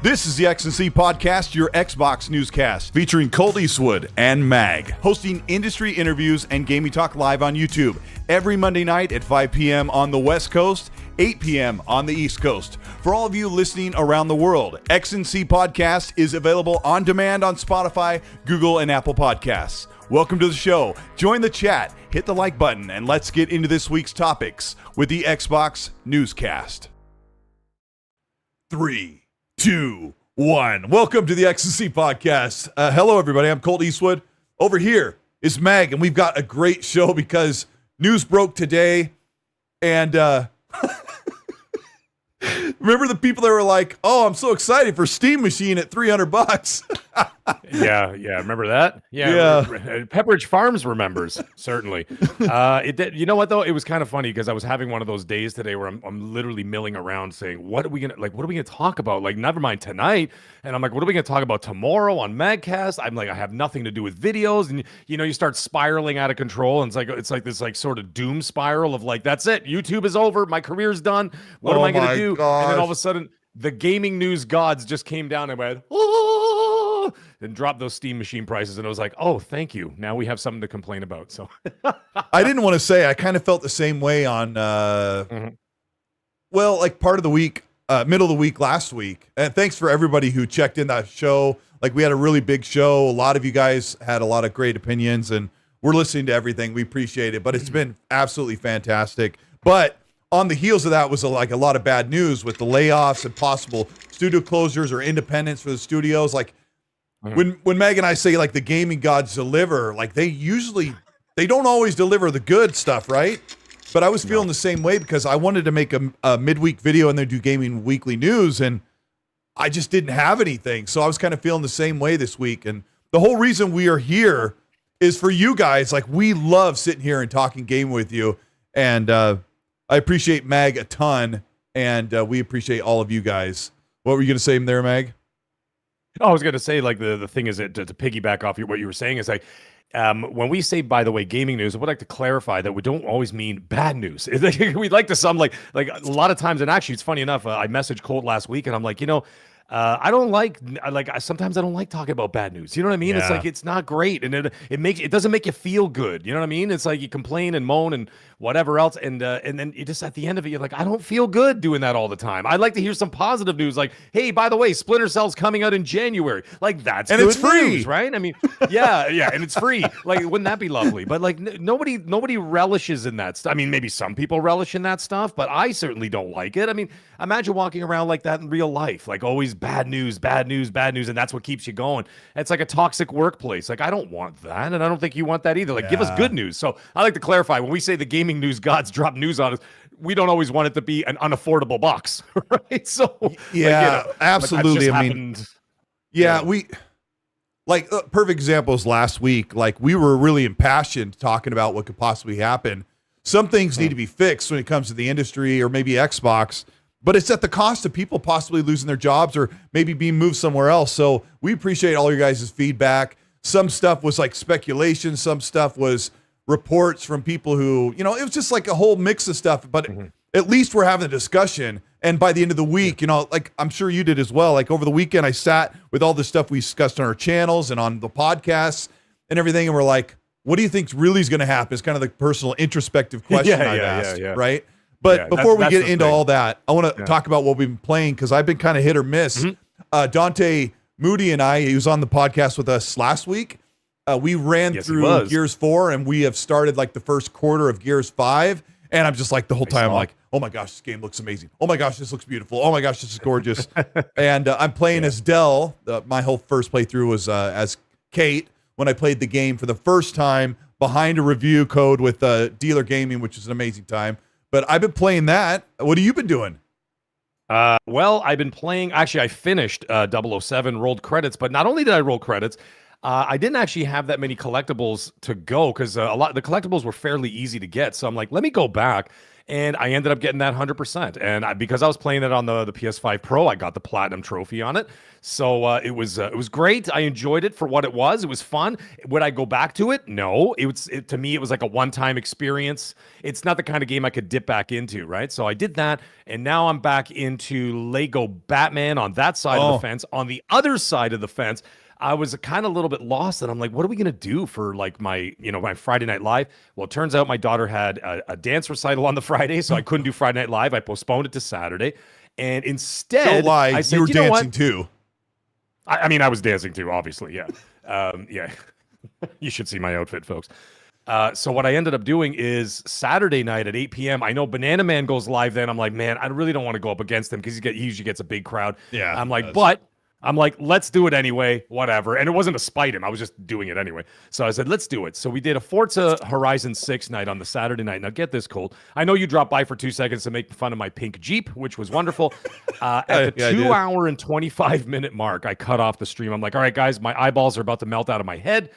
This is the X&C Podcast, your Xbox newscast, featuring Colteastwood and Mag, hosting industry interviews and gaming talk live on YouTube every Monday night at 5 p.m. on the West Coast, 8 p.m. on the East Coast. For all of you listening around the world, X&C Podcast is available on demand on Spotify, Google, and Apple Podcasts. Welcome to the show. Join the chat, hit the like button, and let's get into this week's topics with the Xbox newscast. 3, 2, 1. Welcome to the X&C Podcast. Hello, everybody. I'm Colteastwood. Over here is Mag, and we've got a great show because news broke today. And remember the people that were like, "Oh, I'm so excited for Steam Machine at $300." Yeah, remember that? Yeah. Pepperidge Farms remembers, certainly. It did. You know what though? It was kind of funny because I was having one of those days today where I'm literally milling around saying, what are we gonna talk about? Like, never mind tonight. And I'm like, what are we gonna talk about tomorrow on Magcast? I'm like, I have nothing to do with videos, and you start spiraling out of control, and it's like this sort of doom spiral of like, that's it, YouTube is over, my career's done. What am I gonna do? Gosh. And then all of a sudden, the gaming news gods just came down and went, oh, and dropped those Steam Machine prices, and I was like, oh, thank you. Now we have something to complain about. So I didn't want to say, I kind of felt the same way on, like part of the week, middle of the week last week. And thanks for everybody who checked in that show. Like, we had a really big show. A lot of you guys had a lot of great opinions, and we're listening to everything. We appreciate it, but it's been absolutely fantastic. But on the heels of that was a lot of bad news with the layoffs and possible studio closures or independence for the studios. Like, when Meg and I say like the gaming gods deliver, like they don't always deliver the good stuff, right? But I was feeling the same way because I wanted to make a midweek video and then do gaming weekly news, and I just didn't have anything. So I was kind of feeling the same way this week. And the whole reason we are here is for you guys. Like, we love sitting here and talking game with you. And I appreciate Mag a ton, and we appreciate all of you guys. What were you going to say there, Mag? Oh, I was going to say, like, the thing is that to piggyback off what you were saying is like, when we say, by the way, gaming news, I would like to clarify that we don't always mean bad news. We'd like to some like a lot of times, and actually, it's funny enough. I messaged Colt last week, and I'm like, sometimes I don't like talking about bad news. You know what I mean? Yeah. It's like, it's not great, and it doesn't make you feel good. You know what I mean? It's like you complain and moan and whatever else, and then you just, at the end of it, you're like, I don't feel good doing that all the time. I'd like to hear some positive news, like, hey, by the way, Splinter Cell's coming out in January. Like, that's and good it's free, news, right? I mean, yeah, and it's free. Like, wouldn't that be lovely? But like, nobody relishes in that stuff. I mean, maybe some people relish in that stuff, but I certainly don't like it. I mean, imagine walking around like that in real life, like always bad news, and that's what keeps you going. It's like a toxic workplace. Like, I don't want that, and I don't think you want that either. Like, give us good news. So I like to clarify, when we say the gaming news gods drop news on us, we don't always want it to be an unaffordable box, right? So absolutely. I mean, we like perfect examples last week. Like, we were really impassioned talking about what could possibly happen. Some things need to be fixed when it comes to the industry or maybe Xbox, but it's at the cost of people possibly losing their jobs or maybe being moved somewhere else. So we appreciate all your guys' feedback. Some stuff was like speculation. Some stuff was reports from people who, it was just like a whole mix of stuff, but at least we're having a discussion. And by the end of the week, like I'm sure you did as well. Like, over the weekend, I sat with all the stuff we discussed on our channels and on the podcasts and everything. And we're like, what do you think really is going to happen? It's kind of the personal introspective question I've asked, right? But before we get into all that, I want to talk about what we've been playing, because I've been kind of hit or miss. Dante Moody and he was on the podcast with us last week. We ran through Gears 4, and we have started like the first quarter of Gears 5. And I'm just like, the whole time, I'm like, oh my gosh, this game looks amazing. Oh my gosh, this looks beautiful. Oh my gosh, this is gorgeous. And I'm playing as Dell. My whole first playthrough was as Kate when I played the game for the first time behind a review code with Dealer Gaming, which is an amazing time. But I've been playing that. What have you been doing? Well, I've been playing, actually, I finished 007, rolled credits, but not only did I roll credits, I didn't actually have that many collectibles to go because a lot the collectibles were fairly easy to get. So I'm like, let me go back. And I ended up getting that 100%. And because I was playing it on the PS5 Pro, I got the platinum trophy on it. So it was great. I enjoyed it for what it was. It was fun. Would I go back to it? No. To me, it was like a one-time experience. It's not the kind of game I could dip back into, right? So I did that, and now I'm back into Lego Batman on that side of the fence. On the other side of the fence, I was kind of a little bit lost, and I'm like, what are we gonna do for like my Friday Night Live? Well, it turns out my daughter had a dance recital on the Friday, so I couldn't do Friday Night Live. I postponed it to Saturday, and instead, Don't lie, I said, you were dancing what? too. I mean, I was dancing too, obviously, yeah, yeah. You should see my outfit, folks. So what I ended up doing is Saturday night at 8 p.m. I know Banana Man goes live then. I'm like, man, I really don't want to go up against him because he usually gets a big crowd. Yeah, I'm like, let's do it anyway, whatever. And it wasn't to spite him. I was just doing it anyway. So I said, let's do it. So we did a Forza Horizon 6 night on the Saturday night. Now, get this, Colt. I know you dropped by for 2 seconds to make fun of my pink Jeep, which was wonderful. At the 2 hour and 25-minute mark, I cut off the stream. I'm like, all right, guys, my eyeballs are about to melt out of my head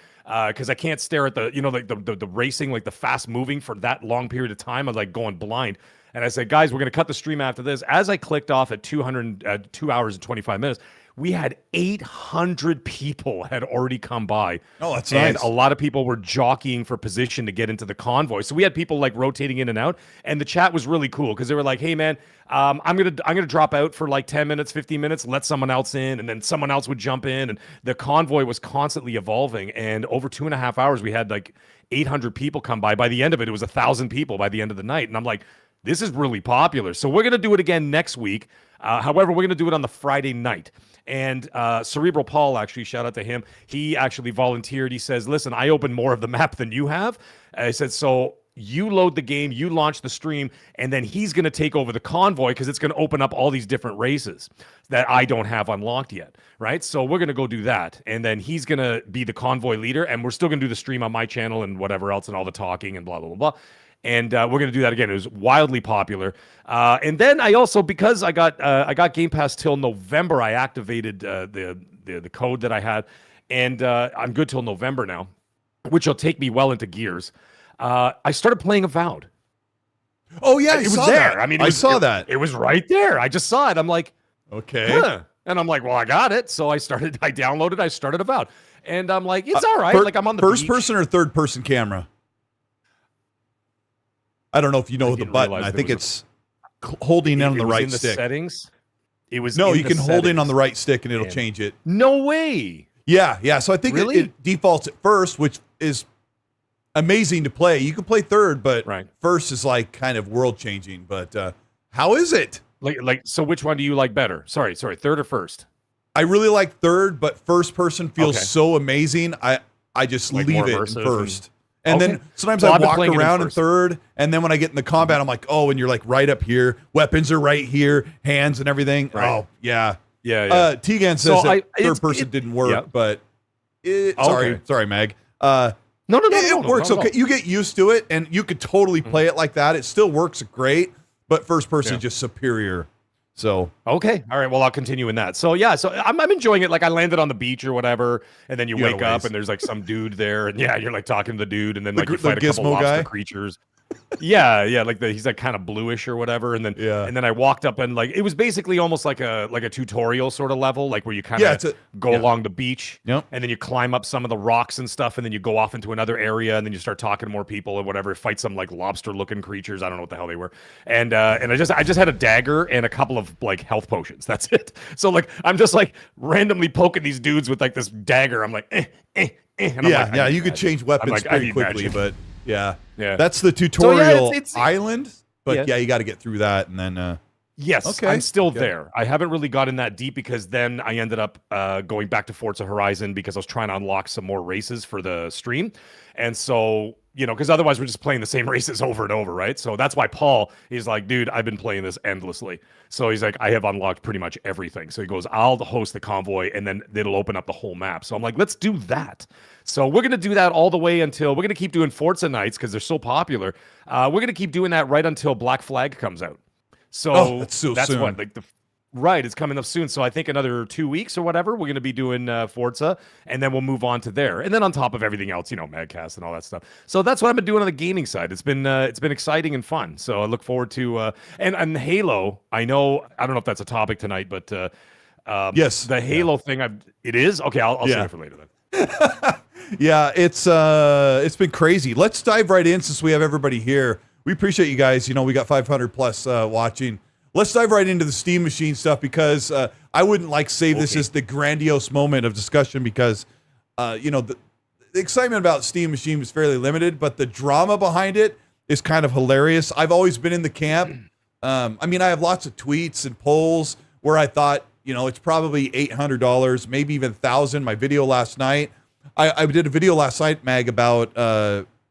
because I can't stare at the racing, like the fast moving for that long period of time. I'm like going blind. And I said, guys, we're going to cut the stream after this. As I clicked off at 2 hours and 25 minutes, we had 800 people had already come by. Oh, that's and nice. A lot of people were jockeying for position to get into the convoy. So we had people like rotating in and out, and the chat was really cool because they were like, "Hey, man, I'm gonna drop out for like 10 minutes, 15 minutes, let someone else in, and then someone else would jump in." And the convoy was constantly evolving. And over 2.5 hours, we had like 800 people come by. By the end of it, it was 1,000 people by the end of the night. And I'm like, this is really popular. So we're gonna do it again next week. However, we're gonna do it on the Friday night. And Cerebral Paul, actually, shout out to him. He actually volunteered. He says, listen, I opened more of the map than you have. I said, so you load the game, you launch the stream, and then he's going to take over the convoy because it's going to open up all these different races that I don't have unlocked yet, right? So we're going to go do that. And then he's going to be the convoy leader, and we're still going to do the stream on my channel and whatever else and all the talking and blah, blah, blah, blah. And we're going to do that again. It was wildly popular. And then I also, because I got Game Pass till November, I activated the code that I had, and I'm good till November now, which will take me well into Gears. I started playing Avowed. Oh yeah, it was there. I mean, I saw that. It was right there. I just saw it. I'm like, okay. Huh. And I'm like, well, I got it. So I downloaded. I started Avowed, and I'm like, it's all right. Like I'm on the first beach. person or third person camera. I don't know if you know the button. I think it's holding in on the right stick. Settings. It was no. You can hold in on the right stick and it'll change it. No way. Yeah. So I think it defaults at first, which is amazing to play. You can play third, but first is like kind of world changing. But how is it? Like so, which one do you like better? Sorry, third or first? I really like third, but first person feels so amazing. I just like leave it in first. And then sometimes I walk around in third, and then when I get in the combat, I'm like, oh, and you're like right up here. Weapons are right here, hands and everything. Right. Oh, yeah. Tegan says that third person didn't work, but sorry, Mag. No, it works okay. You get used to it, and you could totally play it like that. It still works great, but first person is just superior. So okay, all right. Well, I'll continue in that. So yeah, so I'm enjoying it. Like I landed on the beach or whatever, and then you wake up and there's like some dude there, and you're like talking to the dude, and then like you fight a couple lobster creatures. Yeah, like he's like kind of bluish or whatever, and then I walked up and like it was basically almost like a tutorial sort of level, like where you kind of go along the beach, and then you climb up some of the rocks and stuff, and then you go off into another area, and then you start talking to more people or whatever, fight some like lobster looking creatures. I don't know what the hell they were, and I just had a dagger and a couple of like health potions. That's it. So like I'm just like randomly poking these dudes with like this dagger. I'm like, And I'm like, you could change weapons pretty quickly, but. Yeah. Yeah. That's the tutorial island, but you got to get through that and then yes, I'm still there. I haven't really gotten that deep because then I ended up going back to Forza Horizon because I was trying to unlock some more races for the stream. And so, because otherwise we're just playing the same races over and over, right? So that's why Paul is like, dude, I've been playing this endlessly. So he's like, I have unlocked pretty much everything. So he goes, I'll host the convoy and then it'll open up the whole map. So I'm like, let's do that. So we're going to do that all the way until we're going to keep doing Forza nights because they're so popular. We're going to keep doing that right until Black Flag comes out. So that's soon. What, like Right, it's coming up soon. So I think another 2 weeks or whatever, we're going to be doing Forza, and then we'll move on to there. And then on top of everything else, Madcast and all that stuff. So that's what I've been doing on the gaming side. It's been exciting and fun. So I look forward to and Halo. I don't know if that's a topic tonight, but yes, the Halo thing. It is okay. I'll save it for later then. Yeah, it's been crazy. Let's dive right in since we have everybody here. We appreciate you guys. We got 500 plus watching. Let's dive right into the Steam Machine stuff because I wouldn't save this as the grandiose moment of discussion because, the excitement about Steam Machine was fairly limited, but the drama behind it is kind of hilarious. I've always been in the camp. I have lots of tweets and polls where I thought, it's probably $800, maybe even $1,000. My video last night, I did a video last night, Mag, about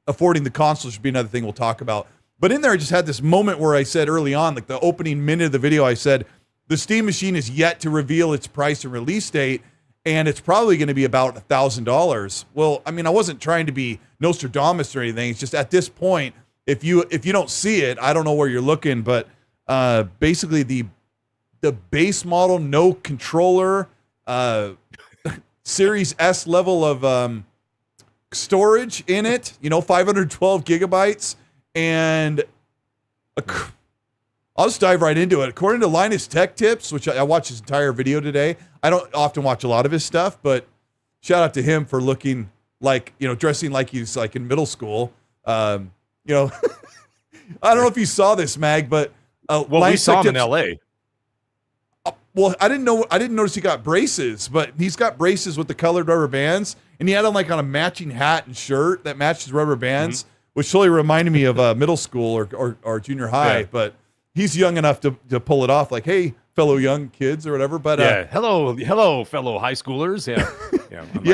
affording the console should be another thing we'll talk about. But in there, I just had this moment where I said early on, the opening minute of the video, I said, the Steam Machine is yet to reveal its price and release date, and it's probably going to be about $1,000. Well, I wasn't trying to be Nostradamus or anything. It's just at this point, if you don't see it, I don't know where you're looking, but basically the base model, no controller, Series S level of storage in it, 512 gigabytes. And I'll just dive right into it. According to Linus Tech Tips, which I watched his entire video today, I don't often watch a lot of his stuff, but shout out to him for looking dressing like he's in middle school. I don't know if you saw this, Mag, but we saw him in LA. Well, I didn't notice he got braces, but he's got braces with the colored rubber bands, and he had on a matching hat and shirt that matched his rubber bands. Mm-hmm. Which totally reminded me of middle school or junior high, but he's young enough to pull it off. Like, hey, fellow young kids or whatever. But hello, fellow high schoolers. What we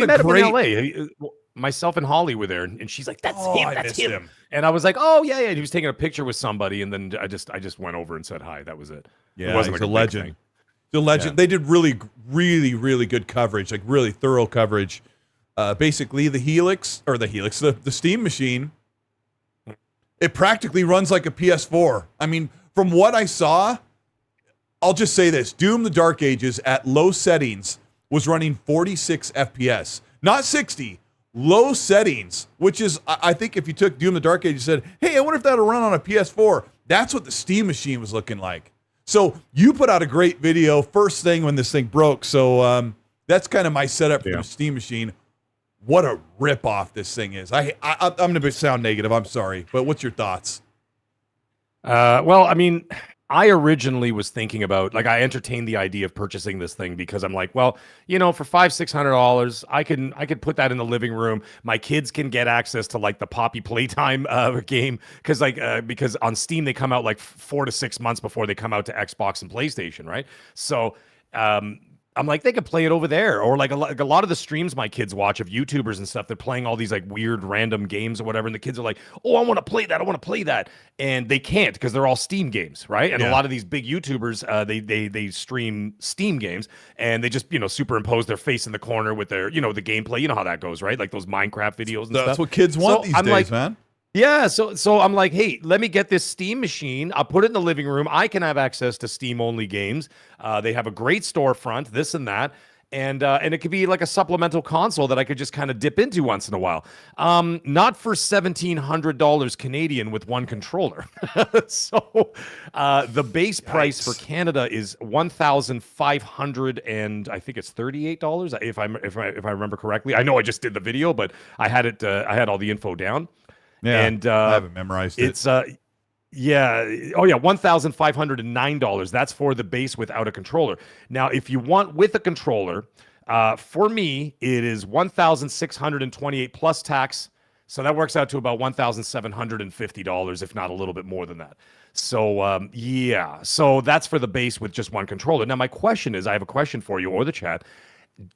met great... him in LA. Myself and Holly were there, and she's like, "That's him. That's him." And I was like, "Oh yeah." And he was taking a picture with somebody, and then I just went over and said hi. That was it. Yeah, it wasn't a legend. The legend. Yeah. They did really, really, really good coverage, really thorough coverage. Basically, the Steam Machine, it practically runs like a PS4. From what I saw, I'll just say this. Doom the Dark Ages at low settings was running 46 FPS. Not 60, low settings, which is, I think if you took Doom the Dark Ages and said, hey, I wonder if that'll run on a PS4, that's what the Steam Machine was looking like. So you put out a great video first thing when this thing broke. So that's kind of my setup for the Steam Machine. What a ripoff this thing is. I'm going to sound negative. I'm sorry. But what's your thoughts? I originally was thinking about, I entertained the idea of purchasing this thing because I'm like, well, for $500-$600, I could put that in the living room. My kids can get access to the Poppy Playtime game because on Steam they come out 4 to 6 months before they come out to Xbox and PlayStation, right? So I'm like, they could play it over there. Or a lot of the streams my kids watch of YouTubers and stuff, they're playing all these weird random games or whatever. And the kids are like, oh, I want to play that. I want to play that. And they can't because they're all Steam games, right? And a lot of these big YouTubers, they stream Steam games and they just, superimpose their face in the corner with their, the gameplay. You know how that goes, right? Like those Minecraft videos and stuff. That's what kids want these days, man. Yeah, so I'm like, hey, let me get this Steam Machine. I'll put it in the living room. I can have access to Steam-only games. They have a great storefront, this and that. And it could be like a supplemental console that I could just kind of dip into once in a while. Not for $1,700 Canadian with one controller. So the base price for Canada is $1,500 and I think it's $38 if I remember correctly. I know I just did the video, but I had it. I had all the info down. Yeah, and I haven't memorized it. It's $1,509. That's for the base without a controller. Now, if you want with a controller, for me, it is $1,628 plus tax. So that works out to about $1,750, if not a little bit more than that. So so that's for the base with just one controller. Now, my question is, I have a question for you or the chat.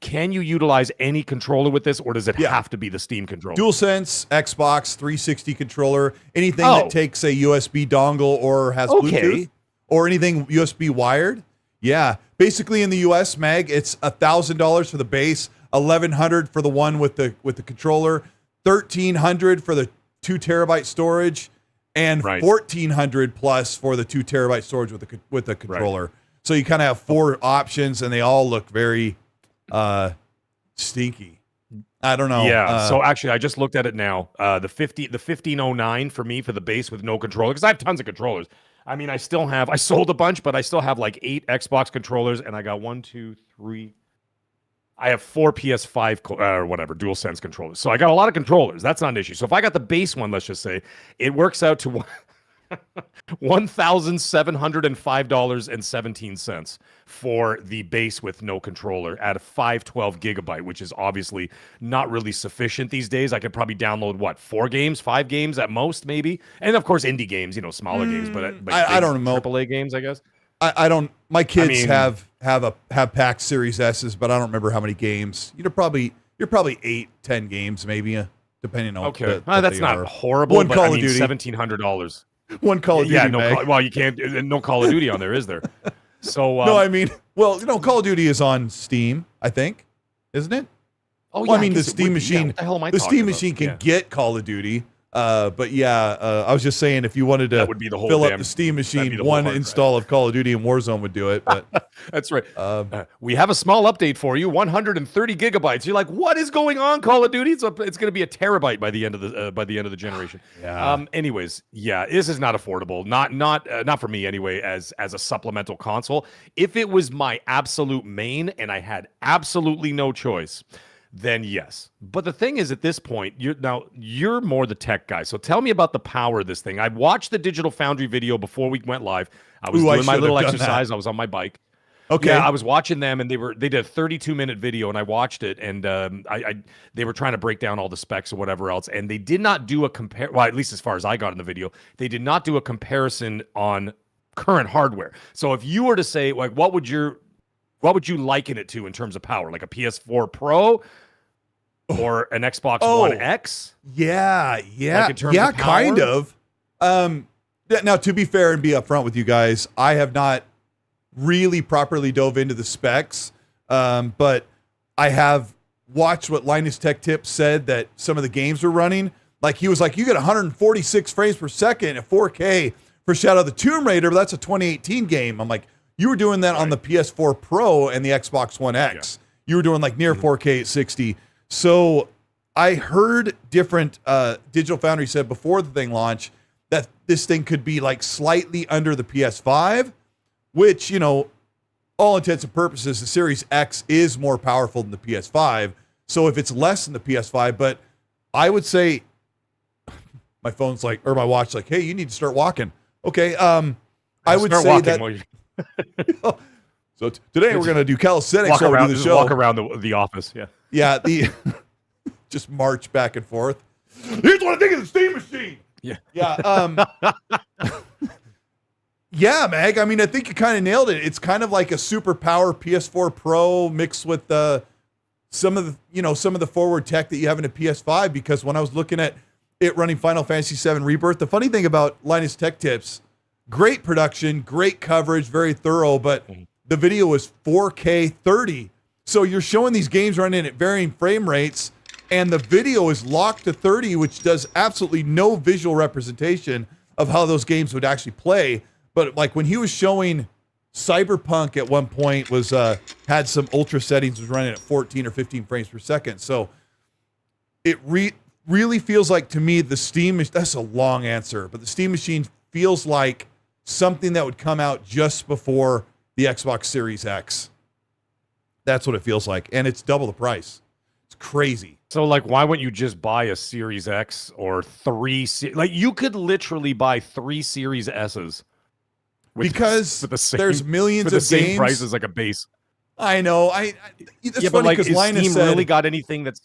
Can you utilize any controller with this, or does it have to be the Steam controller? DualSense, Xbox 360 controller, anything that takes a USB dongle or has Bluetooth, or anything USB wired. Yeah, basically in the US, Mag, it's $1,000 for the base, $1,100 for the one with the controller, $1,300 for the 2 terabyte storage, and $1,400 plus for the 2 terabyte storage with the controller. Right. So you kind of have 4 options, and they all look very stinky. I don't know. Yeah. So actually, I just looked at it now. The 1509 for me for the base with no controller, because I have tons of controllers. I mean, I sold a bunch, but I still have like 8 Xbox controllers, and I got 1, 2, 3. I have 4 PS5 or whatever DualSense controllers. So I got a lot of controllers. That's not an issue. So if I got the base one, let's just say, it works out to $1,705.17 for the base with no controller at a 512 gigabyte, which is obviously not really sufficient these days. I could probably download 4 games, 5 games at most, maybe, and of course indie games, smaller games, but I don't know, AAA games, I guess. I don't. My kids have packed Series S's, but I don't remember how many games. You're probably 8-10 games, maybe, depending on. Okay, that's not horrible. One Call of Duty, $1,700. One Call of Duty. Yeah, you can't. No Call of Duty on there, is there? So no, I mean, Call of Duty is on Steam, I think, isn't it? Oh, yeah. Well, I mean, the Steam machine. What the hell am I the talking Steam about? machine can get Call of Duty. But yeah, I was just saying, if you wanted to that would be the whole fill up the Steam machine, one install of Call of Duty and Warzone would do it. But that's right. We have a small update for you: 130 gigabytes. You're like, what is going on, Call of Duty? It's going to be a terabyte by the end of the generation. Yeah. Anyways, yeah, this is not affordable. Not for me anyway. As a supplemental console, if it was my absolute main and I had absolutely no choice, then yes. But the thing is, at this point, you're more the tech guy. So tell me about the power of this thing. I watched the Digital Foundry video before we went live. I was doing my little exercise. I was on my bike. Okay. Yeah, I was watching them, and they did a 32-minute video, and I watched it, and they were trying to break down all the specs or whatever else, and they did not do a well, at least as far as I got in the video, they did not do a comparison on current hardware. So if you were to say, like, what would you liken it to in terms of power? Like a PS4 Pro or an Xbox One X? Yeah. Like in terms of power? Kind of. Now, to be fair and be upfront with you guys, I have not really properly dove into the specs, but I have watched what Linus Tech Tips said that some of the games were running. Like, he was like, you get 146 frames per second at 4K for Shadow of the Tomb Raider, but that's a 2018 game. I'm like, you were doing that on the PS4 Pro and the Xbox One X. Yeah. You were doing like near 4K at 60. So I heard different Digital Foundry said before the thing launched that this thing could be like slightly under the PS5, which, all intents and purposes, the Series X is more powerful than the PS5. So if it's less than the PS5, but I would say my phone's like, or my watch, like, hey, you need to start walking. Okay. I would say that. So today we're going to do calisthenics while we do the show. Walk around the office. Yeah. Yeah. Just march back and forth. Here's what I think of the Steam machine. Yeah. Yeah. Yeah, Mag. I mean, I think you kind of nailed it. It's kind of like a super power PS4 Pro mixed with some of the forward tech that you have in a PS5. Because when I was looking at it running Final Fantasy VII Rebirth, the funny thing about Linus Tech Tips, great production, great coverage, very thorough, but the video was 4K 30. So you're showing these games running at varying frame rates, and the video is locked to 30, which does absolutely no visual representation of how those games would actually play. But like when he was showing Cyberpunk at one point was had some ultra settings, was running at 14 or 15 frames per second. So it really feels like to me the Steam, that's a long answer, but the Steam machine feels like something that would come out just before the Xbox Series X. That's what it feels like. And it's double the price. It's crazy. So like, why wouldn't you just buy a Series X or 3? Like you could literally buy 3 Series S's. Because there's millions of same games. Price as like a base. I know. That's funny because Linus Steam said, really got anything that's...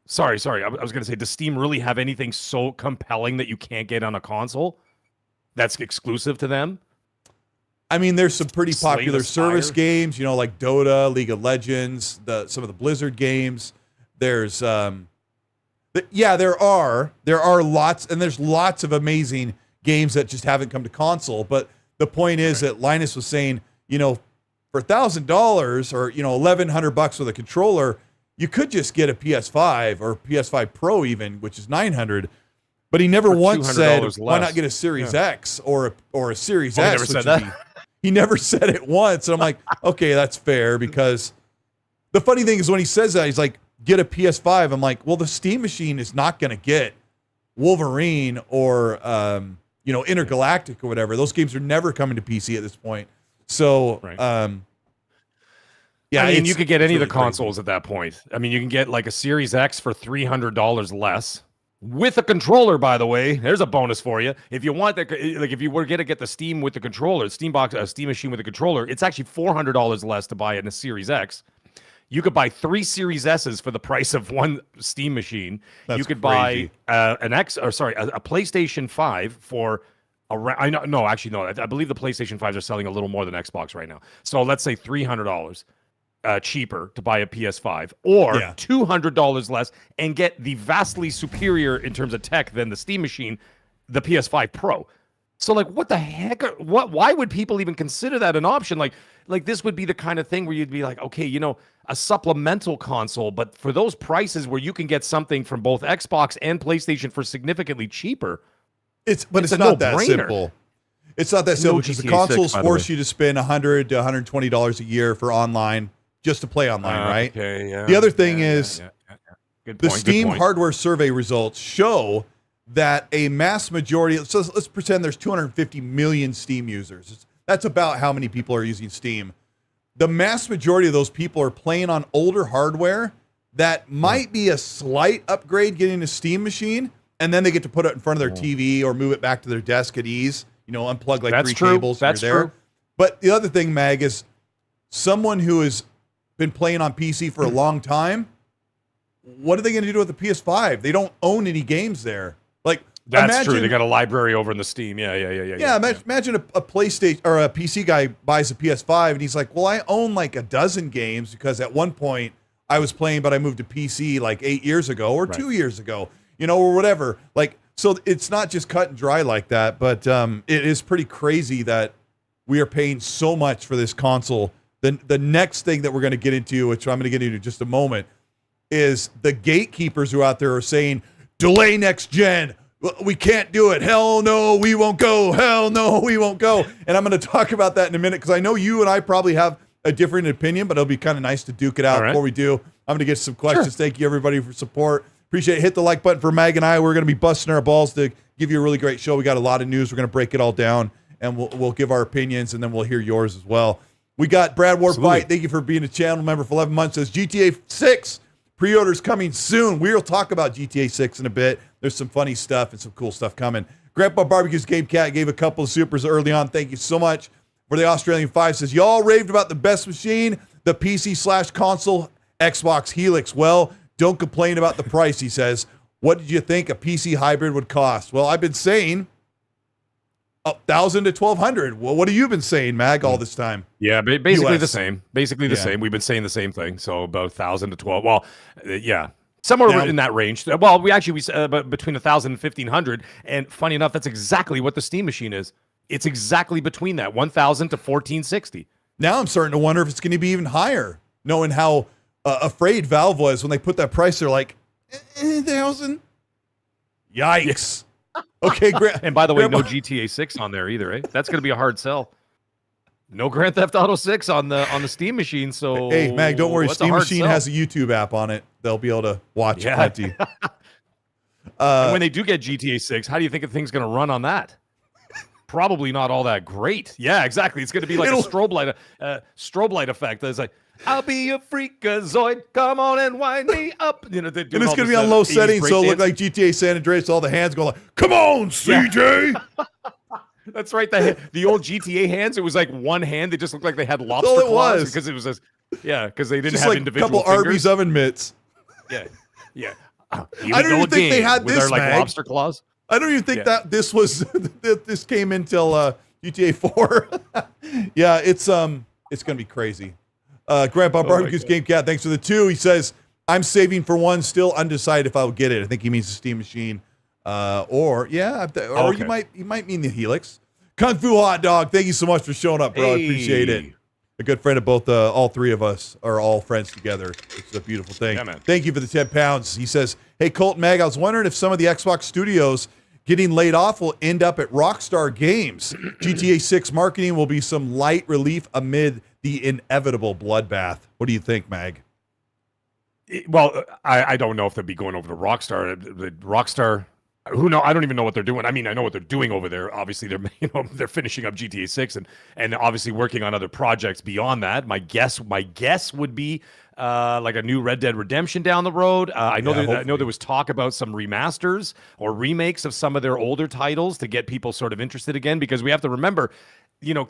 Sorry. I was going to say, does Steam really have anything so compelling that you can't get on a console that's exclusive to them? I mean, there's some pretty popular service games, like Dota, League of Legends, some of the Blizzard games. There's, there are lots, and there's lots of amazing games that just haven't come to console. But the point is that Linus was saying, for $1,000 or, $1,100 with a controller, you could just get a PS5 or PS5 Pro even, which is $900. But he never once said, less. why not get a Series X or a Series S? He never said that? He never said it once. And I'm like, okay, that's fair, because the funny thing is when he says that, he's like, get a PS5. I'm like, well, the Steam machine is not going to get Wolverine or, Intergalactic or whatever. Those games are never coming to PC at this point. So, yeah, I mean, you could get any of the consoles at that point. I mean, you can get like a Series X for $300 less with a controller. By the way, there's a bonus for you. If you want that, like if you were going to get the Steam with the controller, Steam machine with a controller, it's actually $400 less to buy it in a Series X. You could buy 3 Series S's for the price of one Steam machine. You could buy a PlayStation 5 for around. I believe the PlayStation 5s are selling a little more than Xbox right now. So let's say $300. Cheaper to buy a PS5 or $200 less and get the vastly superior in terms of tech than the Steam machine, the PS5 Pro. So like, what the heck? Why would people even consider that an option? Like this would be the kind of thing where you'd be like, okay, a supplemental console, but for those prices where you can get something from both Xbox and PlayStation for significantly cheaper. It's not that simple. It's not that simple because the consoles force you to spend $100 to $120 a year for online. Just to play online, right? Okay, yeah. The other thing is, Good point, the Steam hardware survey results show that a mass majority, so let's pretend there's 250 million Steam users. That's about how many people are using Steam. The mass majority of those people are playing on older hardware that might be a slight upgrade getting a Steam machine, and then they get to put it in front of their TV or move it back to their desk at ease, unplug like 3 cables. That's and you're there. true. But the other thing, Mag, is someone who is been playing on PC for a long time, what are they going to do with the PS5? They don't own any games there. Like, that's true. They got a library over in the Steam. Yeah. Imagine a PlayStation or a PC guy buys a PS5 and he's like, well, I own like a dozen games because at one point I was playing, but I moved to PC like 8 years ago or 2 years ago, or whatever. Like, so it's not just cut and dry like that, but it is pretty crazy that we are paying so much for this console. The next thing that we're going to get into, which I'm going to get into in just a moment, is the gatekeepers who out there are saying, delay next gen. We can't do it. Hell no, we won't go. Hell no, we won't go. And I'm going to talk about that in a minute because I know you and I probably have a different opinion, but it'll be kind of nice to duke it out before we do. I'm going to get some questions. Sure. Thank you, everybody, for support. Appreciate it. Hit the like button for Mag and I. We're going to be busting our balls to give you a really great show. We got a lot of news. We're going to break it all down, and we'll give our opinions, and then we'll hear yours as well. We got Brad Warfight. Thank you for being a channel member for 11 months. Says GTA 6 pre-orders coming soon. We'll talk about GTA 6 in a bit. There's some funny stuff and some cool stuff coming. Grandpa Barbecue's Game Cat gave a couple of supers early on. Thank you so much. For the Australian 5 says, y'all raved about the best machine, the PC/console Xbox Helix. Well, don't complain about the price, he says. What did you think a PC hybrid would cost? Well, I've been saying $1,000 to $1,200. Well, what have you been saying, Mag, all this time? Yeah, basically the same. Basically the same. We've been saying the same thing. So about $1,000 to $1,200. Well, somewhere in that range. Well, we between $1,000 and $1,500. And funny enough, that's exactly what the Steam machine is. It's exactly between that, $1,000 to $1,460. Now I'm starting to wonder if it's going to be even higher, knowing how afraid Valve was when they put that price. They're like, 1,000. Yikes. Okay, and by the way, no GTA 6 on there either, eh? That's going to be a hard sell. No Grand Theft Auto 6 on the Steam machine. So hey, Mag, don't worry. Steam machine has a YouTube app on it. They'll be able to watch plenty. And when they do get GTA 6, how do you think the thing's going to run on that? Probably not all that great. Yeah, exactly. It's going to be like a strobe light effect. It's like, I'll be a freakazoid. Come on and wind me up. And it's going to be on low settings, so it'll look like GTA San Andreas. All the hands go like, come on, CJ. Yeah. That's right. The old GTA hands, it was like one hand. They just looked like they had lobster claws because it was because they didn't have like individual a couple fingers. Arby's oven mitts. Yeah. I don't even think they had this, like lobster claws. I don't even think that this came until GTA 4. Yeah, it's going to be crazy. Grandpa Barbecue's Game Cat, thanks for the 2. He says, I'm saving for one, still undecided if I would get it. I think he means the Steam machine. You might mean the Helix. Kung Fu Hot Dog, thank you so much for showing up, bro. I appreciate it. A good friend of both, all three of us are all friends together. It's a beautiful thing. Yeah, man. Thank you for the 10 pounds. He says, hey, Colt and Mag, I was wondering if some of the Xbox studios getting laid off will end up at Rockstar Games. GTA 6 marketing will be some light relief amid the inevitable bloodbath. What do you think, Mag? Well, I don't know if they'll be going over to Rockstar. The Rockstar, who know? I don't even know what they're doing. I mean, I know what they're doing over there. Obviously, they're finishing up GTA 6 and obviously working on other projects beyond that. My guess would be like a new Red Dead Redemption down the road. I know there was talk about some remasters or remakes of some of their older titles to get people sort of interested again, because we have to remember,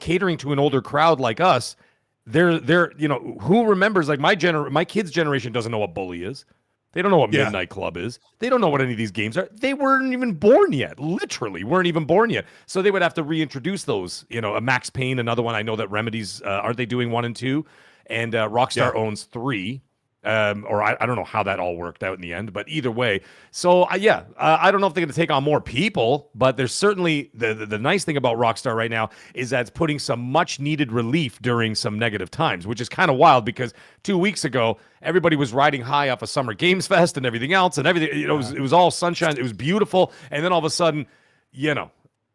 catering to an older crowd like us. They're who remembers, like my kids' generation doesn't know what Bully is. They don't know what Midnight Club is. They don't know what any of these games are. They weren't even born yet. Literally weren't even born yet. So they would have to reintroduce those. A Max Payne, another one. I know that Remedy's aren't they doing 1 and 2, and Rockstar owns 3. Or I don't know how that all worked out in the end, but either way. So I don't know if they're going to take on more people, but there's certainly the nice thing about Rockstar right now is that it's putting some much needed relief during some negative times, which is kind of wild because 2 weeks ago everybody was riding high off of Summer Games Fest and everything else, and everything. It was all sunshine. It was beautiful, and then all of a sudden,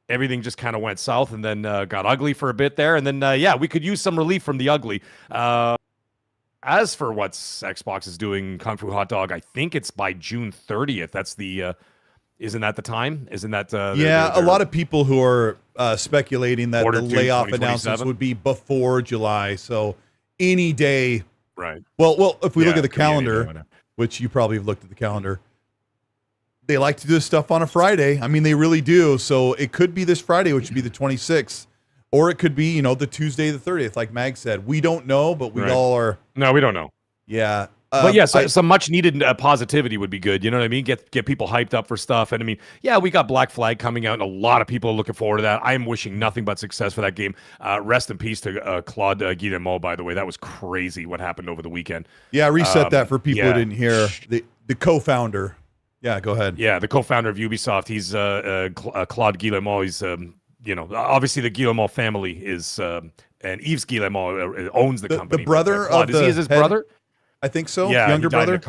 everything just kind of went south, and then got ugly for a bit there, and then we could use some relief from the ugly. As for what Xbox is doing, Kung Fu Hot Dog, I think it's by June 30th. That's the, isn't that the time? Isn't that? A lot of people who are speculating that the layoff announcements would be before July. So any day. Right. Well, if we look at the calendar, which you probably have looked at the calendar, they like to do this stuff on a Friday. I mean, they really do. So it could be this Friday, which would be the 26th. Or it could be, the Tuesday, the 30th, like Mag said. We don't know, but we all are. No, we don't know. Yeah. But yes, some much needed positivity would be good. You know what I mean? Get people hyped up for stuff. And I mean, we got Black Flag coming out, and a lot of people are looking forward to that. I am wishing nothing but success for that game. Rest in peace to Claude Guillemot, by the way. That was crazy what happened over the weekend. Yeah, reset that for people who didn't hear. The co-founder. Yeah, go ahead. Yeah, the co-founder of Ubisoft. He's Claude Guillemot. He's obviously the Guillemot family is, and Yves Guillemot owns the company. The brother of is he his brother? I think so. Yeah, younger brother.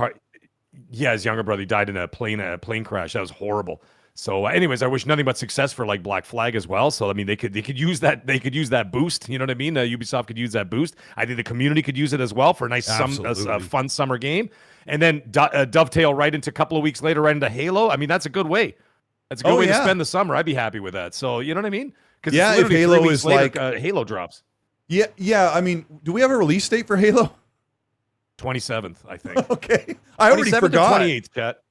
His younger brother died in a plane crash. That was horrible. So, anyways, I wish nothing but success for like Black Flag as well. So, I mean, they could use that. They could use that boost. You know what I mean? Ubisoft could use that boost. I think the community could use it as well for a nice, fun summer game. And then dovetail right into a couple of weeks later, right into Halo. I mean, that's a good way. That's a good way to spend the summer. I'd be happy with that. So, you know what I mean? Because if Halo is later, like Halo drops. Yeah. I mean, do we have a release date for Halo? 27th, I think. Okay, I already forgot. 28th, Kat.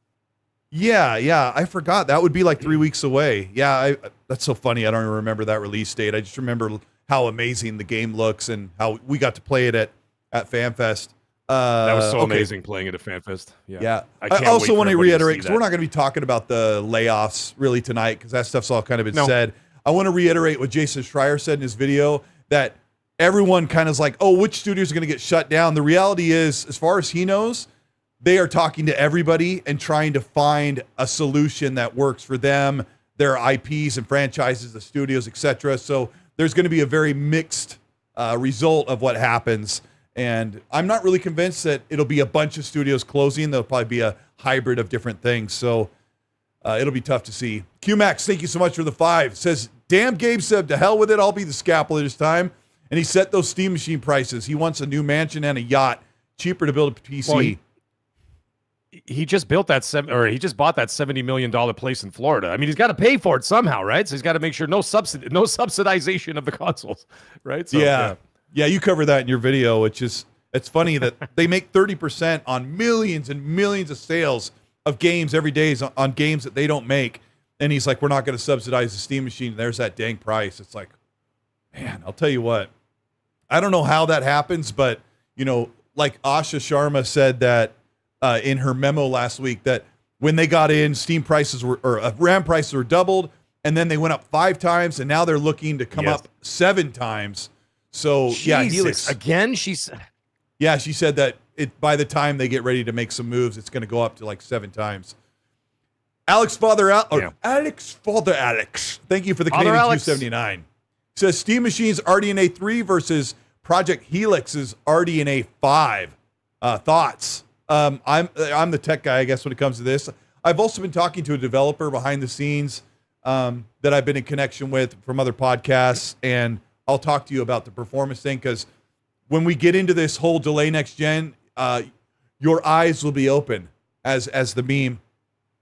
Yeah, I forgot. That would be like 3 weeks away. Yeah, that's so funny. I don't even remember that release date. I just remember how amazing the game looks and how we got to play it at FanFest. That was so amazing playing it at FanFest. Yeah. I also want to reiterate, because we're not going to be talking about the layoffs really tonight, because that stuff's all kind of been said. I want to reiterate what Jason Schreier said in his video, that everyone kind of is like, oh, which studios are going to get shut down? The reality is, as far as he knows, they are talking to everybody and trying to find a solution that works for them, their IPs and franchises, the studios, etc. So there's going to be a very mixed result of what happens. And I'm not really convinced that it'll be a bunch of studios closing. There'll probably be a hybrid of different things. So it'll be tough to see. QMax, thank you so much for the 5. Says, damn Gabe said, to hell with it. I'll be the scalpel this time. And he set those Steam Machine prices. He wants a new mansion and a yacht. Cheaper to build a PC. Well, he just built that he just bought that $70 million place in Florida. I mean, he's got to pay for it somehow, right? So he's got to make sure no subsidization of the consoles, right? So, yeah, you cover that in your video, which is, it's funny that they make 30% on millions and millions of sales of games every day on games that they don't make. And he's like, we're not going to subsidize the Steam Machine. There's that dang price. It's like, man, I'll tell you what, I don't know how that happens, but like Asha Sharma said that in her memo last week, that when they got in, Steam prices RAM prices were doubled, and then they went up 5 times, and now they're looking to come up 7 times. So Helix again. She said that by the time they get ready to make some moves, it's going to go up to like 7 times. Alex. Thank you for the Canadian Q79. Says Steam Machine's RDNA 3 versus Project Helix's RDNA 5. Thoughts? I'm the tech guy, I guess, when it comes to this. I've also been talking to a developer behind the scenes that I've been in connection with from other podcasts, and I'll talk to you about the performance thing, because when we get into this whole delay next gen, your eyes will be open as the meme,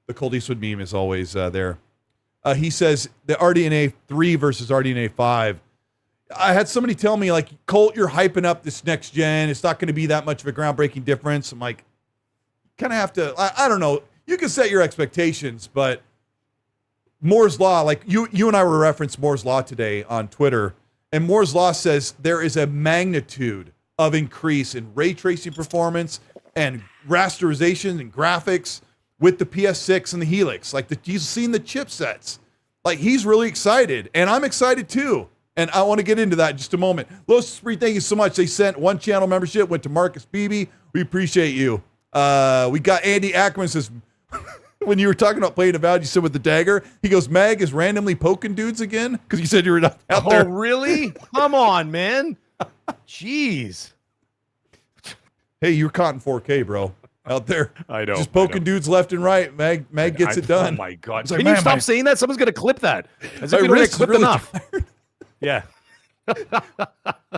the Colteastwood meme is always there. He says the RDNA 3 versus RDNA 5. I had somebody tell me, like, Colt, you're hyping up this next gen. It's not going to be that much of a groundbreaking difference. I'm like, kind of have to, I don't know. You can set your expectations, but Moore's Law, like you and I were referencing Moore's Law today on Twitter, and Moore's Law says there is a magnitude of increase in ray tracing performance and rasterization and graphics with the PS6 and the Helix. Like, he's seen the chipsets. Like, he's really excited, and I'm excited too. And I want to get into that in just a moment. Los Spree, thank you so much. They sent one channel membership, went to Marcus Beebe. We appreciate you. We got Andy Ackerman says, when you were talking about playing Avowed, you said with the dagger, he goes, Mag is randomly poking dudes again? Because you said you were not out there. Oh, really? Come on, man. Jeez. Hey, you're caught in 4K, bro. Out there. I know. Just poking dudes left and right. Mag gets it done. Oh, my God. Like, can you stop saying that? Someone's going to clip that. As if we don't get clipped really enough. Yeah.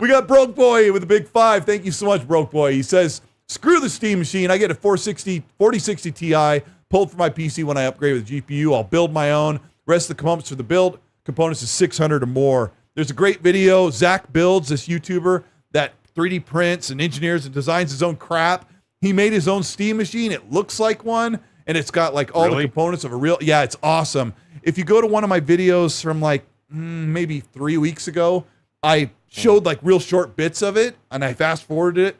We got Broke Boy with a big 5. Thank you so much, Broke Boy. He says, screw the Steam machine. I get a 4060 Ti pulled for my PC when I upgrade with GPU. I'll build my own. Rest of the components for the build components is 600 or more. There's a great video. Zach Builds, this YouTuber that 3D prints and engineers and designs his own crap. He made his own Steam machine. It looks like one, and it's got like all the components of a real. Yeah, it's awesome. If you go to one of my videos from like maybe 3 weeks ago, I showed like real short bits of it, and I fast forwarded it.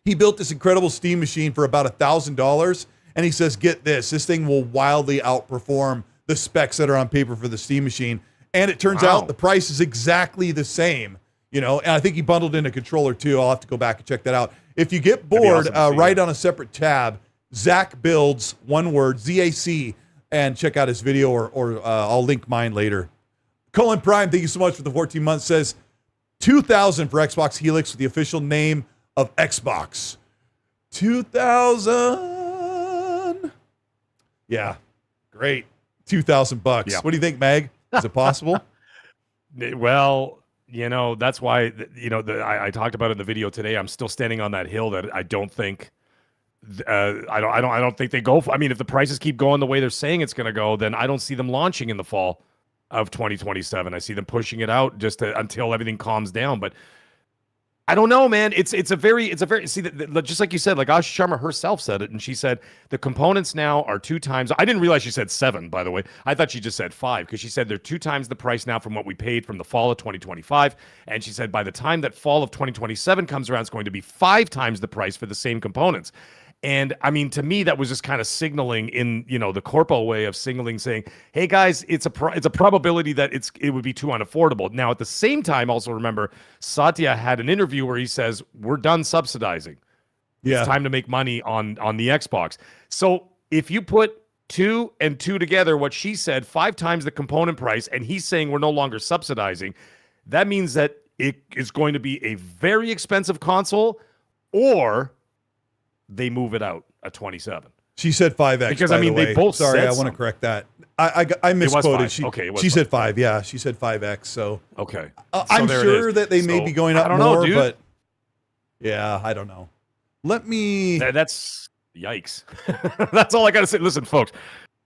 He built this incredible Steam machine for about $1,000, and he says, "Get this! This thing will wildly outperform the specs that are on paper for the Steam machine." And it turns out the price is exactly the same. You know, and I think he bundled in a controller too. I'll have to go back and check that out. If you get bored, write on a separate tab, Zach Builds, one word, ZAC, and check out his video, or I'll link mine later. Colin Prime, thank you so much for the 14 months, says 2,000 for Xbox Helix with the official name of Xbox. 2,000. Yeah, great. $2,000. Yeah. What do you think, Mag? Is it possible? Well, you know, that's why, you know, I talked about it in the video today. I'm still standing on that hill that I don't think, I don't think they go for. I mean, if the prices keep going the way they're saying it's going to go, then I don't see them launching in the fall of 2027. I see them pushing it out just until everything calms down. But I don't know, man. It's a very see, just like you said, like Ash Sharma herself said it, and she said the components now are 2 times. I didn't realize she said 7, by the way. I thought she just said 5, because she said they're 2 times the price now from what we paid from the fall of 2025. And she said by the time that fall of 2027 comes around, it's going to be 5 times the price for the same components. And I mean, to me, that was just kind of signaling in, you know, the corpo way of signaling, saying, hey guys, it's a probability that it would be too unaffordable. Now, at the same time, also remember, Satya had an interview where he says, we're done subsidizing. Yeah. It's time to make money on the Xbox. So if you put 2 and 2 together, what she said, 5 times the component price, and he's saying we're no longer subsidizing, that means that it is going to be a very expensive console, or they move it out at 27. She said 5X. Because I mean, they both. Sorry, said I want to correct that. I misquoted. She said 5. Yeah, she said 5X. So okay, I'm sure that they may be going up more, but yeah, I don't know. Let me. That's yikes. That's all I gotta say. Listen, folks,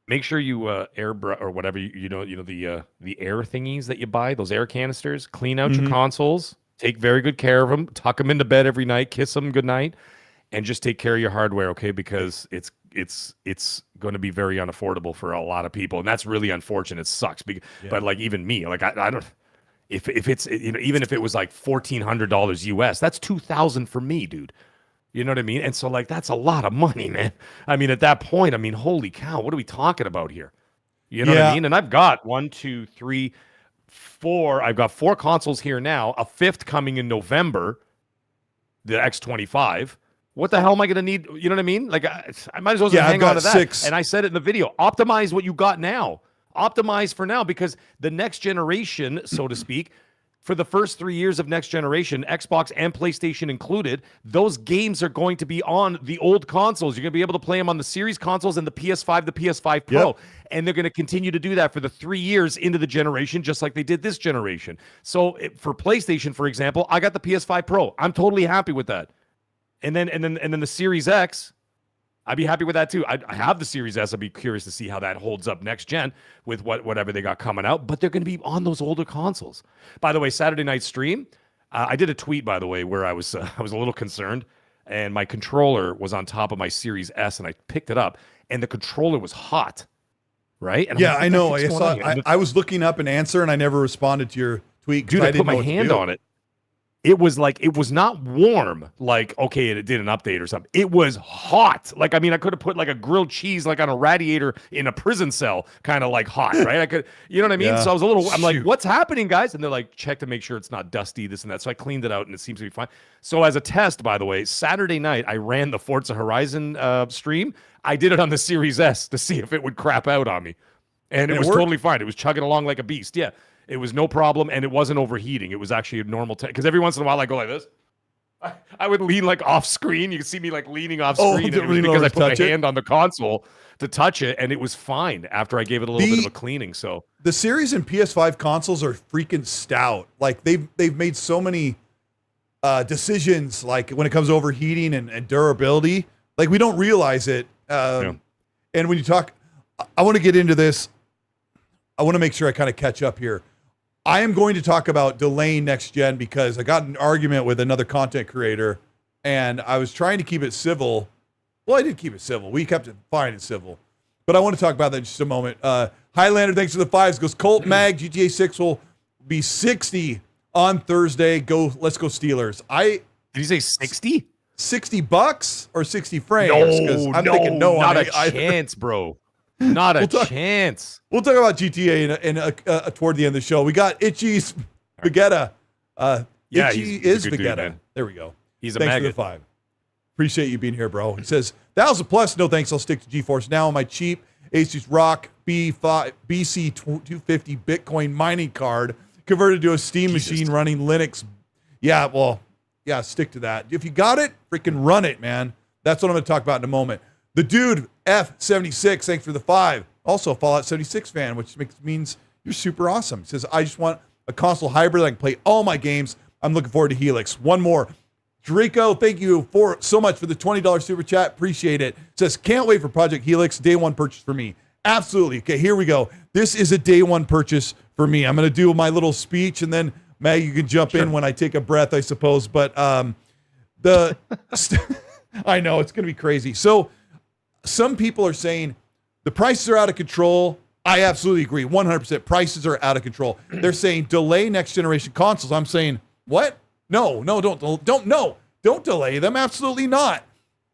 make sure you air or whatever you know the air thingies that you buy, those air canisters. Clean out your consoles. Take very good care of them. Tuck them into bed every night. Kiss them good night. And just take care of your hardware, okay? Because it's going to be very unaffordable for a lot of people, and that's really unfortunate. It sucks, but like even me, like I don't. If it's, you know, even if it was like $1,400 US, that's $2,000 for me, dude. You know what I mean? And so like that's a lot of money, man. I mean, at that point, I mean, holy cow, what are we talking about here? You know what I mean? And I've got 1, 2, 3, 4. I've got 4 consoles here now. A 5th coming in November. The X25. What the hell am I going to need? You know what I mean? Like, I might as well just hang on to that. 6. And I said it in the video, optimize what you got now. Optimize for now, because the next generation, so to speak, for the first 3 years of next generation, Xbox and PlayStation included, those games are going to be on the old consoles. You're going to be able to play them on the Series consoles and the PS5, the PS5 Pro. Yep. And they're going to continue to do that for the 3 years into the generation, just like they did this generation. So for PlayStation, for example, I got the PS5 Pro. I'm totally happy with that. And then the Series X, I'd be happy with that too. I have the Series S. I'd be curious to see how that holds up next gen with whatever they got coming out. But they're going to be on those older consoles. By the way, Saturday night stream, I did a tweet, by the way, where I was a little concerned, and my controller was on top of my Series S, and I picked it up, and the controller was hot, right? And yeah, I know. I was looking up an answer, and I never responded to your tweet. Dude, I put my hand on it. It was like, it was not warm, like, okay, it did an update or something. It was hot. Like, I mean, I could have put like a grilled cheese, like on a radiator in a prison cell, kind of like hot, right? I could, you know what I mean? Yeah. So I was I'm like, what's happening, guys? And they're like, check to make sure it's not dusty, this and that. So I cleaned it out and it seems to be fine. So as a test, by the way, Saturday night, I ran the Forza Horizon stream. I did it on the Series S to see if it would crap out on me. And it was totally fine. It was chugging along like a beast. Yeah. It was no problem, and it wasn't overheating. It was actually a normal because every once in a while I go like this. I would lean like off screen. You can see me like leaning off screen. And it was because I put my hand on the console to touch it, and it was fine after I gave it a little bit of a cleaning. So the Series and PS5 consoles are freaking stout. Like they've made so many decisions, like when it comes to overheating and durability. Like we don't realize it. And when you talk, I want to get into this. I want to make sure I kind of catch up here. I am going to talk about delaying next gen because I got in an argument with another content creator and I was trying to keep it civil. Well, I did keep it civil. We kept it fine and civil. But I want to talk about that in just a moment. Highlander, thanks for the 5s. Goes Colt Mag, GTA 6 will be 60 on Thursday. Let's go Steelers. Did you say 60? $60 or 60 frames? No, not a chance, bro. Not a chance. We'll talk about GTA toward the end of the show. We got Itchy's Spaghetti. Itchy is Spaghetti. There we go. He's a Thanks maggot. for the 5. Appreciate you being here, bro. He says, 1,000 plus. No thanks. I'll stick to GeForce Now on my cheap Asus ROG BC250 Bitcoin mining card converted to a Steam machine running Linux. Yeah, stick to that. If you got it, freaking run it, man. That's what I'm going to talk about in a moment. The dude, F76, thanks for the 5. Also a Fallout 76 fan, which means you're super awesome. He says, I just want a console hybrid that I can play all my games. I'm looking forward to Helix. One more. Draco, thank you so much for the $20 super chat. Appreciate it. Says, can't wait for Project Helix. Day one purchase for me. Absolutely. Okay, here we go. This is a day one purchase for me. I'm going to do my little speech, and then, Mag, you can jump in when I take a breath, I suppose. But I know, it's going to be crazy. So, some people are saying the prices are out of control. I absolutely agree. 100% prices are out of control. They're saying delay next generation consoles. I'm saying, what? No, don't delay them. Absolutely not.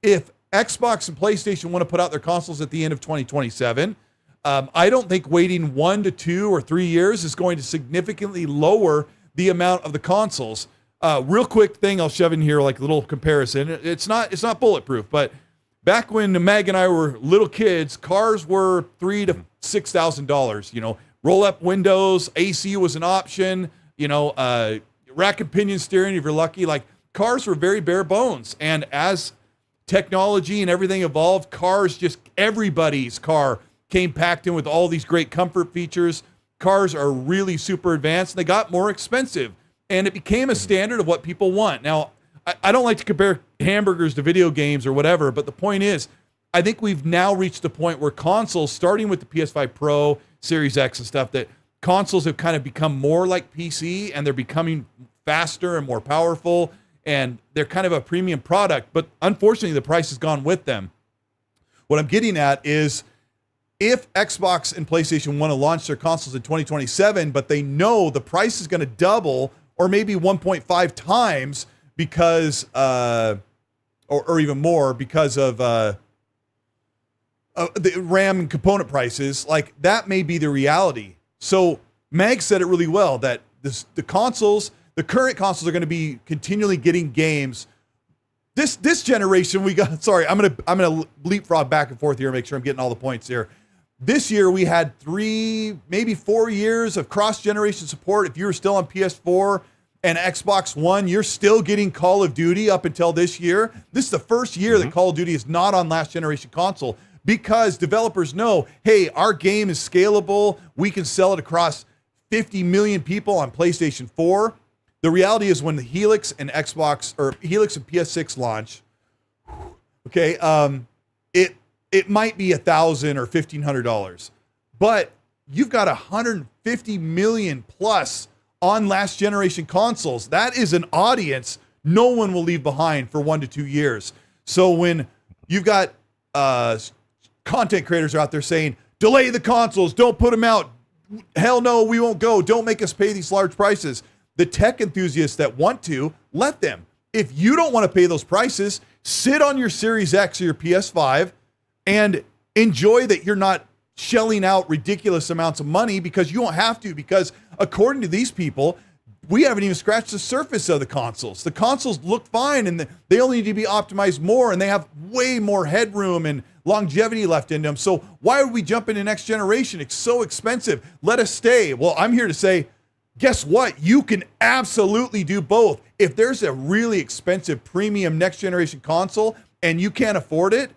If Xbox and PlayStation want to put out their consoles at the end of 2027, I don't think waiting 1 to 2 or 3 years is going to significantly lower the amount of the consoles. Real quick thing I'll shove in here, like a little comparison. It's not bulletproof, but back when Mag and I were little kids, cars were $3,000 to $6,000. Roll up windows, AC was an option. Rack and pinion steering if you're lucky. Like cars were very bare bones. And as technology and everything evolved, everybody's car came packed in with all these great comfort features. Cars are really super advanced. They got more expensive, and it became a standard of what people want. Now, I don't like to compare hamburgers to video games or whatever, but the point is, I think we've now reached the point where consoles, starting with the PS5 Pro, Series X and stuff, that consoles have kind of become more like PC, and they're becoming faster and more powerful, and they're kind of a premium product, but unfortunately the price has gone with them. What I'm getting at is, if Xbox and PlayStation want to launch their consoles in 2027, but they know the price is going to double or maybe 1.5 times because, or even more because of the RAM and component prices, like that may be the reality. So Mag said it really well that the current consoles are going to be continually getting games. This generation, I'm gonna leapfrog back and forth here and make sure I'm getting all the points here. this year we had 3, maybe 4 years of cross-generation support. If you were still on PS4 and Xbox One, you're still getting Call of Duty up until this year. This is the first year that Call of Duty is not on last generation console because developers know, hey, our game is scalable. We can sell it across 50 million people on PlayStation 4. The reality is when the Helix and Xbox or Helix and PS6 launch, okay, it might be $1,000 or $1,500, but you've got 150 million plus on last generation consoles. That is an audience no one will leave behind for 1 to 2 years. So when you've got content creators out there saying, delay the consoles, don't put them out. Hell no, we won't go. Don't make us pay these large prices. The tech enthusiasts that want to, let them. If you don't want to pay those prices, sit on your Series X or your PS5 and enjoy that you're not shelling out ridiculous amounts of money because you don't have to, because according to these people, we haven't even scratched the surface of the consoles. The consoles look fine and they only need to be optimized more and they have way more headroom and longevity left in them. So why would we jump into next generation? It's so expensive. Let us stay. Well, I'm here to say, guess what? You can absolutely do both. If there's a really expensive premium next generation console and you can't afford it,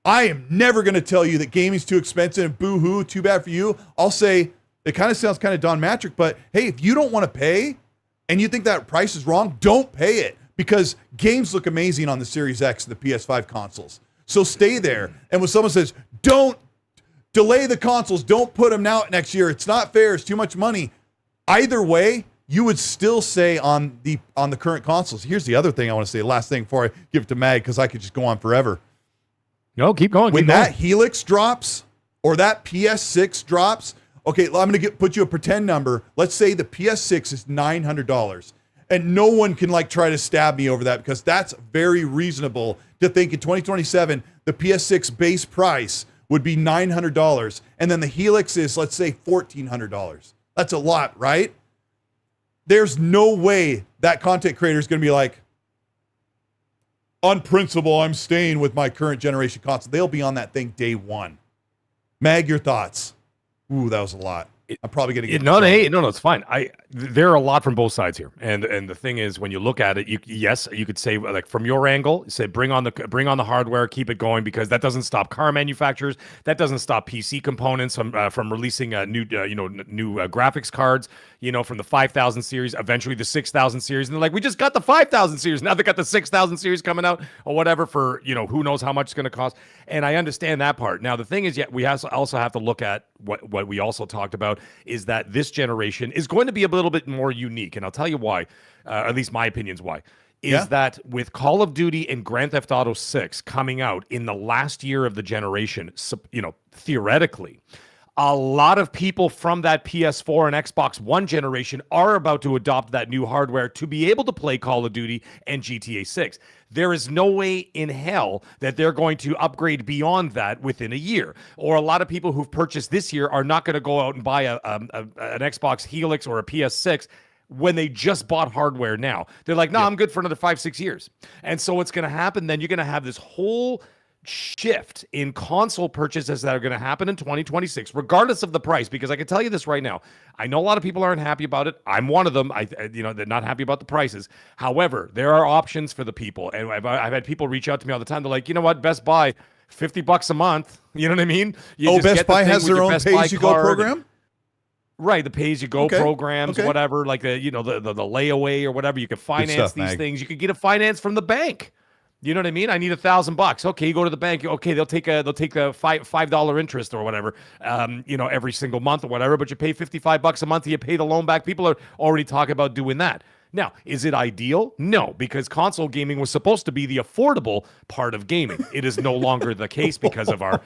I am never going to tell you that gaming's too expensive and boo-hoo, too bad for you. I'll say, it kind of sounds kind of Don Matrick, but hey, if you don't want to pay and you think that price is wrong, don't pay it because games look amazing on the Series X and the PS5 consoles. So stay there. And when someone says, don't delay the consoles, don't put them out next year, it's not fair, it's too much money. Either way, you would still say on the current consoles. Here's the other thing I want to say, last thing before I give it to Mag, because I could just go on forever. No, keep going. When that Helix drops or that PS6 drops, okay, I'm going to put you a pretend number. Let's say the PS6 is $900. And no one can try to stab me over that because that's very reasonable to think in 2027, the PS6 base price would be $900. And then the Helix is, let's say, $1,400. That's a lot, right? There's no way that content creator is going to be like, on principle, I'm staying with my current generation console. They'll be on that thing day one. Mag, your thoughts? Ooh, that was a lot. I'm probably going to get no, it's fine. There are a lot from both sides here, and the thing is, when you look at it, you could say from your angle, say bring on the hardware, keep it going, because that doesn't stop car manufacturers, that doesn't stop PC components from releasing new graphics cards, from the 5000 series, eventually the 6000 series, and they're like, we just got the 5000 series, now they got the 6000 series coming out or whatever for who knows how much it's going to cost, and I understand that part. Now the thing is, we also have to look at what we also talked about is that this generation is going to be a little bit more unique. And I'll tell you why, at least my opinion's why, is that with Call of Duty and Grand Theft Auto 6 coming out in the last year of the generation, theoretically, a lot of people from that PS4 and Xbox One generation are about to adopt that new hardware to be able to play Call of Duty and GTA 6. There is no way in hell that they're going to upgrade beyond that within a year. Or a lot of people who've purchased this year are not going to go out and buy an Xbox Helix or a PS6 when they just bought hardware now. They're like, no, I'm good for another 5-6 years. And so what's going to happen then, you're going to have this whole shift in console purchases that are going to happen in 2026, regardless of the price, because I can tell you this right now. I know a lot of people aren't happy about it. I'm one of them. They're not happy about the prices. However, there are options for the people. And I've had people reach out to me all the time. They're like, you know what, Best Buy, $50 a month. You know what I mean? Best Buy has their own pay-as-you-go program? Right, the pay-as-you-go programs, whatever, like the layaway or whatever. You can finance these things. You can get a finance from the bank. You know what I mean? I need $1,000. Okay, you go to the bank. Okay, they'll take a $5 interest or whatever, every single month or whatever. But you pay $55 a month. You pay the loan back. People are already talking about doing that. Now, is it ideal? No, because console gaming was supposed to be the affordable part of gaming. It is no longer the case because of our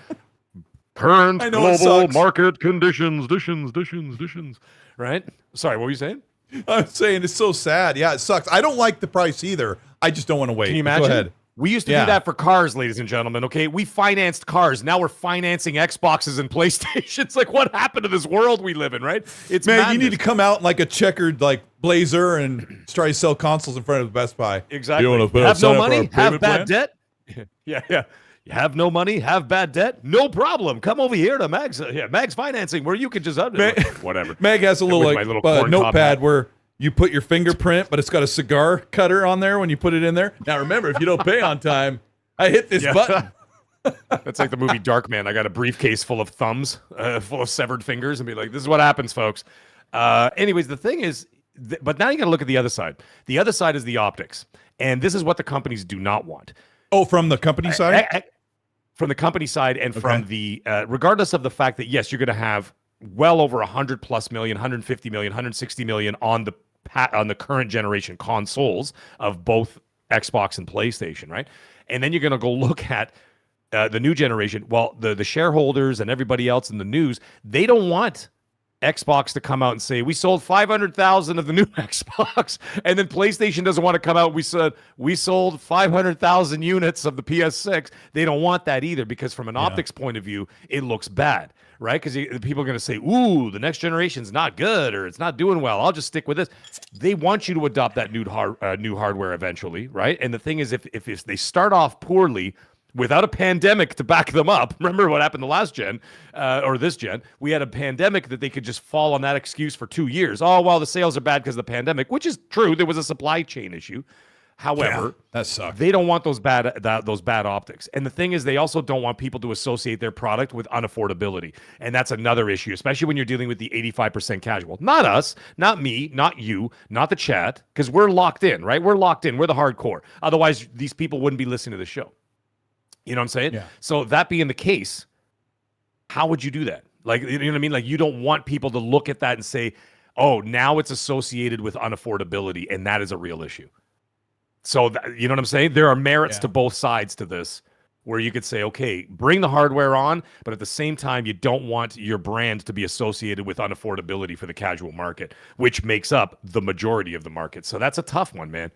current global market conditions. Right? Sorry, what were you saying? I'm saying it's so sad. Yeah, it sucks. I don't like the price either. I just don't want to wait. Can you imagine? Go ahead. We used to do that for cars, ladies and gentlemen, okay? We financed cars. Now we're financing Xboxes and PlayStations. Like, what happened to this world we live in, right? It's madness. You need to come out in a checkered blazer and try to sell consoles in front of Best Buy. Exactly. Have no money, have bad debt. Yeah. You have no money, have bad debt, no problem. Come over here to Mag's Financing, where you can just whatever. Mag has a little notepad where you put your fingerprint, but it's got a cigar cutter on there when you put it in there. Now remember, if you don't pay on time, I hit this button. That's like the movie Darkman. I got a briefcase full of thumbs, full of severed fingers, and be like, "This is what happens, folks." Anyways, the thing is, but now you got to look at the other side. The other side is the optics, and this is what the companies do not want. Oh, from the company side. From the company side, and from the regardless of the fact that yes, you're going to have well over 100+ million, 150 million, 160 million on the current generation consoles of both Xbox and PlayStation, right? And then you're going to go look at the new generation. Well, the shareholders and everybody else in the news, they don't want Xbox to come out and say, we sold 500,000 of the new Xbox, and then PlayStation doesn't want to come out. We sold 500,000 units of the PS6. They don't want that either, because from an optics point of view, it looks bad, right? Because people are going to say, ooh, the next generation's not good, or it's not doing well. I'll just stick with this. They want you to adopt that new hardware eventually, right? And the thing is, if they start off poorly, without a pandemic to back them up. Remember what happened the last gen, or this gen? We had a pandemic that they could just fall on that excuse for 2 years. Oh, well, the sales are bad because of the pandemic, which is true. There was a supply chain issue. However, that sucks. They don't want those bad optics. And the thing is, they also don't want people to associate their product with unaffordability. And that's another issue, especially when you're dealing with the 85% casual. Not us, not me, not you, not the chat, because we're locked in, right? We're locked in. We're the hardcore. Otherwise, these people wouldn't be listening to the show. You know what I'm saying? Yeah. So that being the case, how would you do that? Like, you know what I mean? Like, you don't want people to look at that and say, oh, now it's associated with unaffordability, and that is a real issue. So, you know what I'm saying? There are merits to both sides to this, where you could say, okay, bring the hardware on, but at the same time, you don't want your brand to be associated with unaffordability for the casual market, which makes up the majority of the market. So that's a tough one, man.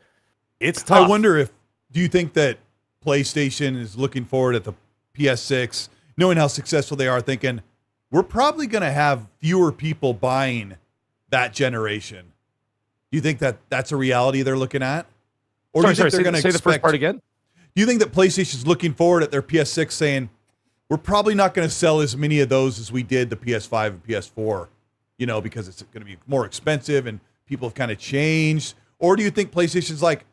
It's tough. I wonder do you think that PlayStation is looking forward at the PS6, knowing how successful they are, thinking we're probably going to have fewer people buying that generation? Do you think that that's a reality they're looking at? Or do you think they're going to say the first part again? Do you think that PlayStation's looking forward at their PS6 saying, we're probably not going to sell as many of those as we did the PS5 and PS4, because it's going to be more expensive and people have kind of changed? Or do you think PlayStation's like,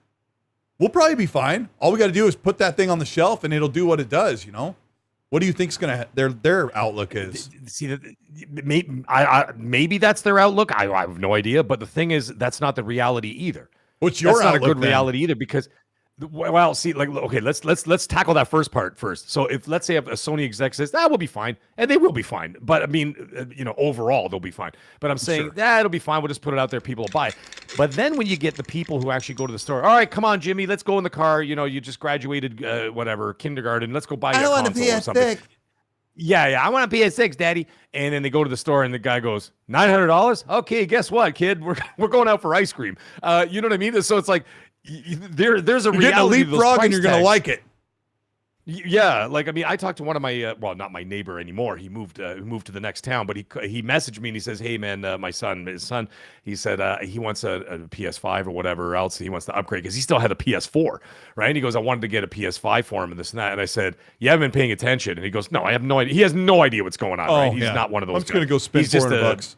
we'll probably be fine. All we got to do is put that thing on the shelf and it'll do what it does, What do you think's going to their outlook is? See, maybe that's their outlook. I have no idea, but the thing is, that's not the reality either. What's your outlook? That's not a good then? reality either, because, well, see, like, okay, let's tackle that first part first. So if, let's say, a Sony exec says that will be fine, and they will be fine, but I mean, overall they'll be fine. But I'm saying it'll be fine. We'll just put it out there, people will buy. But then when you get the people who actually go to the store, all right, come on, Jimmy, let's go in the car. You just graduated, kindergarten. Let's go buy your console or something. Yeah, I want a PS6, Daddy. And then they go to the store, and the guy goes, $900? Okay, guess what, kid? We're going out for ice cream. You know what I mean? So it's like, there's a reality. You're getting a leapfrog, and you're going to like it. Yeah, like, I mean, I talked to one of my, not my neighbor anymore. He moved to the next town, but he messaged me and he says, hey man, his son, he said he wants a PS5 or whatever else. He wants to upgrade because he still had a PS4, right? And he goes, I wanted to get a PS5 for him and this and that. And I said, you haven't been paying attention. And he goes, no, I have no idea. He has no idea what's going on, right? He's not one of those. I'm just going to go spend $400.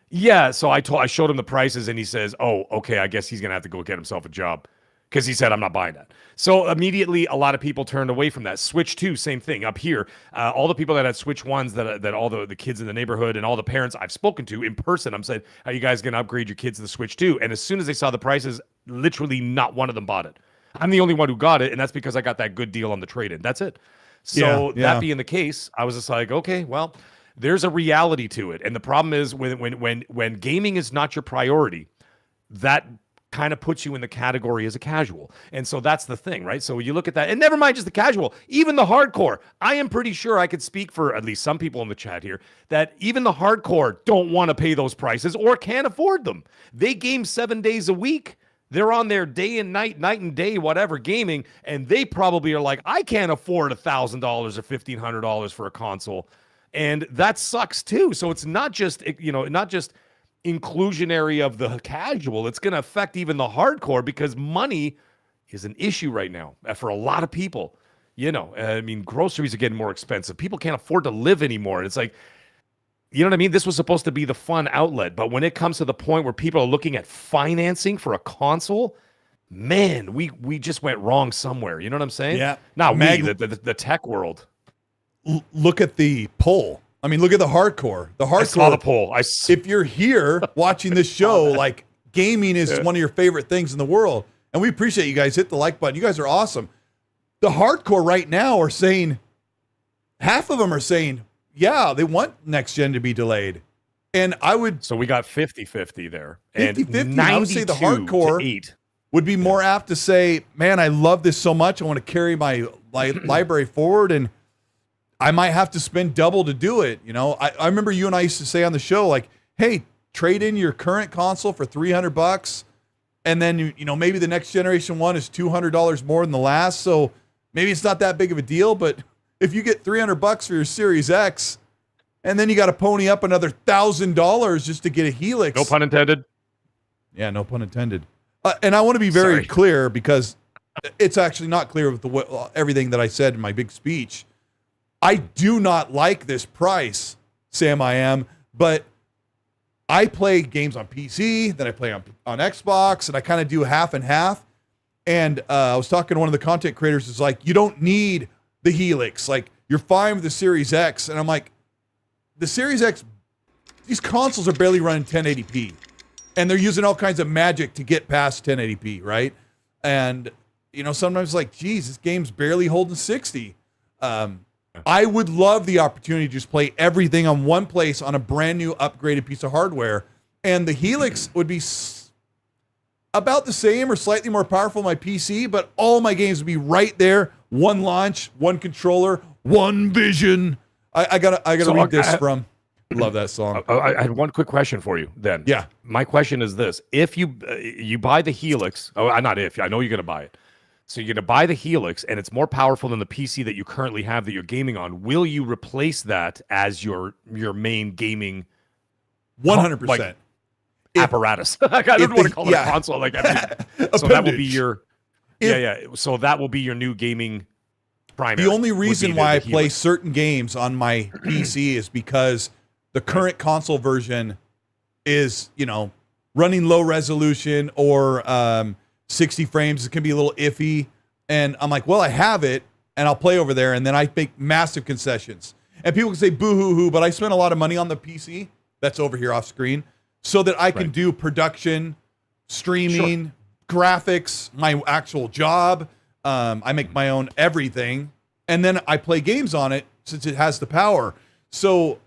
Yeah, so I showed him the prices and he says, oh, okay, I guess he's going to have to go get himself a job. Because he said, I'm not buying that. So immediately, a lot of people turned away from that. Switch 2, same thing. Up here, all the people that had Switch 1s, that all the kids in the neighborhood and all the parents I've spoken to in person, I'm saying, are you guys going to upgrade your kids to the Switch 2? And as soon as they saw the prices, literally not one of them bought it. I'm the only one who got it, and that's because I got that good deal on the trade-in. That's it. So that being the case, I was just like, okay, well, there's a reality to it. And the problem is when gaming is not your priority, that kind of puts you in the category as a casual. And so that's the thing, right? So when you look at that, and never mind just the casual, even the hardcore, I am pretty sure I could speak for at least some people in the chat here, that even the hardcore don't want to pay those prices or can't afford them. They game 7 days a week. They're on there day and night, night and day, whatever, gaming, and they probably are like, I can't afford $1,000 or $1,500 for a console. And that sucks too. So it's not just, not just inclusionary of the casual. It's going to affect even the hardcore because money is an issue right now for a lot of people. I mean, groceries are getting more expensive. People can't afford to live anymore. It's like, you know what I mean? This was supposed to be the fun outlet, but when it comes to the point where people are looking at financing for a console, man, we just went wrong somewhere. You know what I'm saying? Yeah. Not the tech world. Look at the poll. I mean, look at the hardcore. The hardcore. I saw the poll. If you're here watching this show, like, gaming is one of your favorite things in the world, and we appreciate you guys. Hit the like button. You guys are awesome. The hardcore right now are saying, half of them are saying, yeah, they want next gen to be delayed. And I would. So we got 50-50 there. 50-50. I would say the hardcore would be more apt to say, man, I love this so much. I want to carry my library forward, and I might have to spend double to do it. I remember you and I used to say on the show, like, hey, trade in your current console for $300, and then, maybe the next generation one is $200 more than the last. So maybe it's not that big of a deal, but if you get $300 for your Series X, and then you got to pony up another $1,000 just to get a Helix. No pun intended. Yeah, no pun intended. And I want to be very clear, because it's actually not clear with everything that I said in my big speech. I do not like this price, Sam. I am, but I play games on PC, then I play on Xbox, and I kind of do half and half. And I was talking to one of the content creators who's like, you don't need the Helix. Like, you're fine with the Series X. And I'm like, the Series X, these consoles are barely running 1080p. And they're using all kinds of magic to get past 1080p, right? And, sometimes like, geez, this game's barely holding 60. I would love the opportunity to just play everything on one place on a brand new upgraded piece of hardware. And the Helix would be about the same or slightly more powerful on my PC, but all my games would be right there. One launch, one controller, one vision. I gotta read this from. Love that song. I had one quick question for you then. Yeah. My question is this. If you buy the Helix, not if, I know you're going to buy it. So you're going to buy the Helix, and it's more powerful than the PC that you currently have that you're gaming on. Will you replace that as your main gaming 100%. Apparatus? I don't want to call it a console. So that will be your So that will be your new gaming primary. The only reason why I play certain games on my PC is because the current console version is, running low resolution or 60 frames. It can be a little iffy. And I'm like, well, I have it, and I'll play over there. And then I make massive concessions. And people can say boo-hoo-hoo, but I spent a lot of money on the PC that's over here off screen so that I can do production, streaming, graphics, my actual job. I make my own everything. And then I play games on it since it has the power. So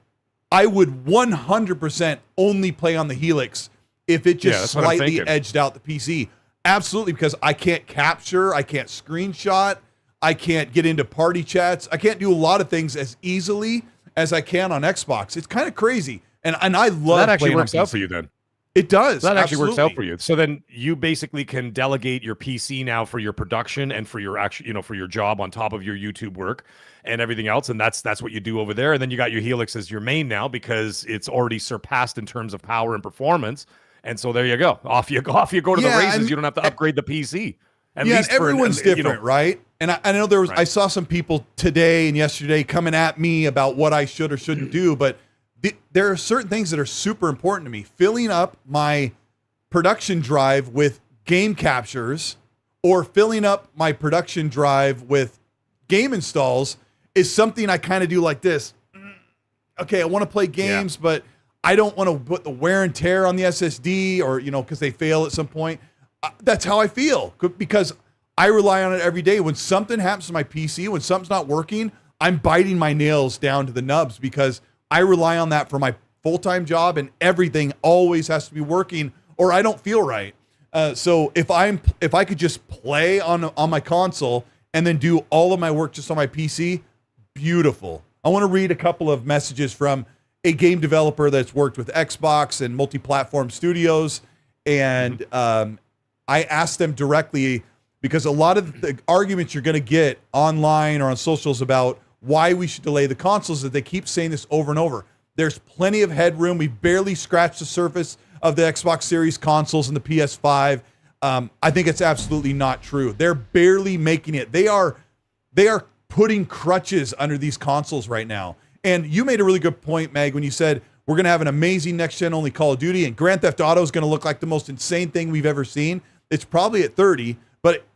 I would 100% only play on the Helix if it just slightly edged out the PC. Absolutely, because I can't capture, I can't screenshot, I can't get into party chats. I can't do a lot of things as easily as I can on Xbox. It's kind of crazy. And I love that actually works out for you then. It does. That actually works out for you. So then you basically can delegate your PC now for your production and for your for your job on top of your YouTube work and everything else. And that's what you do over there. And then you got your Helix as your main now because it's already surpassed in terms of power and performance. And so there you go. Off you go to the races. You don't have to upgrade the PC. At least everyone's different, right? And I know I saw some people today and yesterday coming at me about what I should or shouldn't do, but there are certain things that are super important to me. Filling up my production drive with game captures or filling up my production drive with game installs is something I kind of do like this. Okay, I want to play games, but I don't want to put the wear and tear on the SSD or, because they fail at some point. That's how I feel because I rely on it every day. When something happens to my PC, when something's not working, I'm biting my nails down to the nubs because I rely on that for my full-time job and everything always has to be working or I don't feel right. So if I could just play on my console and then do all of my work just on my PC, beautiful. I want to read a couple of messages from a game developer that's worked with Xbox and multi-platform studios. And I asked them directly because a lot of the arguments you're going to get online or on socials about why we should delay the consoles that they keep saying this over and over. There's plenty of headroom. We've barely scratched the surface of the Xbox Series consoles and the PS5. I think it's absolutely not true. They're barely making it. They are putting crutches under these consoles right now. And you made a really good point, Meg, when you said we're going to have an amazing next-gen only Call of Duty, and Grand Theft Auto is going to look like the most insane thing we've ever seen. It's probably at 30, but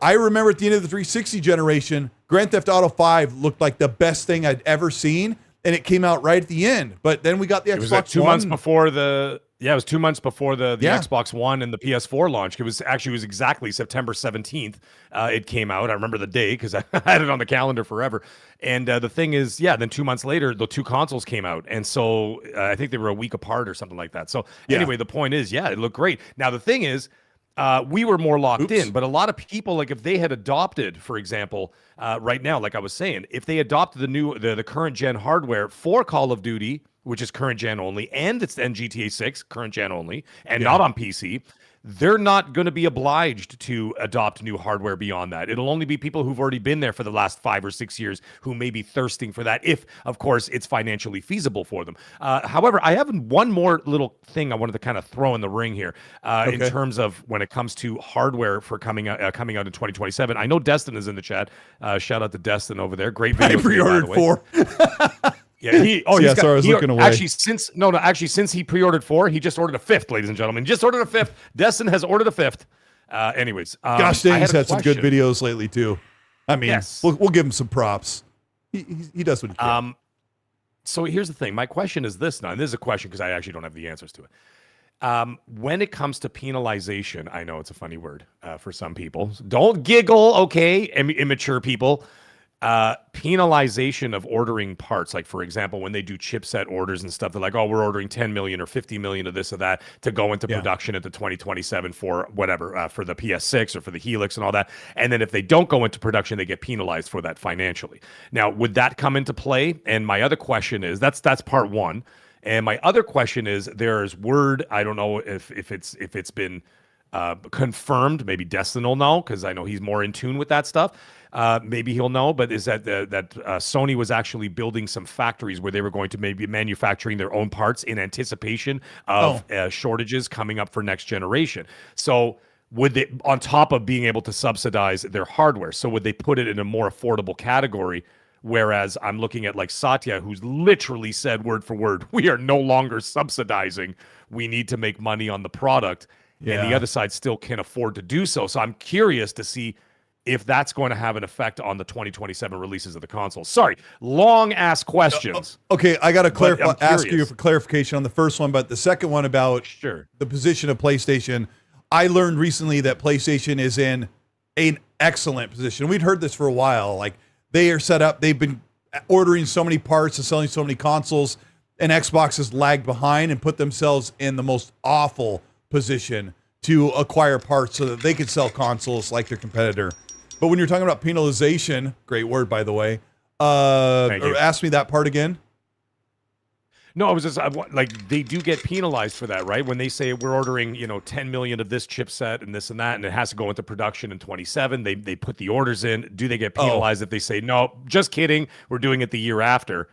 I remember at the end of the 360 generation, Grand Theft Auto 5 looked like the best thing I'd ever seen, and it came out right at the end. But then we got the Xbox One. It was 2 months before the it was 2 months before the Xbox One and the PS4 launch. It was exactly September 17th. It came out. I remember the day because I had it on the calendar forever. And the thing is, then 2 months later, the two consoles came out. And so I think they were a week apart or something like that. So anyway, the point is, it looked great. Now, the thing is, we were more locked in, but a lot of people, like if they had adopted, for example, right now, like I was saying, if they adopted the current gen hardware for Call of Duty, which is current gen only, and GTA 6 current gen only, and not on PC, they're not going to be obliged to adopt new hardware beyond that. It'll only be people who've already been there for the last 5 or 6 years who may be thirsting for that, if, of course, it's financially feasible for them. However, I have one more little thing I wanted to kind of throw in the ring here in terms of when it comes to hardware for coming out in 2027. I know Destin is in the chat. Shout out to Destin over there. Great video. I pre-ordered 4. Yeah, sorry, I was looking away. Actually, since he pre-ordered 4, he just ordered a 5th, ladies and gentlemen. Just ordered a 5th. Destin has ordered a 5th. Anyways, gosh dang, he's had some good videos lately too. I mean, we'll give him some props. He does what he can. So here's the thing. My question is this now, and this is a question because I actually don't have the answers to it. When it comes to penalization, I know it's a funny word for some people. Don't giggle, okay, immature people. Penalization of ordering parts, like for example when they do chipset orders and stuff, they're like, we're ordering 10 million or 50 million of this or that to go into production at the 2027 for whatever, for the PS6 or for the Helix and all that, and then if they don't go into production, they get penalized for that financially. Now, would that come into play? And my other question is, that's part one, and my other question is, there's word, I don't know if it's been confirmed, maybe Destin will know because I know he's more in tune with that stuff. Maybe he'll know, but is that Sony was actually building some factories where they were going to maybe manufacturing their own parts in anticipation of shortages coming up for next generation. So would they, on top of being able to subsidize their hardware, so would they put it in a more affordable category? Whereas I'm looking at like Satya, who's literally said word for word, we are no longer subsidizing. We need to make money on the product. And the other side still can afford to do so. So I'm curious to see if that's going to have an effect on the 2027 releases of the console. Sorry, long-ass questions. Okay, I got to ask you for clarification on the first one, but the second one about the position of PlayStation, I learned recently that PlayStation is in an excellent position. We'd heard this for a while. Like, they are set up, they've been ordering so many parts and selling so many consoles, and Xbox has lagged behind and put themselves in the most awful position to acquire parts so that they could sell consoles like their competitor. But when you're talking about penalization, great word, by the way, ask me that part again. No, I was just like, they do get penalized for that, right? When they say we're ordering, 10 million of this chipset and this and that, and it has to go into production in 27, they put the orders in. Do they get penalized if they say, no, just kidding, we're doing it the year after?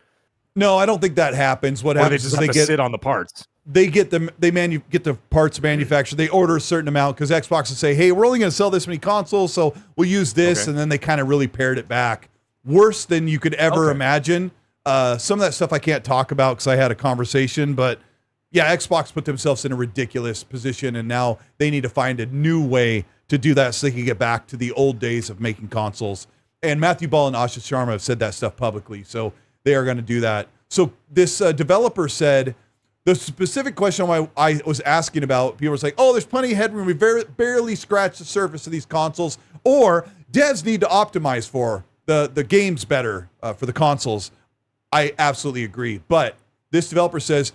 No, I don't think that happens. What happens is they get sit on the parts. They get them. Get the parts manufactured. They order a certain amount because Xbox will say, "Hey, we're only going to sell this many consoles, so we'll use this." And then they kind of really pared it back, worse than you could ever imagine. Some of that stuff I can't talk about because I had a conversation, but yeah, Xbox put themselves in a ridiculous position, and now they need to find a new way to do that so they can get back to the old days of making consoles. And Matthew Ball and Ashish Sharma have said that stuff publicly, so they are going to do that. So this developer said. The specific question I was asking about, people were like, there's plenty of headroom. We barely scratched the surface of these consoles. Or devs need to optimize for the games better for the consoles. I absolutely agree. But this developer says,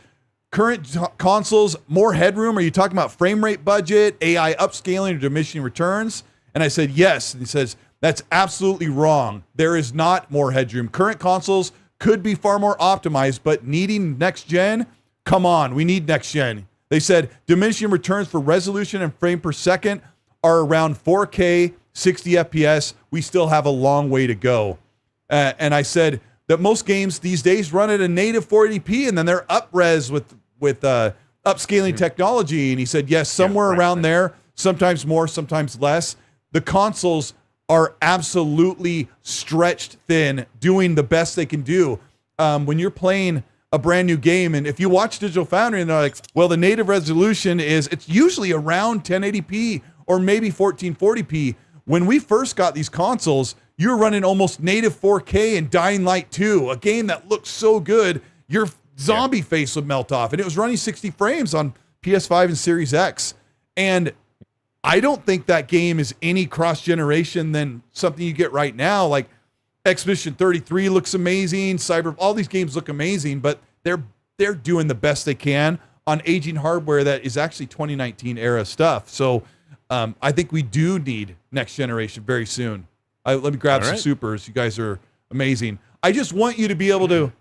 current consoles, more headroom. Are you talking about frame rate budget, AI upscaling, or diminishing returns? And I said, yes. And he says, that's absolutely wrong. There is not more headroom. Current consoles could be far more optimized, but needing next gen, come on, we need next gen. They said diminishing returns for resolution and frame per second are around 4K, 60 FPS. We still have a long way to go. And I said that most games these days run at a native 480p, and then they're up-res with upscaling technology. And he said, yes, somewhere around there, sometimes more, sometimes less. The consoles are absolutely stretched thin, doing the best they can do. When you're playing a brand new game, and if you watch Digital Foundry and they're like, well, the native resolution it's usually around 1080p or maybe 1440p. When we first got these consoles, you were running almost native 4K in Dying Light 2, a game that looked so good, your zombie face would melt off, and it was running 60 frames on PS5 and Series X. And I don't think that game is any cross-generation than something you get right now. Like Expedition 33 looks amazing, all these games look amazing, but they're doing the best they can on aging hardware that is actually 2019 era stuff. So I think we do need next generation very soon. Let me grab some supers. You guys are amazing. I just want you to be able to,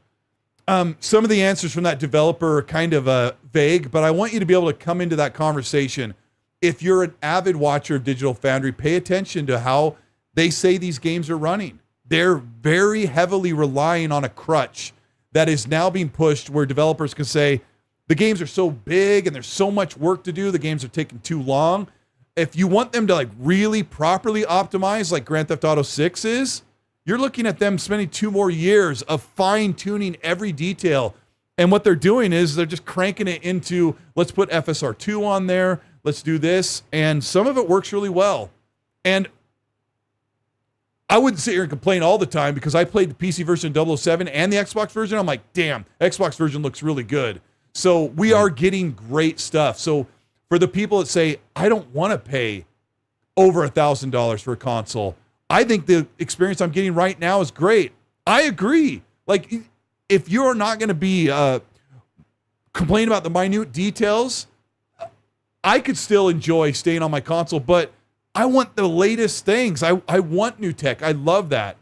some of the answers from that developer are kind of vague, but I want you to be able to come into that conversation. If you're an avid watcher of Digital Foundry, pay attention to how they say these games are running. They're very heavily relying on a crutch that is now being pushed where developers can say, the games are so big and there's so much work to do, the games are taking too long. If you want them to like really properly optimize like Grand Theft Auto 6 is, you're looking at them spending 2 more years of fine-tuning every detail. And what they're doing is they're just cranking it into, let's put FSR2 on there, let's do this. And some of it works really well. And I wouldn't sit here and complain all the time because I played the PC version of 007 and the Xbox version. I'm like, damn, Xbox version looks really good. So we are getting great stuff. So for the people that say, I don't want to pay over $1,000 for a console, I think the experience I'm getting right now is great. I agree. Like, if you're not going to be complaining about the minute details, I could still enjoy staying on my console, but I want the latest things. I want new tech. I love that.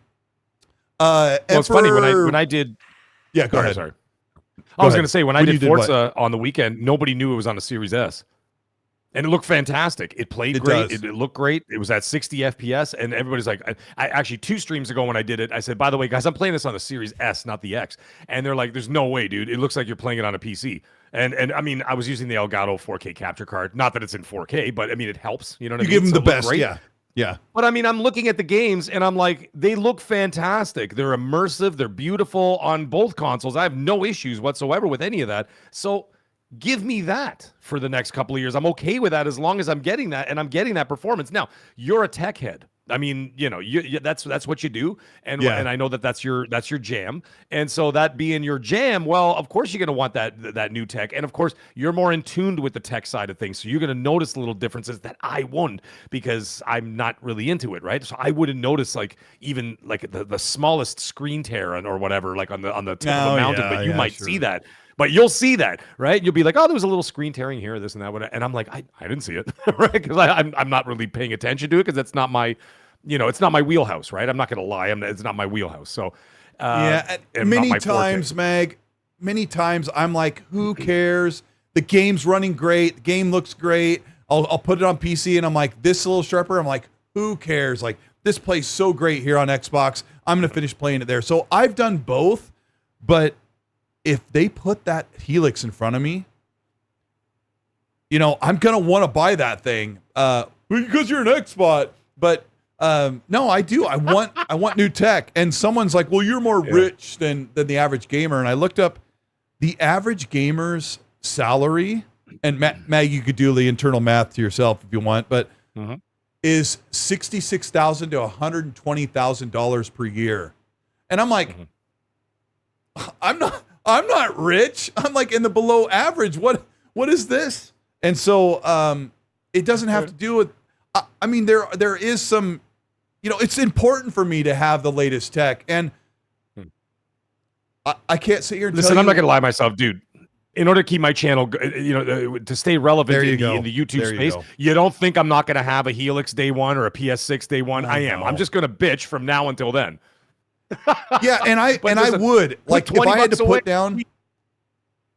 Well, it's funny when I did. Yeah, go ahead. Sorry. I was going to say, when I did Forza on the weekend, nobody knew it was on a Series S. And it looked fantastic. It played great. It looked great. It was at 60 FPS. And everybody's like, I actually 2 streams ago when I did it, I said, by the way, guys, I'm playing this on the Series S, not the X. And they're like, there's no way, dude. It looks like you're playing it on a PC. And I mean, I was using the Elgato 4K capture card. Not that it's in 4K, but I mean, it helps. You know what I mean? You give them the best. Yeah. Yeah. But I mean, I'm looking at the games and I'm like, they look fantastic. They're immersive. They're beautiful on both consoles. I have no issues whatsoever with any of that. So give me that for the next couple of years. I'm okay with that as long as I'm getting that and I'm getting that performance. Now, you're a tech head. I mean, you know, that's what you do, and I know that's your jam. And so that being your jam, well, of course you're going to want that new tech, and of course you're more in tuned with the tech side of things. So you're going to notice the little differences that I wouldn't because I'm not really into it, right? So I wouldn't notice like even like the smallest screen tear or whatever, like on the tip of the mountain, but you might see that. But you'll see that, right? You'll be like, oh, there was a little screen tearing here, this and that. And I'm like, I didn't see it, right? Because I'm not really paying attention to it because that's not my, it's not my wheelhouse, right? I'm not going to lie. It's not my wheelhouse. So, many times, Mag, many times I'm like, who cares? The game's running great. The game looks great. I'll put it on PC and I'm like, this is a little sharper. I'm like, who cares? Like, this plays so great here on Xbox. I'm going to finish playing it there. So I've done both, but if they put that Helix in front of me, I'm going to want to buy that thing because you're an Xbot. But no, I do. I want new tech. And someone's like, well, you're more rich than the average gamer. And I looked up the average gamer's salary. And Mag, you could do the internal math to yourself if you want, but is $66,000 to $120,000 per year. And I'm like, I'm not rich. I'm like in the below average. What is this? And so it doesn't have to do with, I mean, there is some, it's important for me to have the latest tech. And I can't sit here and listen, I'm not going to lie to myself, dude. In order to keep my channel, to stay relevant in the YouTube space, you don't think I'm not going to have a Helix day one or a PS6 day one? I am. I'm just going to bitch from now until then. Yeah, and I would like if I had to put down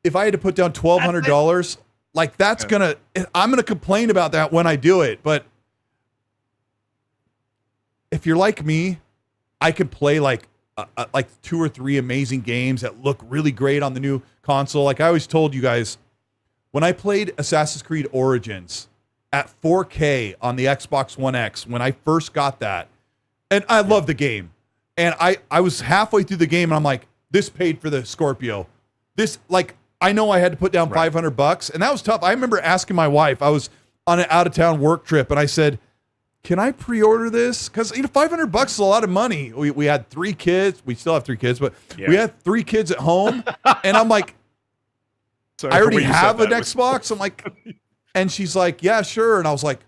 $1,200, like I'm gonna complain about that when I do it. But if you're like me, I could play like 2 or 3 amazing games that look really great on the new console. Like I always told you guys, when I played Assassin's Creed Origins at 4K on the Xbox One X, when I first got that, And I love the game. And I was halfway through the game and I'm like, this paid for the Scorpio. This, like, I know I had to put down $500 and that was tough. I remember asking my wife, I was on an out of town work trip and I said, can I pre-order this? Because $500 is a lot of money. We had 3 kids. We still have 3 kids, but we had 3 kids at home. And I'm like, I already have an Xbox. I'm like, and she's like, yeah, sure. And I was like,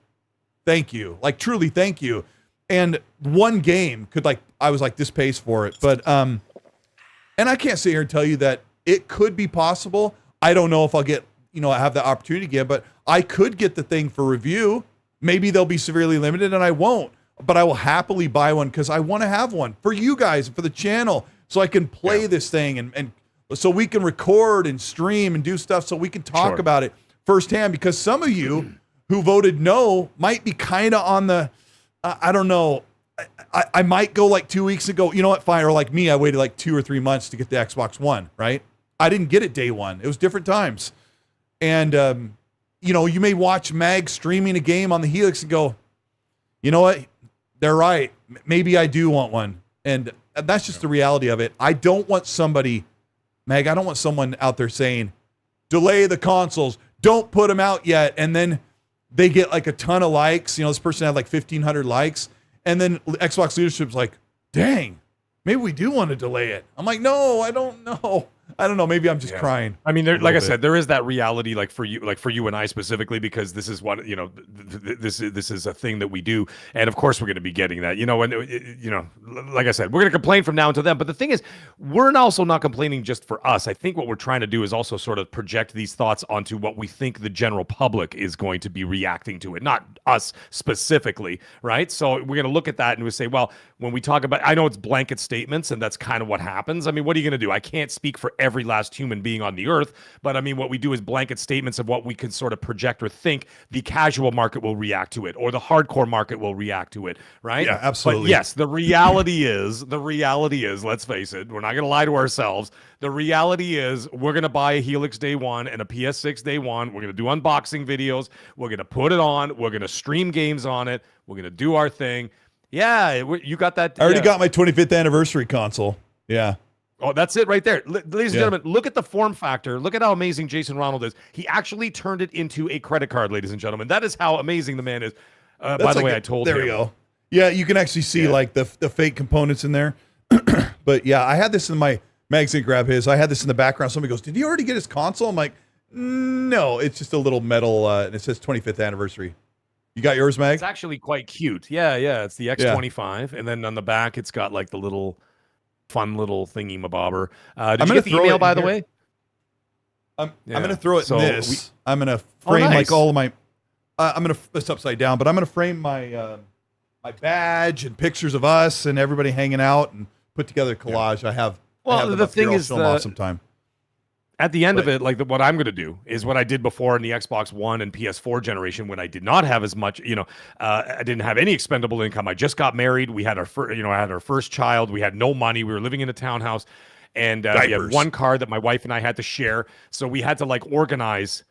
thank you. Like, truly, thank you. And one game could, like, I was like, this pays for it. But, and I can't sit here and tell you that it could be possible. I don't know if I'll get, I have the opportunity again, but I could get the thing for review. Maybe they'll be severely limited and I won't, but I will happily buy one because I want to have one for you guys, for the channel, so I can play this thing and so we can record and stream and do stuff so we can talk about it firsthand, because some of you who voted no might be kind of on the, I don't know. I might go like 2 weeks ago, you know what, fine. Or like me, I waited like 2 or 3 months to get the Xbox One, right? I didn't get it day one. It was different times. And, you may watch Mag streaming a game on the Helix and go, you know what? They're right. Maybe I do want one. And that's just the reality of it. I don't want somebody, Mag, I don't want someone out there saying, delay the consoles. Don't put them out yet. And then they get like a ton of likes. This person had like 1,500 likes. And then Xbox leadership's like, dang, maybe we do want to delay it. I'm like, no, I don't know. I don't know. Maybe I'm just crying. I mean, like I said, there is that reality, like for you and I specifically, because this is what, this is a thing that we do. And of course we're going to be getting that, and like I said, we're going to complain from now until then. But the thing is, we're also not complaining just for us. I think what we're trying to do is also sort of project these thoughts onto what we think the general public is going to be reacting to it, not us specifically. Right. So we're going to look at that and we say, well, when we talk about, I know it's blanket statements and that's kind of what happens. I mean, what are you going to do? I can't speak for every last human being on the earth, but I mean, what we do is blanket statements of what we can sort of project or think the casual market will react to it, or the hardcore market will react to it, right? Yeah, absolutely. But yes, the reality is, let's face it, we're not going to lie to ourselves. The reality is we're going to buy a Helix day one and a PS6 day one. We're going to do unboxing videos. We're going to put it on. We're going to stream games on it. We're going to do our thing. Yeah, you got that. I already got my 25th anniversary console. Yeah. Oh, that's it right there. Ladies and gentlemen, look at the form factor. Look at how amazing Jason Ronald is. He actually turned it into a credit card, ladies and gentlemen. That is how amazing the man is. By the way, I told him. There we go. Yeah, you can actually see like the fake components in there. But yeah, I had this in my magazine. Grab his. I had this in the background. Somebody goes, "Did he already get his console?" I'm like, "No, it's just a little metal, and it says 25th anniversary." You got yours, Mag? It's actually quite cute. Yeah. It's the X25, and then on the back, it's got like the little fun little thingy mabobber. Did you get the email, by the way? I'm going to throw it in this. I'm going to frame like all of my. I'm going to this upside down, but I'm going to frame my my badge and pictures of us and everybody hanging out and put together a collage. I have. Well, the thing is, off sometime. At the end of it, like what I'm going to do is what I did before in the Xbox One and PS4 generation when I did not have as much, I didn't have any expendable income. I just got married. We had I had our first child. We had no money. We were living in a townhouse, and we had one car that my wife and I had to share. So we had to like organize.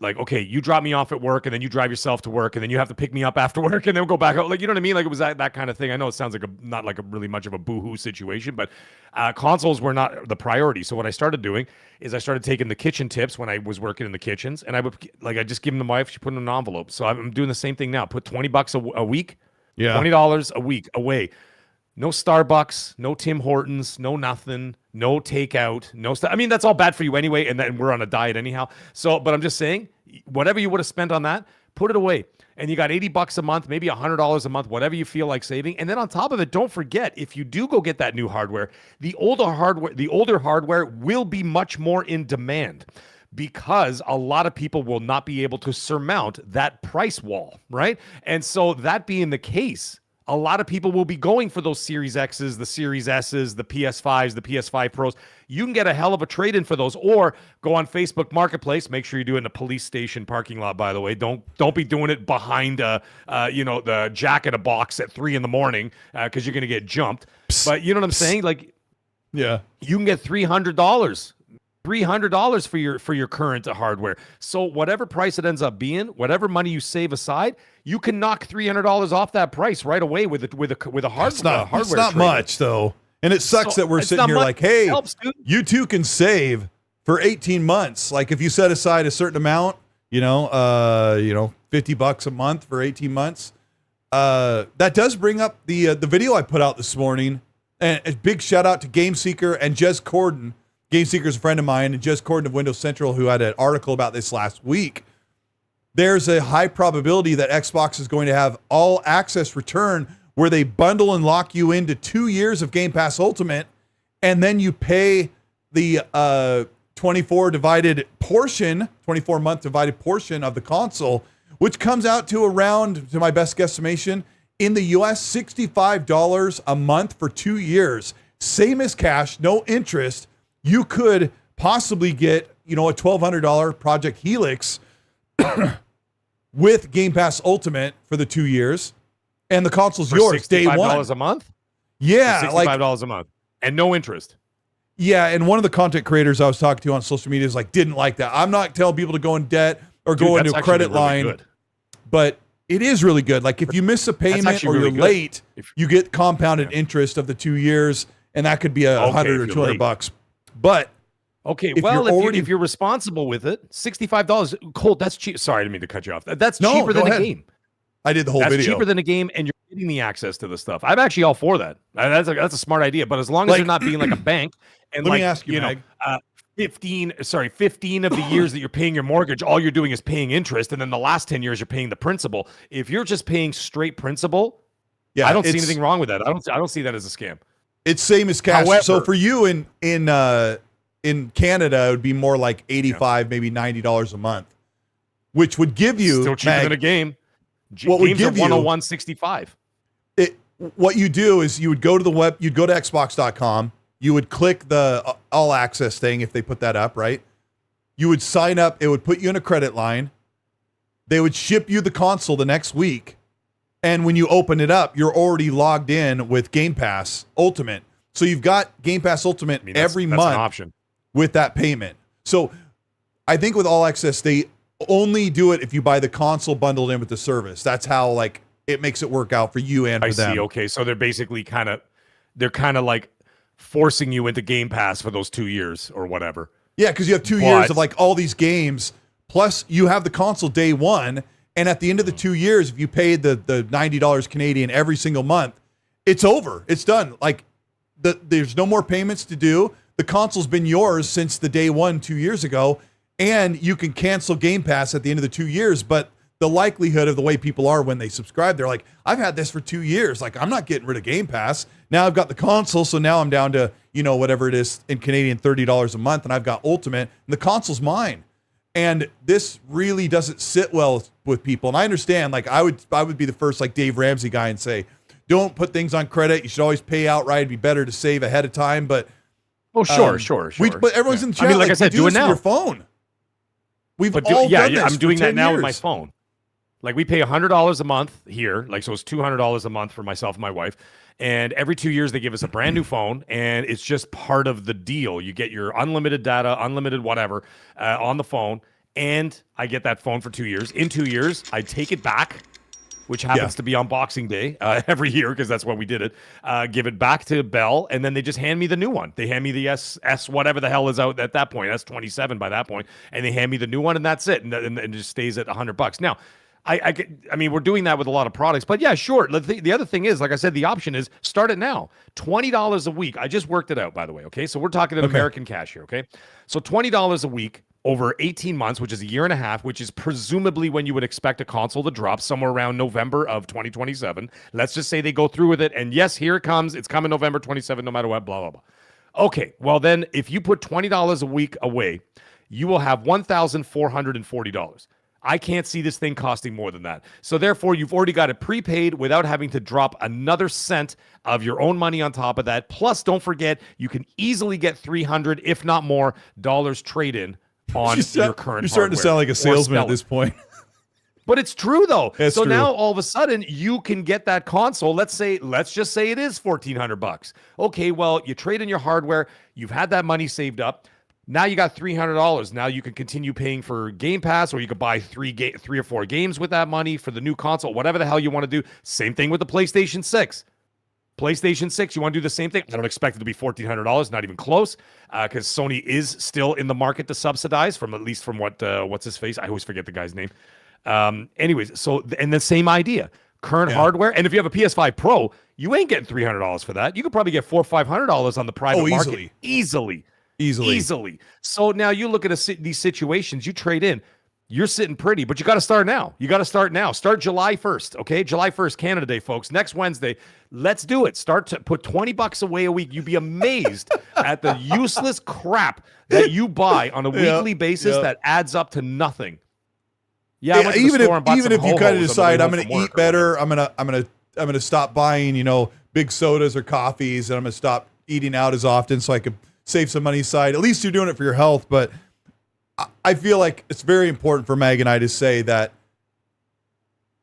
Like, okay, you drop me off at work and then you drive yourself to work and then you have to pick me up after work and then we'll go back out. Like, you know what I mean? Like it was that kind of thing. I know it sounds like not like a really much of a boohoo situation, but consoles were not the priority. So what I started doing is I started taking the kitchen tips when I was working in the kitchens and I just give them to my wife. She put in an envelope. So I'm doing the same thing now. Put $20 a week, $20 a week away. No Starbucks, no Tim Hortons, no nothing, no takeout, no stuff. I mean, that's all bad for you anyway, and then we're on a diet anyhow. So, but I'm just saying, whatever you would have spent on that, put it away. And you got $80 a month, maybe $100 a month, whatever you feel like saving. And then on top of it, don't forget, if you do go get that new hardware, the older hardware will be much more in demand, because a lot of people will not be able to surmount that price wall, right? And so that being the case, a lot of people will be going for those Series X's, the Series S's, the PS5s, the PS5 Pros. You can get a hell of a trade-in for those, or go on Facebook Marketplace. Make sure you do it in a police station parking lot, by the way. Don't be doing it behind the Jack in a Box at 3 a.m, because you're going to get jumped. But you know what I'm saying? Like, yeah, you can get $300 $300 for your current hardware. So whatever price it ends up being, whatever money you save aside, you can knock $300 off that price right away with a hardware. It's not much though, and it sucks that we're sitting here like, hey, you too can save for 18 months. Like if you set aside a certain amount, $50 a month for 18 months. That does bring up the video I put out this morning, and a big shout out to GameSeeker and Jez Corden. GameSeeker's a friend of mine, and Jez Corden of Windows Central, who had an article about this last week. There's a high probability that Xbox is going to have all access return, where they bundle and lock you into 2 years of Game Pass Ultimate, and then you pay the 24-month divided portion of the console, which comes out to around, to my best guesstimation, in the US, $65 a month for 2 years. Same as cash, no interest. You could possibly get, a $1,200 Project Helix with Game Pass Ultimate for the 2 years, and the console's yours day one. $65 a month? Yeah. $65 a month. And no interest. Yeah, and one of the content creators I was talking to on social media is like, didn't like that. I'm not telling people to go in debt or go into a credit line, but it is really good. Like if you miss a payment or you're late, you get compounded interest of the 2 years, and that could be $100 or $200. But if you're responsible with it, $65, Colt, that's cheap. Sorry, I didn't mean to cut you off. That's cheaper than a game. I did the whole video. That's cheaper than a game, and you're getting the access to the stuff. I'm actually all for that. That's a smart idea. But as long as you're not being like a bank, and let me ask you, Mag. 15 of the years that you're paying your mortgage, all you're doing is paying interest, and then the last 10 years you're paying the principal. If you're just paying straight principal, I don't see anything wrong with that. I don't see that as a scam. It's same as cash. However, so for you in Canada, it would be more like $85, maybe $90 a month, which would give you still cheaper than a game. What would give you $101.65? What you do is you would go to you'd go to Xbox.com, you would click the all access thing if they put that up, right? You would sign up, it would put you in a credit line. They would ship you the console the next week. And when you open it up, you're already logged in with Game Pass Ultimate. So you've got Game Pass Ultimate every month an option with that payment. So I think with All Access, they only do it if you buy the console bundled in with the service. That's how it makes it work out for you and for them. I see. Okay, so they're basically kind of like forcing you into Game Pass for those 2 years or whatever. Yeah, because you have 2 years of all these games, plus you have the console day one. And at the end of the 2 years, if you paid the $90 Canadian every single month, it's over. It's done. There's no more payments to do. The console's been yours since the day one 2 years ago, and you can cancel Game Pass at the end of the 2 years. But the likelihood of the way people are when they subscribe, they're like, I've had this for 2 years. I'm not getting rid of Game Pass. Now I've got the console, so now I'm down to, whatever it is in Canadian, $30 a month, and I've got Ultimate, and the console's mine. And this really doesn't sit well with people. And I understand, I would be the first Dave Ramsey guy and say, don't put things on credit. You should always pay outright. It'd be better to save ahead of time. But sure. But everyone's in the chat. Like I said, do it now. Your phone. We've all done this. I'm doing that now years. with my phone. We pay $100 a month here. So it's $200 a month for myself and my wife. And every 2 years, they give us a brand new phone, and it's just part of the deal. You get your unlimited data, unlimited whatever on the phone, and I get that phone for 2 years. In 2 years, I take it back, which happens to be on Boxing Day every year because that's when we did it. Give it back to Bell, and then they just hand me the new one. They hand me the S whatever the hell is out at that point. That's 27 by that point, and they hand me the new one, and that's it, and it just stays at $100. Now, I mean, we're doing that with a lot of products, but yeah, sure. The other thing is, like I said, the option is start it now. $20 a week. I just worked it out, by the way. Okay, so we're talking American cash here. Okay, so $20 a week over 18 months, which is a year and a half, which is presumably when you would expect a console to drop somewhere around November of 2027. Let's just say they go through with it, and yes, here it comes. It's coming November 27, no matter what. Blah blah blah. Okay, well then, if you put $20 a week away, you will have $1,440. I can't see this thing costing more than that. So therefore, you've already got it prepaid without having to drop another cent of your own money on top of that. Plus, don't forget, you can easily get $300, if not more, trade-in on your current You're starting to sound like a salesman at this point. But it's true, though. It's true. Now, all of a sudden, you can get that console. Let's just say it is $1,400. Okay, well, you trade in your hardware. You've had that money saved up. Now you got $300. Now you can continue paying for Game Pass, or you could buy three or four games with that money for the new console, whatever the hell you want to do. Same thing with the PlayStation 6. PlayStation 6, you want to do the same thing? I don't expect it to be $1,400, not even close, because Sony is still in the market to subsidize, from at least from what's his face? I always forget the guy's name. Anyways, so, and the same idea. Current hardware, and if you have a PS5 Pro, you ain't getting $300 for that. You could probably get $400 or $500 on the private market. Easily. So now you look at these situations, you trade in, you're sitting pretty, but you got to start now. Start July 1st, okay? July 1st, Canada Day, folks. Next Wednesday, let's do it. Start to put $20 away a week. You'd be amazed at the useless crap that you buy on a weekly basis that adds up to nothing. Yeah, I went to the store and bought even some if you kind of Ho-Hos decide I'm going to from eat better, I'm going to stop buying, big sodas or coffees, and I'm going to stop eating out as often so I could save some money aside. At least you're doing it for your health, but I feel like it's very important for Mag and I to say that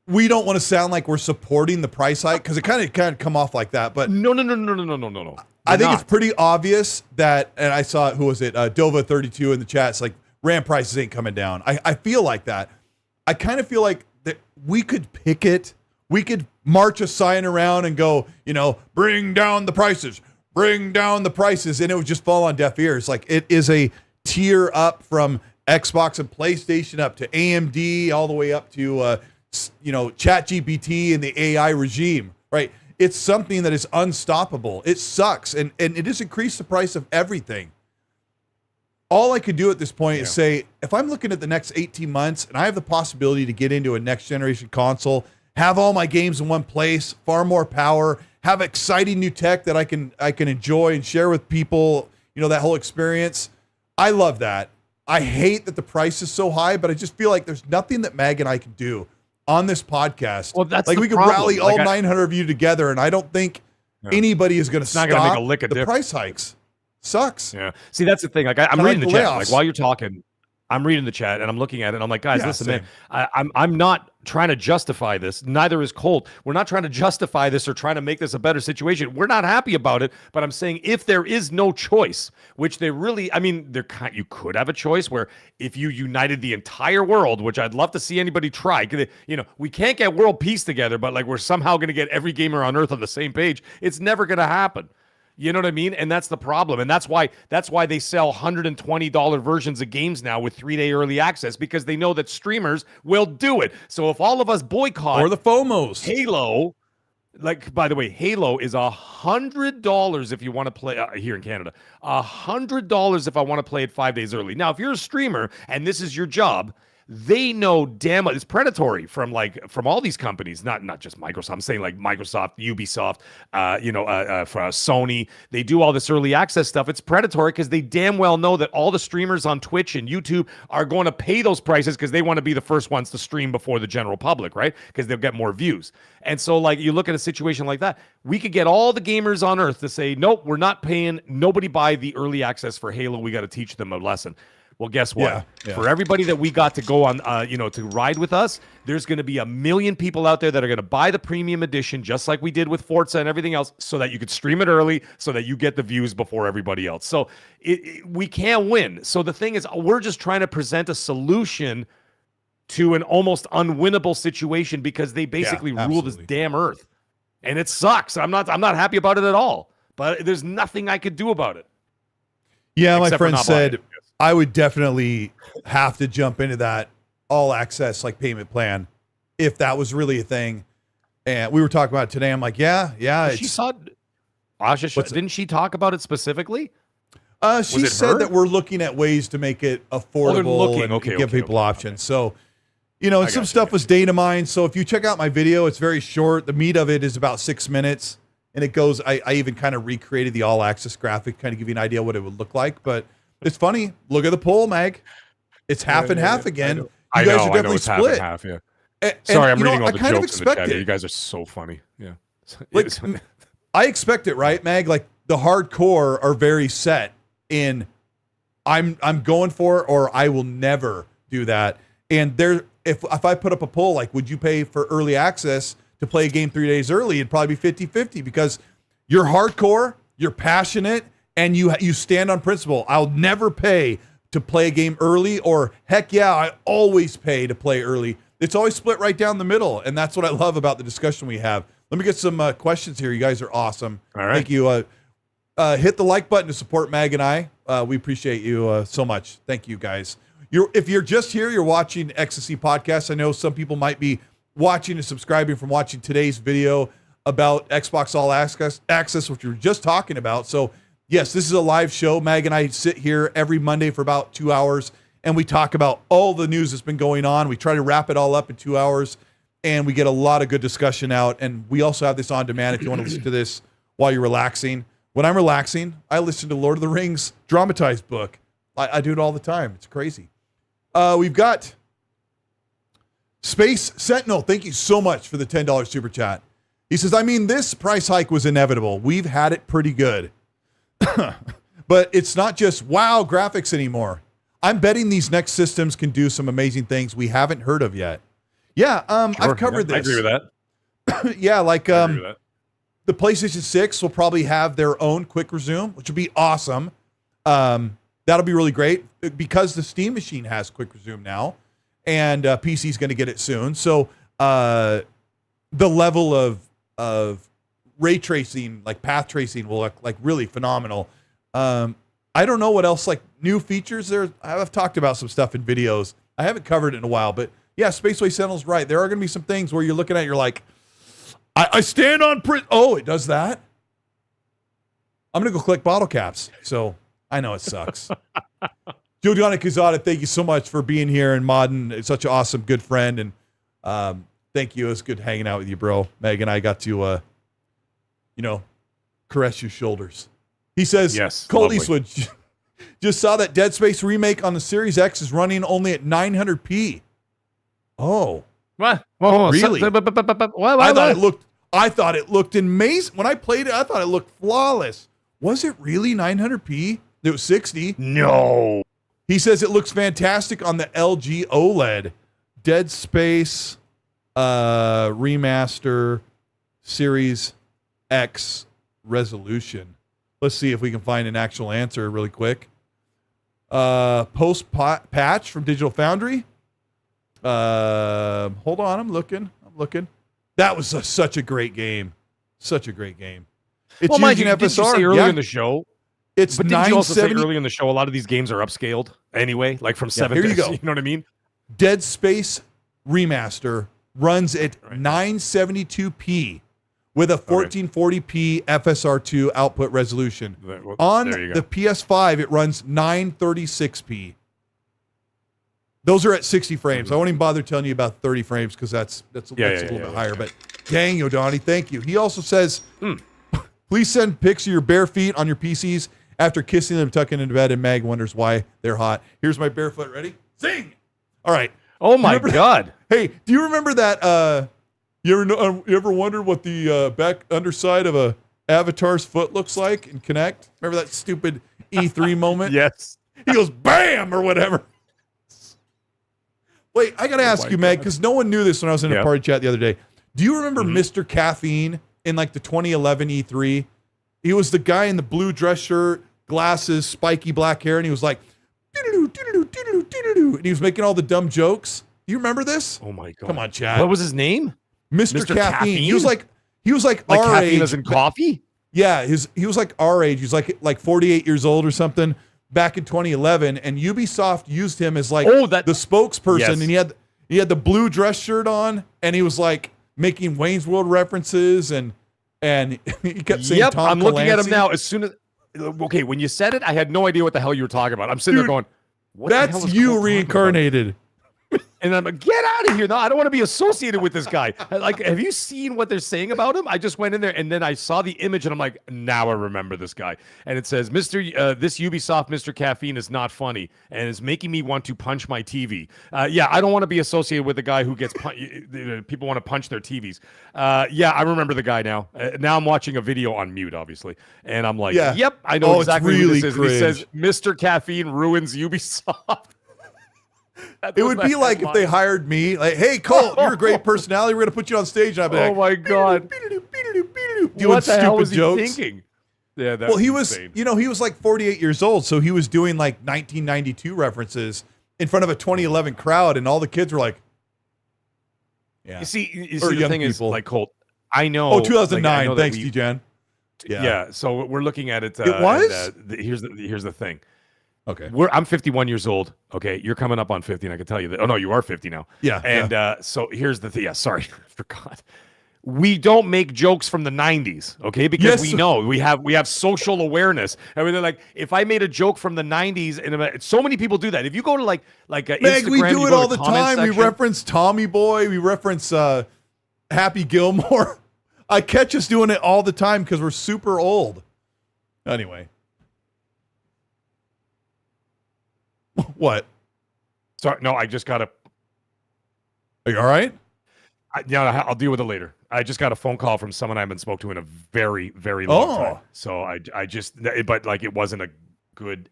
we don't want to sound like we're supporting the price hike, because it kind of come off like that. But no. I think it's pretty obvious that, and I saw, who was it? Dova32 in the chat. It's like, RAM prices ain't coming down. I feel like that. I kind of feel like that we could pick it. We could march a sign around and go, bring down the prices, and it would just fall on deaf ears. Like, it is a tier up from Xbox and PlayStation up to AMD, all the way up to ChatGPT and the AI regime, right? It's something that is unstoppable. It sucks, and it has increased the price of everything. All I could do at this point is say, if I'm looking at the next 18 months and I have the possibility to get into a next generation console, have all my games in one place, far more power, have exciting new tech that I can enjoy and share with people, that whole experience. I love that. I hate that the price is so high, but I just feel like there's nothing that Mag and I can do on this podcast. Well, that's like, we could rally all 900 of you together, and I don't think anybody is going to stop gonna make a lick of the price hikes. Sucks. Yeah. See, that's the thing. Like, I'm reading the chat. Like, while you're talking, I'm reading the chat and I'm looking at it and I'm like, guys, listen, man, I'm not trying to justify this. Neither is Colt. We're not trying to justify this or trying to make this a better situation. We're not happy about it, but I'm saying, if there is no choice, which they really, you could have a choice where if you united the entire world, which I'd love to see anybody try, we can't get world peace together, but like, we're somehow going to get every gamer on earth on the same page. It's never going to happen. You know what I mean? And that's the problem. And that's why they sell $120 versions of games now with 3-day early access, because they know that streamers will do it. So if all of us boycott, or the FOMOs, Halo, like, by the way, Halo is $100 if you want to play here in Canada, $100 if I want to play it 5 days early. Now, if you're a streamer and this is your job, they know damn it, it's predatory from all these companies, not just Microsoft. I'm saying like Microsoft, Ubisoft, for Sony. They do all this early access stuff. It's predatory because they damn well know that all the streamers on Twitch and YouTube are going to pay those prices because they want to be the first ones to stream before the general public, right? Because they'll get more views. And so, like, you look at a situation like that, we could get all the gamers on earth to say, nope, we're not paying. Nobody buy the early access for Halo. We got to teach them a lesson. Well, guess what? Yeah. For everybody that we got to go on, to ride with us, there's going to be 1 million people out there that are going to buy the premium edition, just like we did with Forza and everything else, so that you could stream it early, so that you get the views before everybody else. So we can't win. So the thing is, we're just trying to present a solution to an almost unwinnable situation, because they basically rule this damn earth, and it sucks. I'm not happy about it at all. But there's nothing I could do about it. Yeah, my friend said, I would definitely have to jump into that all access like payment plan if that was really a thing. And we were talking about it today. I'm like, yeah. She saw. Didn't she talk about it specifically? She said that we're looking at ways to make it affordable and give people options. So, and some stuff was data mined. So if you check out my video, it's very short. The meat of it is about 6 minutes, and it goes. I even kind of recreated the all access graphic, kind of give you an idea what it would look like, but. It's funny. Look at the poll, Mag. It's half and half again. You guys are definitely split. Half and half, yeah. Sorry, I'm reading all the jokes in the chat. You guys are so funny. Yeah. Like, I expect it, right, Mag? Like, the hardcore are very set in, I'm going for it, or I will never do that. And if I put up a poll, like, would you pay for early access to play a game 3 days early? It'd probably be 50-50, because you're hardcore, you're passionate, and you stand on principle. I'll never pay to play a game early, or heck yeah, I always pay to play early. It's always split right down the middle, and that's what I love about the discussion we have. Let me get some questions here. You guys are awesome. All right. Thank you. Hit the like button to support Mag and I. We appreciate you so much. Thank you, guys. If you're just here, you're watching Ecstasy Podcast. I know some people might be watching and subscribing from watching today's video about Xbox All Access, which we were just talking about. So, yes, this is a live show. Mag and I sit here every Monday for about 2 hours, and we talk about all the news that's been going on. We try to wrap it all up in 2 hours, and we get a lot of good discussion out. And we also have this on demand if you want to listen to this while you're relaxing. When I'm relaxing, I listen to Lord of the Rings dramatized book. I do it all the time. It's crazy. We've got Space Sentinel. Thank you so much for the $10 super chat. He says, I mean, this price hike was inevitable. We've had it pretty good. But it's not just wow graphics anymore. I'm betting these next systems can do some amazing things we haven't heard of yet. Yeah, Sure, I've covered this. I agree with that. Yeah, like I agree with that. the PlayStation 6 will probably have their own quick resume, which will be awesome. That'll be really great because the Steam machine has quick resume now, and PC is going to get it soon. So the level of ray tracing, like path tracing, will look like really phenomenal. I don't know what else, like new features there. I've talked about some stuff in videos. I haven't covered it in a while, but yeah, Spaceway Sentinel's right. There are going to be some things where you're looking at it, you're like, I stand on print. Oh, it does that. I'm going to go click bottle caps. So I know it sucks. Juliana Kazada, thank you so much for being here and modding. It's such an awesome, good friend. And thank you. It was good hanging out with you, bro. Meg and I got to, caress your shoulders. He says, yes, Colteastwood just saw that Dead Space remake on the Series X is running only at 900p. Oh. What? Whoa, really? What? I thought it looked amazing. When I played it, I thought it looked flawless. Was it really 900p? It was 60. No. He says it looks fantastic on the LG OLED. Dead Space remaster Series X resolution. Let's see if we can find an actual answer really quick. Post patch from Digital Foundry. Hold on, I'm looking. That was such a great game. Such a great game. It's using FSR. Did you say earlier in the show? It's but didn't you also say earlier in the show a lot of these games are upscaled anyway, like from 7 here you go. You know what I mean? Dead Space Remaster runs at 972p with a 1440p FSR2 output resolution. On the PS5, it runs 936p. Those are at 60 frames. I won't even bother telling you about 30 frames because that's a little bit higher. But dang, Yodani, thank you. He also says, please send pics of your bare feet on your PCs after kissing them, tucking into bed, and Mag wonders why they're hot. Here's my barefoot. Ready? Zing! All right. Oh, my God. Hey, do you remember that? You ever wondered what the back underside of a Avatar's foot looks like in Kinect? Remember that stupid E3 moment? Yes. He goes, bam, or whatever. Wait, I got to ask you, Meg, because no one knew this when I was in a party chat the other day. Do you remember Mr. Caffeine in like the 2011 E3? He was the guy in the blue dress shirt, glasses, spiky black hair, and he was like, and he was making all the dumb jokes. Do you remember this? Oh my God. Come on, Chad. What was his name? Mr. Caffeine. He was like our caffeine age. As in coffee? Yeah, he was like our age. He's like 48 years old or something back in 2011, and Ubisoft used him as like the spokesperson, and he had the blue dress shirt on, and he was like making Wayne's World references, and he kept saying Tom I'm looking Clancy. at him now. As soon as when you said it, I had no idea what the hell you were talking about. I'm sitting there going, what that's the hell is you Cole reincarnated. And I'm like, get out of here. No, I don't want to be associated with this guy. Like, have you seen what they're saying about him? I just went in there and then I saw the image and I'm like, now I remember this guy. And it says, this Ubisoft Mr. Caffeine is not funny and is making me want to punch my TV. I don't want to be associated with the guy who gets people want to punch their TVs. I remember the guy now. Now I'm watching a video on mute, obviously. And I'm like, yep, I know exactly who this is. And he says, Mr. Caffeine ruins Ubisoft. It would be like if they hired me, like, hey, Cole, you're a great personality. We're going to put you on stage. And I'd be like, oh, my God. Doing what the hell was jokes. he thinking? Yeah, that well, he insane. was, he was like 48 years old, so he was doing like 1992 references in front of a 2011 crowd, and all the kids were like, "Yeah." You see the thing is, like, Colt, I know. Oh, 2009. Like, Thanks, D-Jan. Yeah. So we're looking at it. It was. Here's the thing. Okay. I'm 51 years old. Okay, you're coming up on 50, and I can tell you that. Oh no, you are 50 now. Yeah. And so here's the thing. Yeah, sorry, I forgot. We don't make jokes from the 90s, okay? Because we know we have social awareness. I mean, they're like, if I made a joke from the 90s, and so many people do that. If you go to like Meg, Instagram, we do it all the time. Section, we reference Tommy Boy. We reference Happy Gilmore. I catch us doing it all the time because we're super old. Anyway. What? Sorry, no, I just got a. Are you all right? Yeah, I'll deal with it later. I just got a phone call from someone I haven't spoke to in a very, very long time. So I just, but like it wasn't a good.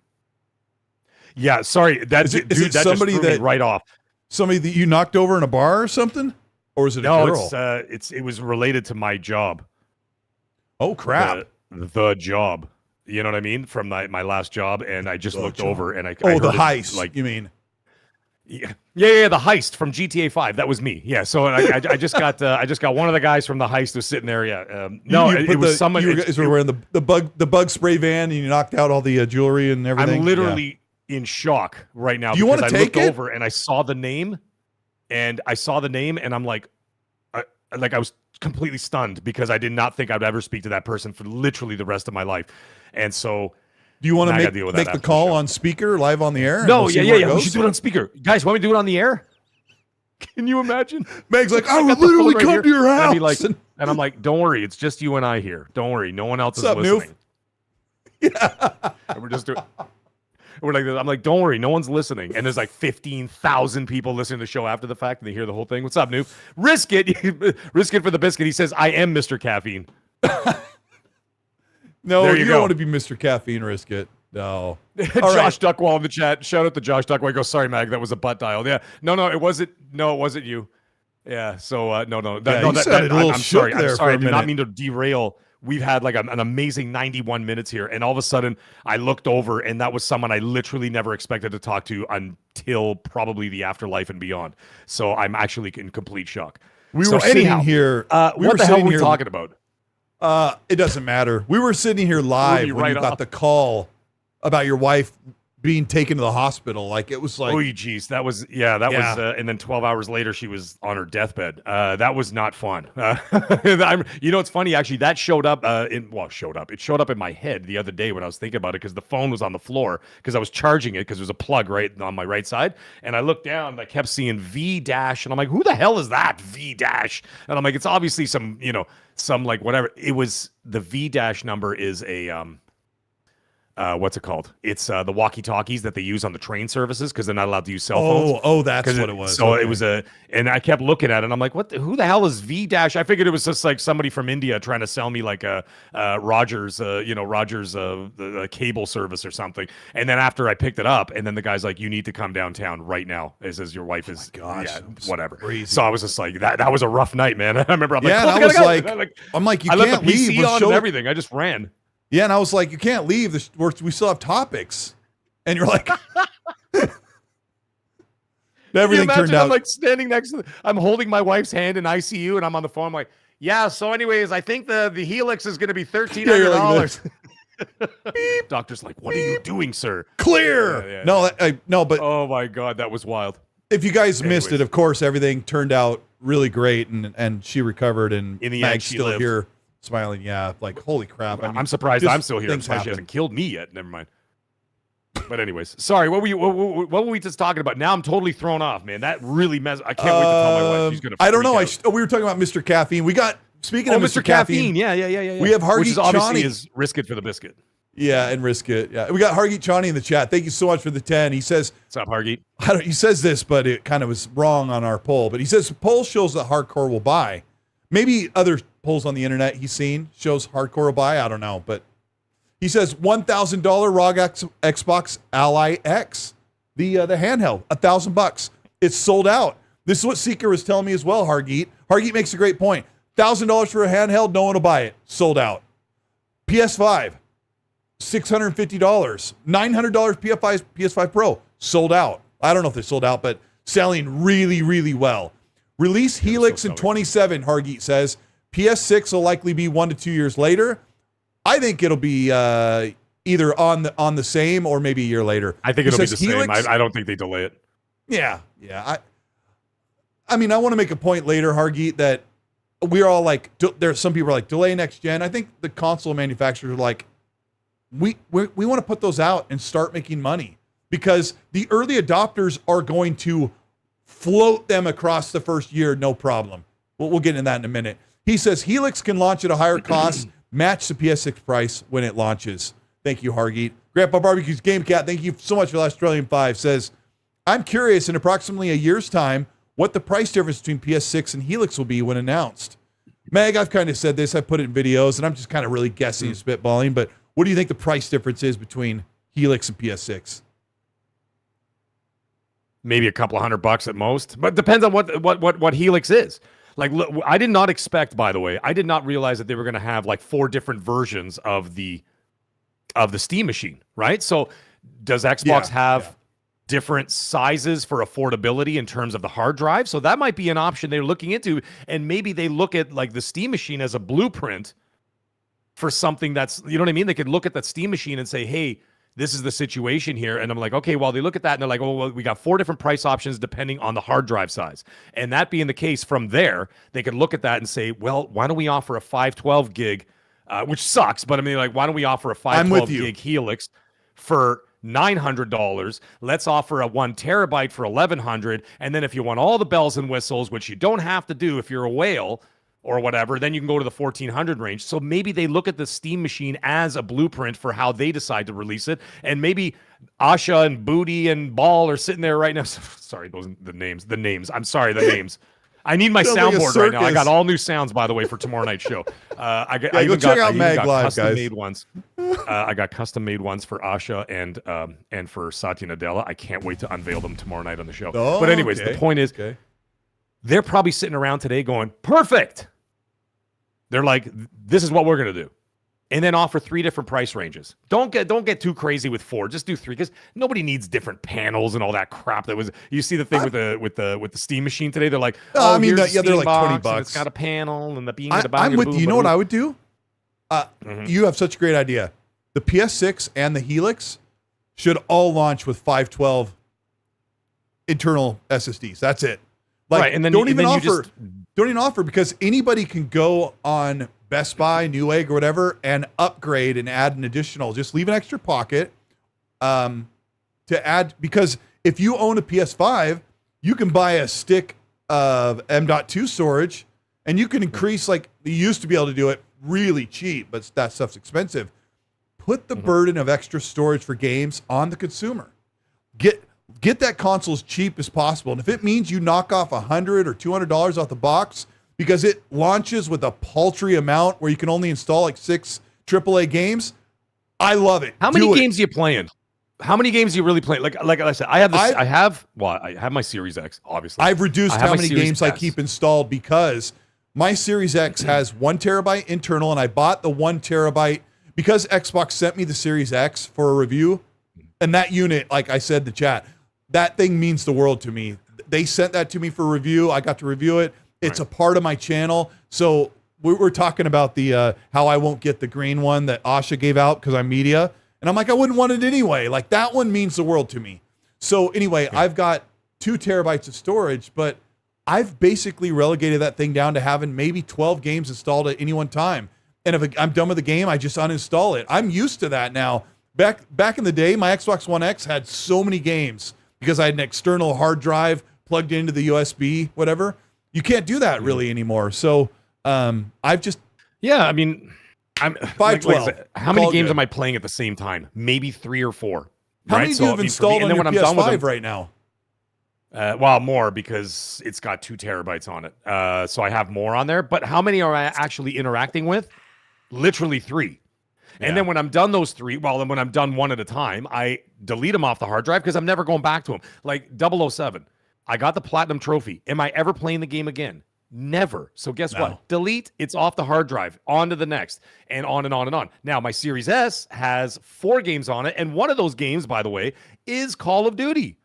Yeah, sorry. That's is it somebody just that right off. Somebody that you knocked over in a bar or something, or is it a girl? No, it was related to my job. Oh crap! The job. You know what I mean? From my last job, and I just looked over and I the heard heist. Like you mean? Yeah, the heist from GTA 5. That was me. Yeah. So I just got one of the guys from the heist was sitting there. Yeah. No, it was someone. You guys were wearing the bug spray van, and you knocked out all the jewelry and everything. I'm literally in shock right now. Do you want to take it? Over and I saw the name, and I'm like, I was completely stunned because I did not think I'd ever speak to that person for literally the rest of my life, and so. Do you want to make the call on speaker live on the air? No, yeah. We should do it on speaker. Guys, want me to do it on the air? Can you imagine? Meg's like, I would literally come to your house. And, like, and I'm like, don't worry. It's just you and I here. Don't worry. No one else is listening. Yeah. And we're just doing. We're like, I'm like, don't worry. No one's listening. And there's like 15,000 people listening to the show after the fact, and they hear the whole thing. What's up, Noob? Risk it. Risk it for the biscuit. He says, I am Mr. Caffeine. No, you don't want to be Mr. Caffeine. Risk it. No. Josh Duckwall in the chat. Shout out to Josh Duckwall. He goes, sorry, Mag, that was a butt dial. Yeah. No, it wasn't. No, it wasn't you. Yeah. So no. I'm sorry. I'm sorry. I did not mean to derail. We've had like an amazing 91 minutes here, and all of a sudden I looked over, and that was someone I literally never expected to talk to until probably the afterlife and beyond. So I'm actually in complete shock. We were sitting here. What the hell were we talking about? It doesn't matter. We were sitting here live when you got the call about your wife being taken to the hospital. Like it was like, oh geez, that was and then 12 hours later she was on her deathbed. That was not fun. It's funny actually, that showed up it showed up in my head the other day when I was thinking about it, because the phone was on the floor because I was charging it, because there's a plug right on my right side, and I looked down and I kept seeing V dash, and I'm like, who the hell is that V dash? And I'm like, it's obviously some like whatever. It was the V dash number is a what's it called? It's the walkie-talkies that they use on the train services because they're not allowed to use cell phones. Oh, that's what it was. So it was and I kept looking at it, and I'm like, who the hell is V dash? I figured it was just like somebody from India trying to sell me like a Rogers cable service or something. And then after I picked it up, and then the guy's like, you need to come downtown right now. It says your wife is, whatever. Crazy. So I was just like, that was a rough night, man. I remember I'm like, you I can't left the leave. PC on and everything. I just ran. Yeah, and I was like, you can't leave. We still have topics. And you're like, everything turned out. I'm like standing next to I'm holding my wife's hand in ICU, and I'm on the phone. I'm like, yeah, so anyways, I think the Helix is going to be $1,300. Like, doctor's like, what are you doing, sir? Clear. Yeah. No, but oh my God, that was wild. If you guys missed it, of course, everything turned out really great, and she recovered, and in the Mag's end, still here. Smiling, yeah, like holy crap! I'm surprised I'm still here. I'm surprised she hasn't killed me yet. Never mind. But anyways, sorry. What were we just talking about? Now I'm totally thrown off, man. That really I can't wait to tell my wife she's gonna. I don't know. We were talking about Mr. Caffeine. We got speaking of Mr. Caffeine. Yeah. We have Hargeet, which is obviously is risk it for the biscuit. Yeah, and risk it. Yeah, we got Hargeet Chani in the chat. Thank you so much for the 10. He says, "What's up, Hargeet?" He says this, but it kind of was wrong on our poll. But he says poll shows that hardcore will buy. Maybe other polls on the internet he's seen shows hardcore will buy. I don't know, but he says $1,000 ROG Xbox Ally X, the handheld, $1,000. It's sold out. This is what Seeker was telling me as well. Hargeet makes a great point. $1,000 for a handheld, no one will buy it. Sold out. PS5, $650, $900 PS5 Pro, sold out. I don't know if they're sold out, but selling really, really well. Release Helix in 27, Hargeet says. PS6 will likely be 1 to 2 years later. I think it'll be either on the same or maybe a year later. I think it'll be the same. I don't think they delay it. Yeah. I mean, I want to make a point later, Hargeet, that we're all like, there's some people are like, delay next gen. I think the console manufacturers are like, we want to put those out and start making money, because the early adopters are going to float them across the first year, no problem. We'll get into that in a minute. He says Helix can launch at a higher cost, match the PS6 price when it launches. Thank you, Hargeet. Grandpa Barbecue's Game Cat, thank you so much for the Australian 5, says, I'm curious in approximately a year's time what the price difference between PS6 and Helix will be when announced. Meg, I've kind of said this. I put it in videos, and I'm just kind of really guessing and spitballing, but what do you think the price difference is between Helix and PS6? Maybe a couple $100 at most, but depends on what Helix is. Like, look, I did not expect, by the way, I did not realize that they were going to have like 4 different versions of the Steam machine, right? So does Xbox have different sizes for affordability in terms of the hard drive? So that might be an option they're looking into, and maybe they look at like the Steam machine as a blueprint for something that's, you know what I mean? They could look at that Steam machine and say, hey, this is the situation here. And I'm like, okay, well, they look at that and they're like, oh, well, we got 4 different price options depending on the hard drive size. And that being the case, from there, they could look at that and say, well, why don't we offer a 512 gig, which sucks, but I mean, like, why don't we offer a 512 gig Helix for $900? Let's offer a 1 terabyte for $1,100. And then if you want all the bells and whistles, which you don't have to do if you're a whale or whatever, then you can go to the 1400 range. So maybe they look at the Steam machine as a blueprint for how they decide to release it. And maybe Asha and Booty and Ball are sitting there right now. Sorry, those the names. I'm sorry, the names. I need my soundboard right now. I got all new sounds, by the way, for tomorrow night's show. I even got custom-made ones. I got custom-made ones for Asha and for Satya Nadella. I can't wait to unveil them tomorrow night on the show. Oh, but anyways, the point is, they're probably sitting around today going, perfect. They're like, this is what we're going to do. And then offer 3 different price ranges. Don't get too crazy with 4. Just do 3, because nobody needs different panels and all that crap. That was, you see the thing with the Steam machine today. They're like, I mean, they're like $20. It's got a panel and the I'm with you. You know what I would do? You have such a great idea. The PS6 and the Helix should all launch with 512 internal SSDs. That's it. Like, right, and then don't even offer, because anybody can go on Best Buy, Newegg, or whatever, and upgrade and add an additional. Just leave an extra pocket to add, because if you own a PS5, you can buy a stick of M.2 storage, and you can increase, like you used to be able to do it really cheap, but that stuff's expensive. Put the burden of extra storage for games on the consumer. Get that console as cheap as possible, and if it means you knock off $100 or $200 off the box, because it launches with a paltry amount where you can only install like 6 AAA games, I love it. How many games are you playing? How many games are you really playing? Like I said, I have my Series X, obviously. I've reduced how many games I keep installed, because my Series X has 1 terabyte internal, and I bought the 1 terabyte because Xbox sent me the Series X for a review. And that unit, like I said in the chat, that thing means the world to me. They sent that to me for review. I got to review it. It's a part of my channel. So we're talking about the how I won't get the green one that Asha gave out because I'm media. And I'm like, I wouldn't want it anyway. Like, that one means the world to me. So anyway, I've got 2 terabytes of storage, but I've basically relegated that thing down to having maybe 12 games installed at any one time. And if I'm done with the game, I just uninstall it. I'm used to that now. Back in the day, my Xbox One X had so many games because I had an external hard drive plugged into the USB, whatever. You can't do that really anymore. So I've just... Yeah, I mean, I'm 512. How many games am I playing at the same time? Maybe 3 or 4. How many do you have installed on your PS5 right now? Well, more, because it's got 2 terabytes on it. So I have more on there. But how many are I actually interacting with? Literally 3. And then when I'm done those 3, then when I'm done one at a time, I delete them off the hard drive because I'm never going back to them. Like 007, I got the platinum trophy. Am I ever playing the game again? Never. So guess what? Delete, it's off the hard drive, on to the next, and on and on and on. Now, my Series S has 4 games on it, and one of those games, by the way, is Call of Duty.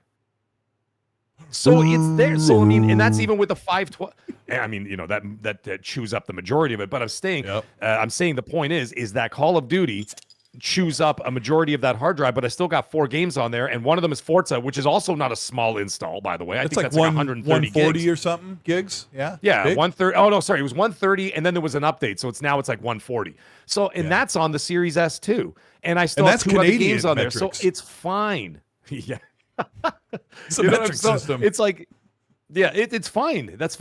So it's there. So, I mean, and that's even with the 512. I mean, you know, that chews up the majority of it, but I'm saying the point is that Call of Duty chews up a majority of that hard drive, but I still got 4 games on there, and one of them is Forza, which is also not a small install, by the way. I think that's like 130 gigs. Or something gigs. Yeah. 130. Oh no, sorry, it was 130, and then there was an update, so it's like 140. So, and that's on the Series S too, and I still have 2 other games on there, so it's fine. Yeah, it's a metric system. It's like. Yeah, it's fine. That's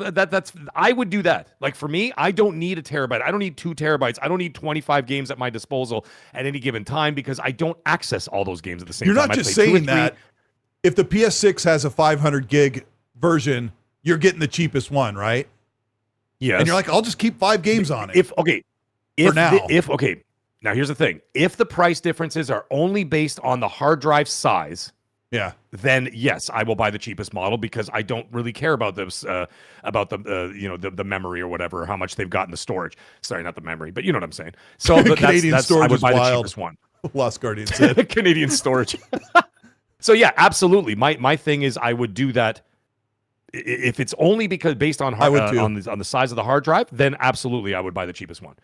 I would do that. Like for me, I don't need a terabyte. I don't need 2 terabytes. I don't need 25 games at my disposal at any given time because I don't access all those games at the same time. You're not just saying that if the PS6 has a 500 gig version, you're getting the cheapest one, right? Yes. And you're like, I'll just keep 5 games on it. Now here's the thing. If the price differences are only based on the hard drive size, then yes, I will buy the cheapest model because I don't really care about this, about the memory or whatever, or how much they've got in the storage. Sorry, not the memory, but you know what I'm saying. So Canadian storage I would buy the cheapest one. Lost Guardian said Canadian storage. So yeah, absolutely. My thing is I would do that if it's only because based on on the size of the hard drive. Then absolutely, I would buy the cheapest one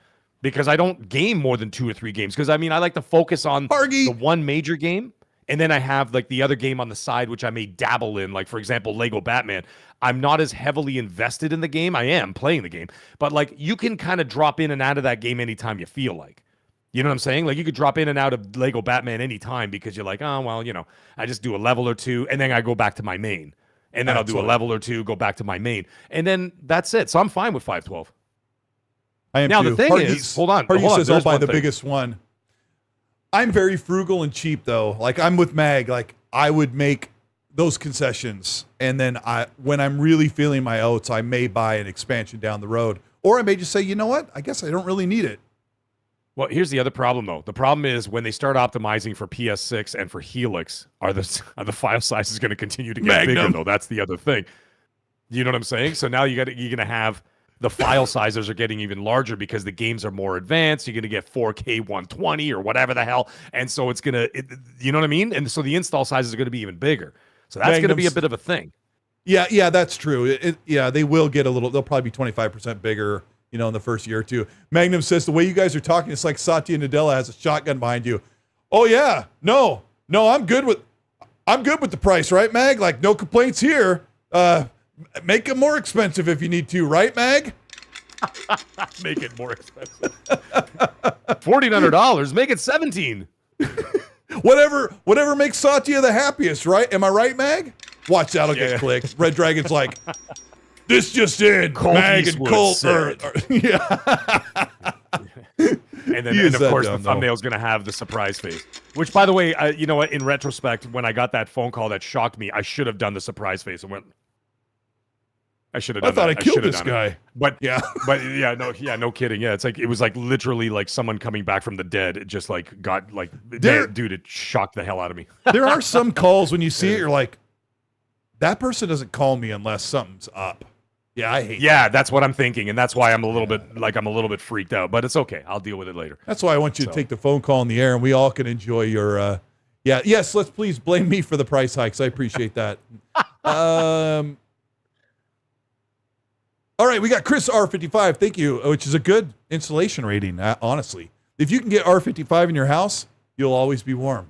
because I don't game more than 2 or 3 games. Because I mean, I like to focus on the one major game. And then I have like the other game on the side, which I may dabble in. Like, for example, Lego Batman. I'm not as heavily invested in the game. I am playing the game. But like you can kind of drop in and out of that game anytime you feel like. You know what I'm saying? Like you could drop in and out of Lego Batman anytime because you're like, oh, well, you know, I just do a level or 2 and then I go back to my main. And then I'll do a level or 2, go back to my main. And then that's it. So I'm fine with 512. I am now, too. The thing is, hold on. Hardy says I'll buy the biggest one. I'm very frugal and cheap though. Like I'm with Mag. Like I would make those concessions, and then when I'm really feeling my oats, I may buy an expansion down the road, or I may just say, you know what? I guess I don't really need it. Well, here's the other problem though. The problem is when they start optimizing for PS6 and for Helix, are the file sizes going to continue to get bigger though? That's the other thing. You know what I'm saying? So now you're going to have. The file sizes are getting even larger because the games are more advanced. You're going to get 4K 120 or whatever the hell. And so it's going to, you know what I mean? And so the install sizes are going to be even bigger. So that's going to be a bit of a thing. Yeah, that's true. They will get they'll probably be 25% bigger, you know, in the first year or 2. Magnum says, the way you guys are talking, it's like Satya Nadella has a shotgun behind you. Oh yeah, no, I'm good with the price, right, Mag? Like no complaints here. Make it more expensive if you need to, right, Mag? Make it more expensive. $1,400. Make it $1,700. Whatever makes Satya the happiest, right? Am I right, Mag? Watch that'll get clicked. Red Dragon's like, this just in. Mag and Colt. Yeah. And of course, the thumbnail's going to have the surprise face. Which, by the way, you know what? In retrospect, when I got that phone call that shocked me, I should have done the surprise face and went. I should have done. I thought I killed this guy. But no kidding. Yeah, it's like it was like literally like someone coming back from the dead. It just like got like, dude, it shocked the hell out of me. There are some calls when you see it, you're like, that person doesn't call me unless something's up. Yeah, I hate. Yeah, that's what I'm thinking, and that's why I'm a little bit freaked out. But it's okay. I'll deal with it later. That's why I want you to take the phone call in the air, and we all can enjoy your. Yes. Let's please blame me for the price hikes. I appreciate that. All right, we got Chris R55. Thank you, which is a good installation rating. Honestly, if you can get R55 in your house, you'll always be warm.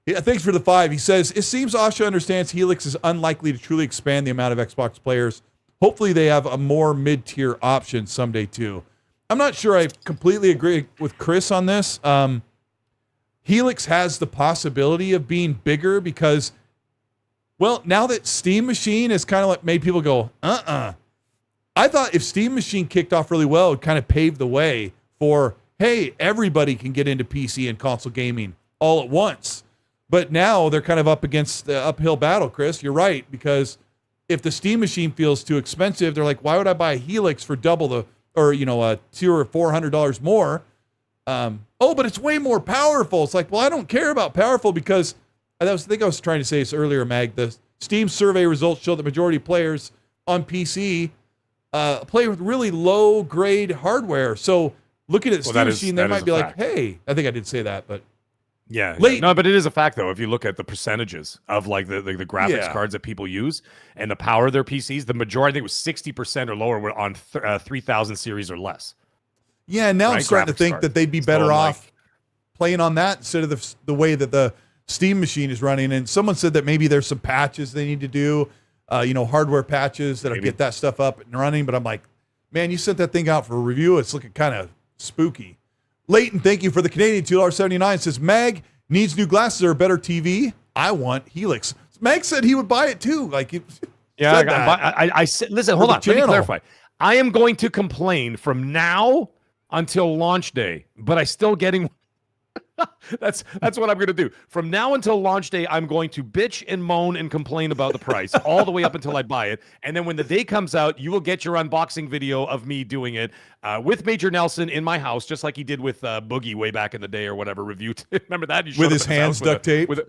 Yeah, thanks for the 5. He says it seems Asha understands Helix is unlikely to truly expand the amount of Xbox players. Hopefully they have a more mid-tier option someday too. I'm not sure I completely agree with Chris on this. Helix has the possibility of being bigger because, well, now that Steam Machine has kind of like made people go, I thought if Steam Machine kicked off really well, it would kind of pave the way for, hey, everybody can get into PC and console gaming all at once. But now they're kind of up against the uphill battle, Chris. You're right, because if the Steam Machine feels too expensive, they're like, why would I buy a Helix for double $200 or $400 more? But it's way more powerful. It's like, well, I don't care about powerful because I think I was trying to say this earlier, Mag. The Steam survey results show the majority of players on PC play with really low grade hardware. So looking at Steam Machine, they might be like, hey, I think I did say that, but yeah. No, but it is a fact though. If you look at the percentages of like the graphics cards that people use and the power of their PCs, the majority, I think it was 60% or lower, were on 3000 series or less. Yeah, and now I'm starting to think that they'd be better off playing on that instead of the way that the Steam Machine is running. And someone said that maybe there's some patches they need to do, hardware patches that'll get that stuff up and running. But I'm like, man, you sent that thing out for a review. It's looking kind of spooky. Leighton, thank you for the Canadian $2.79. Says, Mag needs new glasses or a better TV. I want Helix. Mag said he would buy it too. Like, I said, listen, hold on. Let me clarify. I am going to complain from now until launch day, but I still getting. That's what I'm going to do. From now until launch day, I'm going to bitch and moan and complain about the price all the way up until I buy it. And then when the day comes out, you will get your unboxing video of me doing it with Major Nelson in my house, just like he did with Boogie way back in the day or whatever review. Remember that? With his hands duct tape? With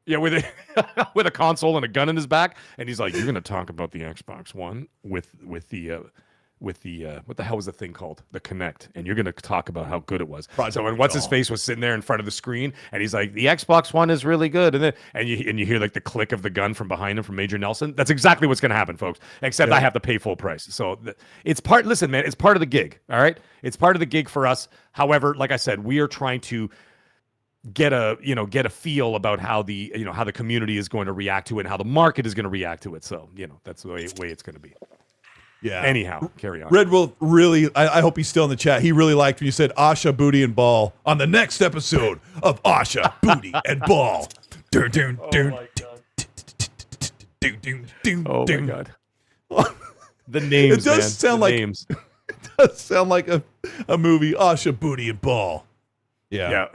a console and a gun in his back. And he's like, you're going to talk about the Xbox One with the what the hell was the thing called? The Kinect. And you're going to talk about how good it was. So when what's his face was sitting there in front of the screen and he's like, the Xbox One is really good. And then you hear like the click of the gun from behind him from Major Nelson. That's exactly what's going to happen, folks. Except I have to pay full price. So it's listen, man, it's part of the gig. All right. It's part of the gig for us. However, like I said, we are trying to get a feel about how the community is going to react to it and how the market is going to react to it. So, that's the way it's going to be. Yeah. Anyhow, carry on. Red will really, I hope he's still in the chat. He really liked when you said Asha, Booty, and Ball on the next episode of Asha, Booty, and Ball. Oh my God. The names, it does sound like names. It does sound like a movie, Asha, Booty, and Ball. Yeah.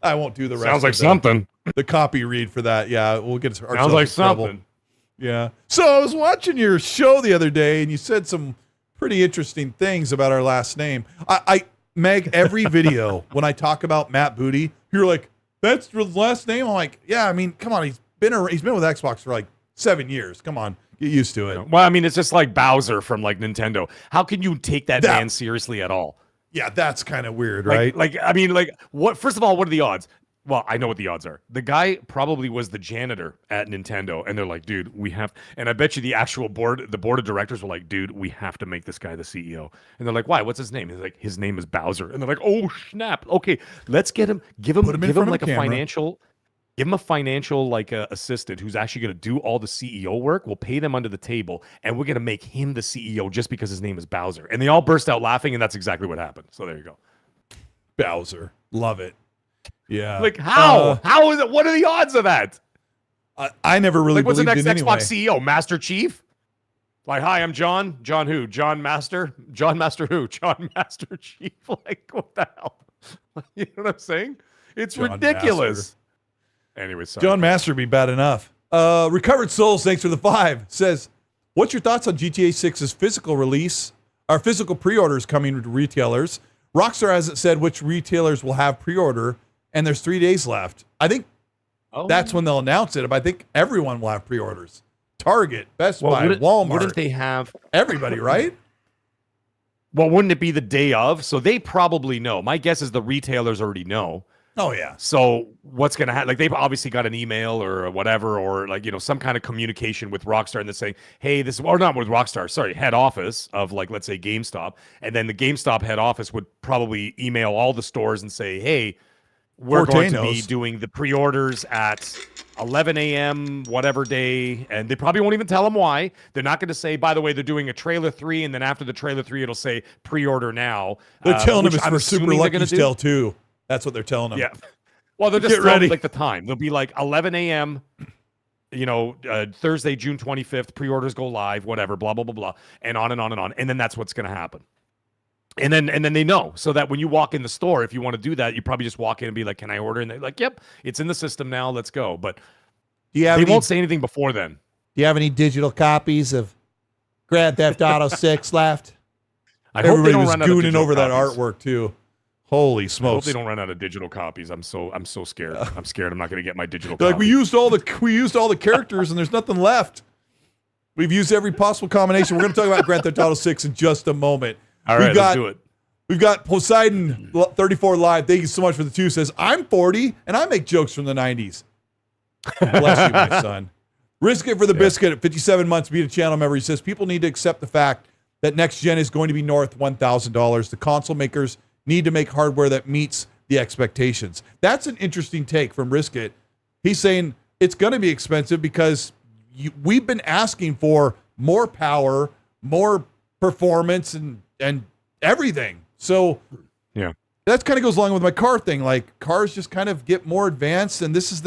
I won't do the rest. Sounds like something. The copy read for that. Yeah, we'll get ourselves sounds like in trouble. Something. Yeah. So I was watching your show the other day, and you said some pretty interesting things about our last name. Meg, every video when I talk about Matt Booty, you're like, "That's his last name." I'm like, "Yeah, I mean, come on, he's been with Xbox for like 7 years. Come on, get used to it." Well, I mean, it's just like Bowser from like Nintendo. How can you take that man seriously at all? Yeah, that's kind of weird, right? What? First of all, what are the odds? Well, I know what the odds are. The guy probably was the janitor at Nintendo, and they're like, dude, we have, and I bet you the board of directors were like, dude, we have to make this guy the CEO. And they're like, why? What's his name? He's like, his name is Bowser. And they're like, oh, snap. Okay, let's get him, give him like a financial, give him a financial like assistant who's actually going to do all the CEO work. We'll pay them under the table, and we're going to make him the CEO just because his name is Bowser. And they all burst out laughing, and that's exactly what happened. So there you go. Bowser. Love it. Yeah. Like how? How is it? What are the odds of that? I never really what's the believed next in Xbox CEO? Master Chief? Like, hi, I'm John. John who? John Master? John Master who? John Master Chief? Like, what the hell? You know what I'm saying? It's John ridiculous. Anyway, sorry. John Master would be bad enough. Recovered Souls, thanks for the 5, says, what's your thoughts on GTA 6's physical release? Our physical pre-orders coming to retailers. Rockstar hasn't said which retailers will have pre-order, and there's 3 days left. I think that's when they'll announce it. But I think everyone will have pre-orders. Target, Best Buy, Walmart. Wouldn't they have everybody, right? Well, wouldn't it be the day of? So they probably know. My guess is the retailers already know. Oh, yeah. So what's going to happen? Like, they've obviously got an email or whatever, or like, some kind of communication with Rockstar and they're saying, hey, this, or not with Rockstar, sorry, head office of like, let's say GameStop. And then the GameStop head office would probably email all the stores and say, hey, we're going to be doing the pre-orders at 11 a.m. whatever day, and they probably won't even tell them why. They're not going to say, by the way, they're doing a trailer 3, and then after the trailer 3, it'll say pre-order now. They're telling them it's for Super Lucky Tale 2. That's what they're telling them. Yeah. Well, they're just telling them like the time. They'll be like 11 a.m., Thursday, June 25th, pre-orders go live, whatever, blah, blah, blah, blah, and on and on and on. And then that's what's going to happen. And then they know, so that when you walk in the store, if you want to do that, you probably just walk in and be like, can I order? And they're like, yep, it's in the system now. Let's go. But they won't say anything before then. Do you have any digital copies of Grand Theft Auto 6 left? Everybody was gooning over that artwork too. Holy smokes. I hope they don't run out of digital copies. I'm so scared. I'm scared I'm not going to get my digital copies. Like we used all the characters and there's nothing left. We've used every possible combination. We're going to talk about Grand Theft Auto 6 in just a moment. All right, let's do it. We've got Poseidon 34 Live. Thank you so much for the 2. Says, I'm 40 and I make jokes from the 90s. Bless you, my son. Risk it for the biscuit at 57 months. Be a channel member. He says, people need to accept the fact that next gen is going to be north $1,000. The console makers need to make hardware that meets the expectations. That's an interesting take from Risk It. He's saying it's going to be expensive because we've been asking for more power, more performance, and everything. So yeah, that kind of goes along with my car thing. Like, cars just kind of get more advanced, and this is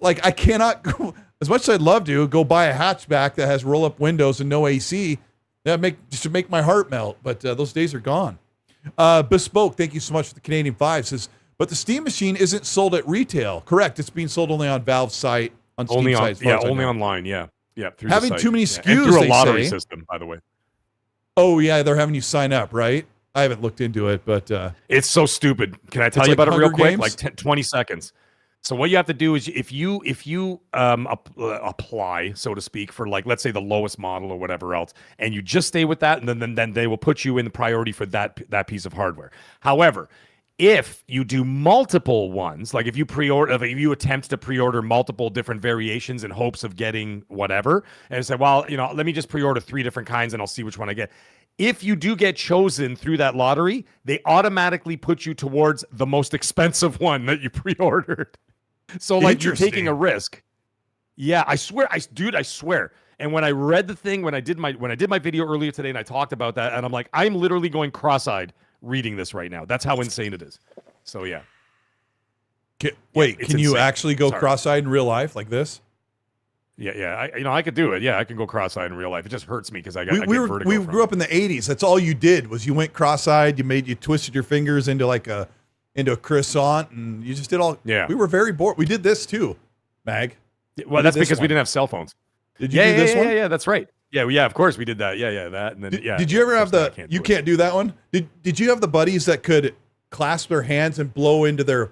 I cannot go, as much as I'd love to, go buy a hatchback that has roll-up windows and no AC. That should make my heart melt, but those days are gone. Bespoke, thank you so much for the Canadian 5, says, but the Steam machine isn't sold at retail. Correct, it's being sold only on Valve's site, on Steam site. Only online, yeah. Through having the site. too many SKUs, and through a they lottery say. system, by the way. Oh, yeah, they're having you sign up, right? I haven't looked into it, but... it's so stupid. Can I tell you like about it real quick? Games? Like 20 seconds. So what you have to do is if you apply, so to speak, for like, let's say the lowest model or whatever else, and you just stay with that, and then they will put you in the priority for that piece of hardware. However, if you do multiple ones, like if you attempt to pre-order multiple different variations in hopes of getting whatever, and say, well, let me just pre-order 3 different kinds and I'll see which one I get. If you do get chosen through that lottery, they automatically put you towards the most expensive one that you pre-ordered. So like you're taking a risk. Yeah, I swear. And when I read the thing, when I did my video earlier today and I talked about that, and I'm like, I'm literally going cross-eyed reading this right now. That's how insane it is. So yeah. Can insane. You actually go cross-eyed in real life like this? Yeah. I could do it. Yeah, I can go cross-eyed in real life. It just hurts me because I get vertigo. We grew up in the 80s. That's all you did was you went cross-eyed. You twisted your fingers into a croissant, and you just did all. Yeah. We were very bored. We did this too, Mag. Well, that's because we didn't have cell phones. Did you do this one? Yeah, that's right. Yeah, of course we did that. Yeah, that. And then Did you ever have you can't do that one? Did you have the buddies that could clasp their hands and blow into their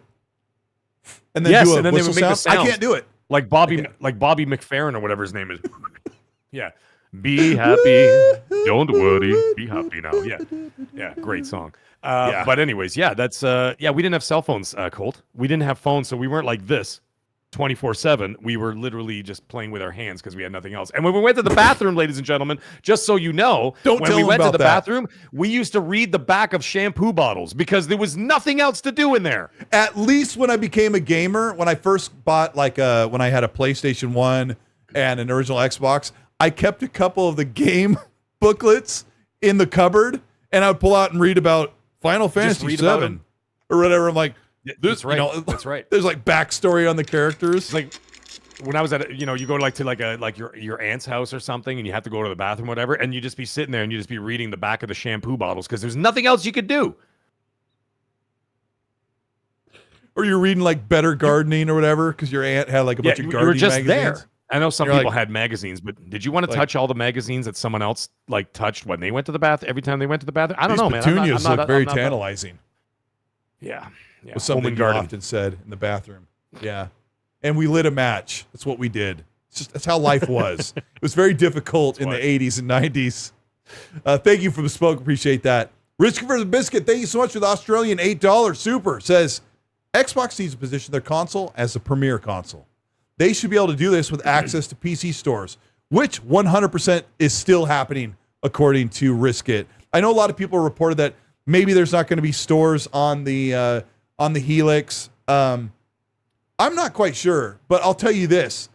and then do a whistle sound? I can't do it. Like Bobby McFerrin or whatever his name is. Yeah. Be happy. Don't worry. Be happy now. Yeah. Great song. But anyways, that's we didn't have cell phones, Colt. We didn't have phones, so we weren't like this 24/7. We were literally just playing with our hands because we had nothing else. And when we went to the bathroom, ladies and gentlemen, just so you know, when we went to the bathroom, we used to read the back of shampoo bottles because there was nothing else to do in there. At least when I became a gamer, when I first bought when I had a PlayStation 1 and an original Xbox, I kept a couple of the game booklets in the cupboard, and I would pull out and read about Final Fantasy 7 or whatever. I'm like, that's right. That's right. There's like backstory on the characters. Like when I was at, you go to your aunt's house or something, and you have to go to the bathroom, whatever, and you just be sitting there and you just be reading the back of the shampoo bottles because there's nothing else you could do. Or you're reading like Better Gardening or whatever because your aunt had like a bunch of gardening magazines. You were just there. I know some people had magazines, but did you want to touch all the magazines that someone else touched when they went to the bath? Every time they went to the bathroom, I don't know, man. Petunias look very tantalizing. Yeah. Was something you often said in the bathroom. Yeah, and we lit a match. That's what we did. That's how life was. It was very difficult in the 80s and 90s. Thank you for the smoke. Appreciate that. Rich for the biscuit. Thank you so much for the Australian $8 super. Says Xbox needs to position their console as a premier console. They should be able to do this with access to PC stores, which 100% is still happening, according to Risk It. I know a lot of people reported that maybe there's not going to be stores on the Helix. I'm not quite sure, but I'll tell you this.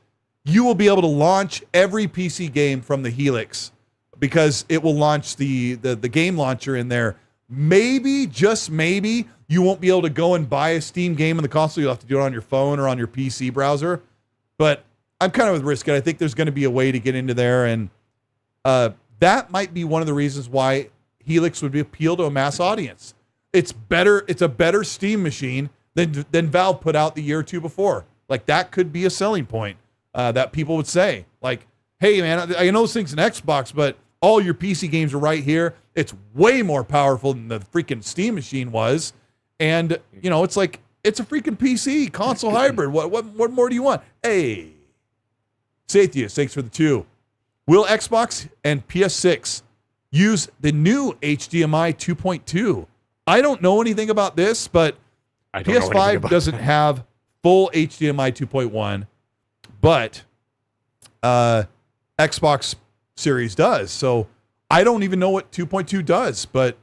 You will be able to launch every PC game from the Helix because it will launch the game launcher in there. Maybe, just maybe, you won't be able to go and buy a Steam game on the console. You'll have to do it on your phone or on your PC browser. But I'm kind of with Risk It. I think there's going to be a way to get into there, and that might be one of the reasons why Helix would appeal to a mass audience. It's better. It's a better Steam machine than Valve put out the year or two before. Like that could be a selling point that people would say, like, "Hey, man, I know this thing's an Xbox, but all your PC games are right here. It's way more powerful than the freaking Steam machine was, and it's like." It's a freaking PC console hybrid. What more do you want? Hey, Sathius, thanks for the 2. Will Xbox and PS6 use the new HDMI 2.2? I don't know anything about this, but PS5 doesn't have full HDMI 2.1, but Xbox Series does. So I don't even know what 2.2 does, but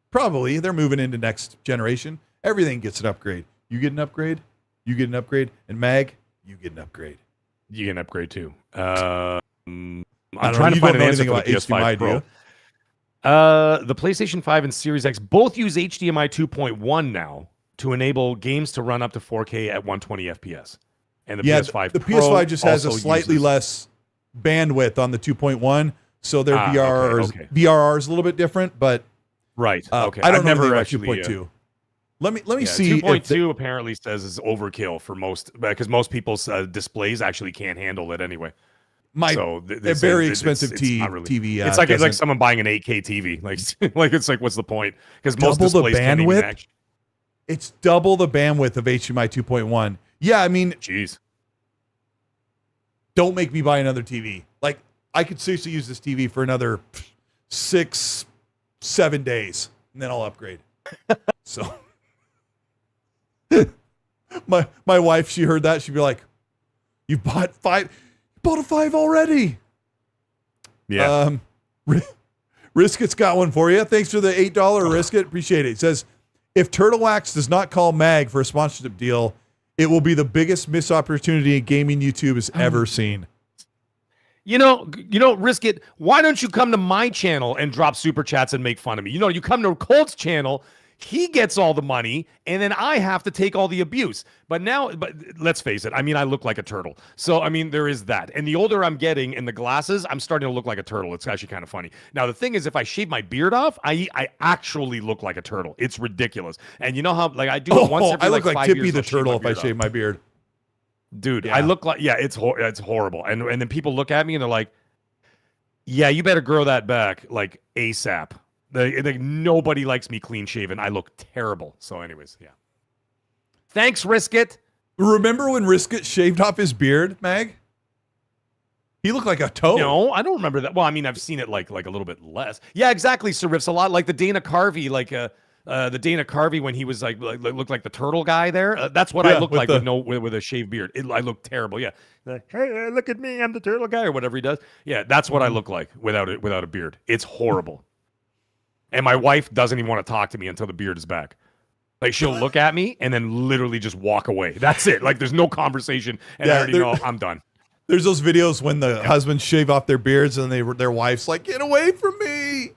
probably they're moving into next generation. Everything gets an upgrade. You get an upgrade, you get an upgrade, and Mag, you get an upgrade. You get an upgrade too. I'm trying to find an answer about HDMI, do you? The PlayStation 5 and Series X both use HDMI 2.1 now to enable games to run up to 4K at 120 FPS. And the PS5 the PS5 just has a slightly less bandwidth on the 2.1, so their VRR is a little bit different, but right. Okay. I don't know about 2.2. Let me see. 2.2 apparently says is overkill for most, because most people's displays actually can't handle it anyway. They're very expensive TV. It's like someone buying an 8K TV. Like it's like, what's the point? Because most displays can't even actually. It's double the bandwidth of HDMI 2.1. Yeah, I mean, jeez. Don't make me buy another TV. Like, I could seriously use this TV for another 6-7 days, and then I'll upgrade. So, my wife, she heard that, she'd be like, "You bought a 5 already." Yeah. Risket's got one for you. Thanks for the $8 Risket. Appreciate it. It says, if Turtle Wax does not call Mag for a sponsorship deal, it will be the biggest missed opportunity gaming YouTube has ever seen. You know, Risket, why don't you come to my channel and drop super chats and make fun of me? You come to Colt's channel, he gets all the money, and then I have to take all the abuse. But let's face it, I mean, I look like a turtle. So, I mean, there is that. And the older I'm getting in the glasses, I'm starting to look like a turtle. It's actually kind of funny. Now, the thing is, if I shave my beard off, I actually look like a turtle. It's ridiculous. And you know how, like, I do it once every I look 5 like years, Tippy the turtle if I shave my beard. Dude, yeah. I look like, it's horrible. And then people look at me and they're like, yeah, you better grow that back, like, ASAP. Nobody likes me clean shaven. I look terrible. So anyways, yeah. Thanks, Risket. Remember when Risket shaved off his beard, Mag? He looked like a toad. No, I don't remember that. Well, I mean, I've seen it like a little bit less. Yeah, exactly, Sir Riffs. A lot like the Dana Carvey, the Dana Carvey when he was like looked like the turtle guy there. That's what I look like with a shaved beard. I look terrible. Yeah. Like, hey, look at me. I'm the turtle guy or whatever he does. Yeah, that's what I look like without a beard. It's horrible. And my wife doesn't even want to talk to me until the beard is back. Like, she'll look at me and then literally just walk away. That's it. Like, there's no conversation. And I already know I'm done. There's those videos when the husbands shave off their beards and their wife's like, get away from me.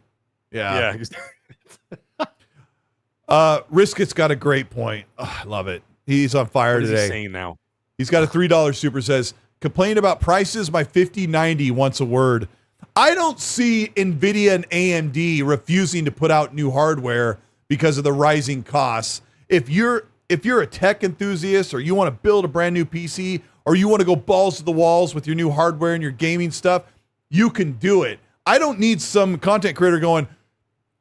Yeah. Risket's got a great point. Oh, I love it. He's on fire today. What is he saying now? He's got a $3 super, says, complain about prices. My 5090 wants a word. I don't see NVIDIA and AMD refusing to put out new hardware because of the rising costs. If you're a tech enthusiast or you want to build a brand new PC or you want to go balls to the walls with your new hardware and your gaming stuff, you can do it. I don't need some content creator going,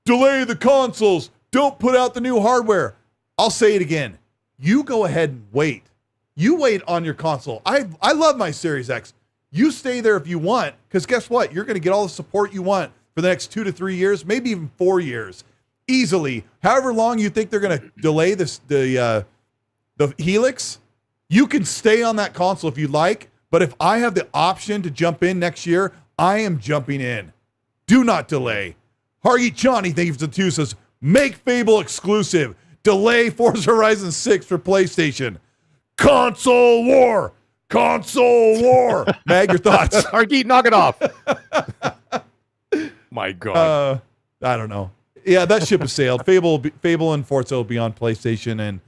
delay the consoles, don't put out the new hardware. I'll say it again. You go ahead and wait. You wait on your console. I love my Series X. You stay there if you want, because guess what? You're going to get all the support you want for the next 2 to 3 years, maybe even 4 years, easily. However long you think they're going to delay the Helix, you can stay on that console if you like. But if I have the option to jump in next year, I am jumping in. Do not delay. Hargy Johnny, thank you for the 2, says, make Fable exclusive. Delay Forza Horizon 6 for PlayStation. Console war. Console war. Mag, your thoughts? Hargeet, knock it off. My God. I don't know. Yeah, that ship has sailed. Fable and Forza will be on PlayStation, and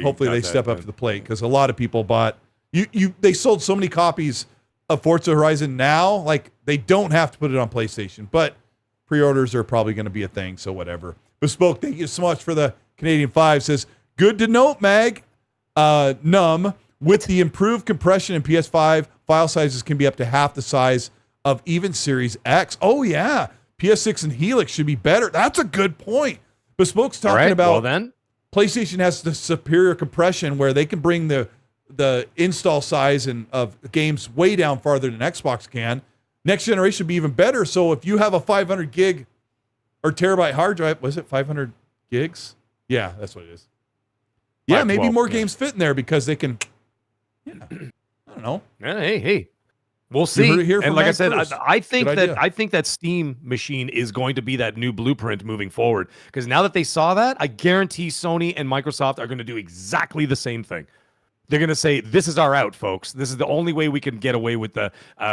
hopefully they step up to the plate, because a lot of people bought. They sold so many copies of Forza Horizon now, like they don't have to put it on PlayStation, but pre-orders are probably going to be a thing. So whatever. Bespoke, thank you so much for the Canadian 5. Says, good to note, Mag. Numb. With the improved compression in PS5, file sizes can be up to half the size of even Series X. Oh, yeah. PS6 and Helix should be better. That's a good point. Bespoke's talking about PlayStation has the superior compression where they can bring the install size of games way down farther than Xbox can. Next generation would be even better. So if you have a 500 gig or terabyte hard drive, was it 500 gigs? Yeah, that's what it is. Yeah, maybe more games fit in there because they can, I don't know. Hey. We'll see. And like I said, I think that Steam machine is going to be that new blueprint moving forward. Because now that they saw that, I guarantee Sony and Microsoft are going to do exactly the same thing. They're going to say, this is our out, folks. This is the only way we can get away with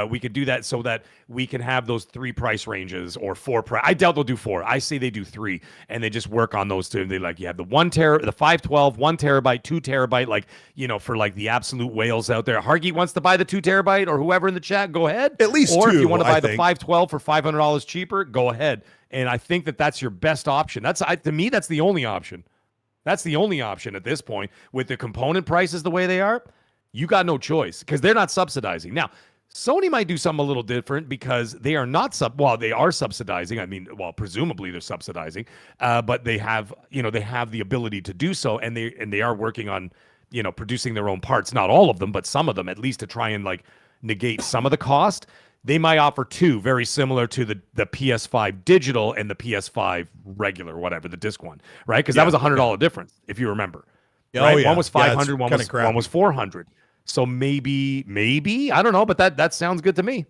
we could do that so that we can have those 3 price ranges or 4 price. I doubt they'll do 4. I say they do 3 and they just work on those 2. They you have the 512, 1 terabyte, 2 terabyte, for the absolute whales out there. Hargeet wants to buy the 2 terabyte or whoever in the chat, go ahead. At least or 2, if you want to buy the 512 for $500 cheaper, go ahead. And I think that's your best option. To me, that's the only option. That's the only option at this point. With the component prices the way they are, you got no choice because they're not subsidizing. Now, Sony might do something a little different because they are not they are subsidizing. I mean, presumably they're subsidizing, but they have the ability to do so, and they are working on, producing their own parts. Not all of them, but some of them at least to try and negate some of the cost. They might offer 2 very similar to the PS5 digital and the PS5 regular, whatever, the disc one, right? Because that was $100 difference, if you remember. Right? Oh, yeah. One was 500, one was 400. So maybe, I don't know, but that sounds good to me.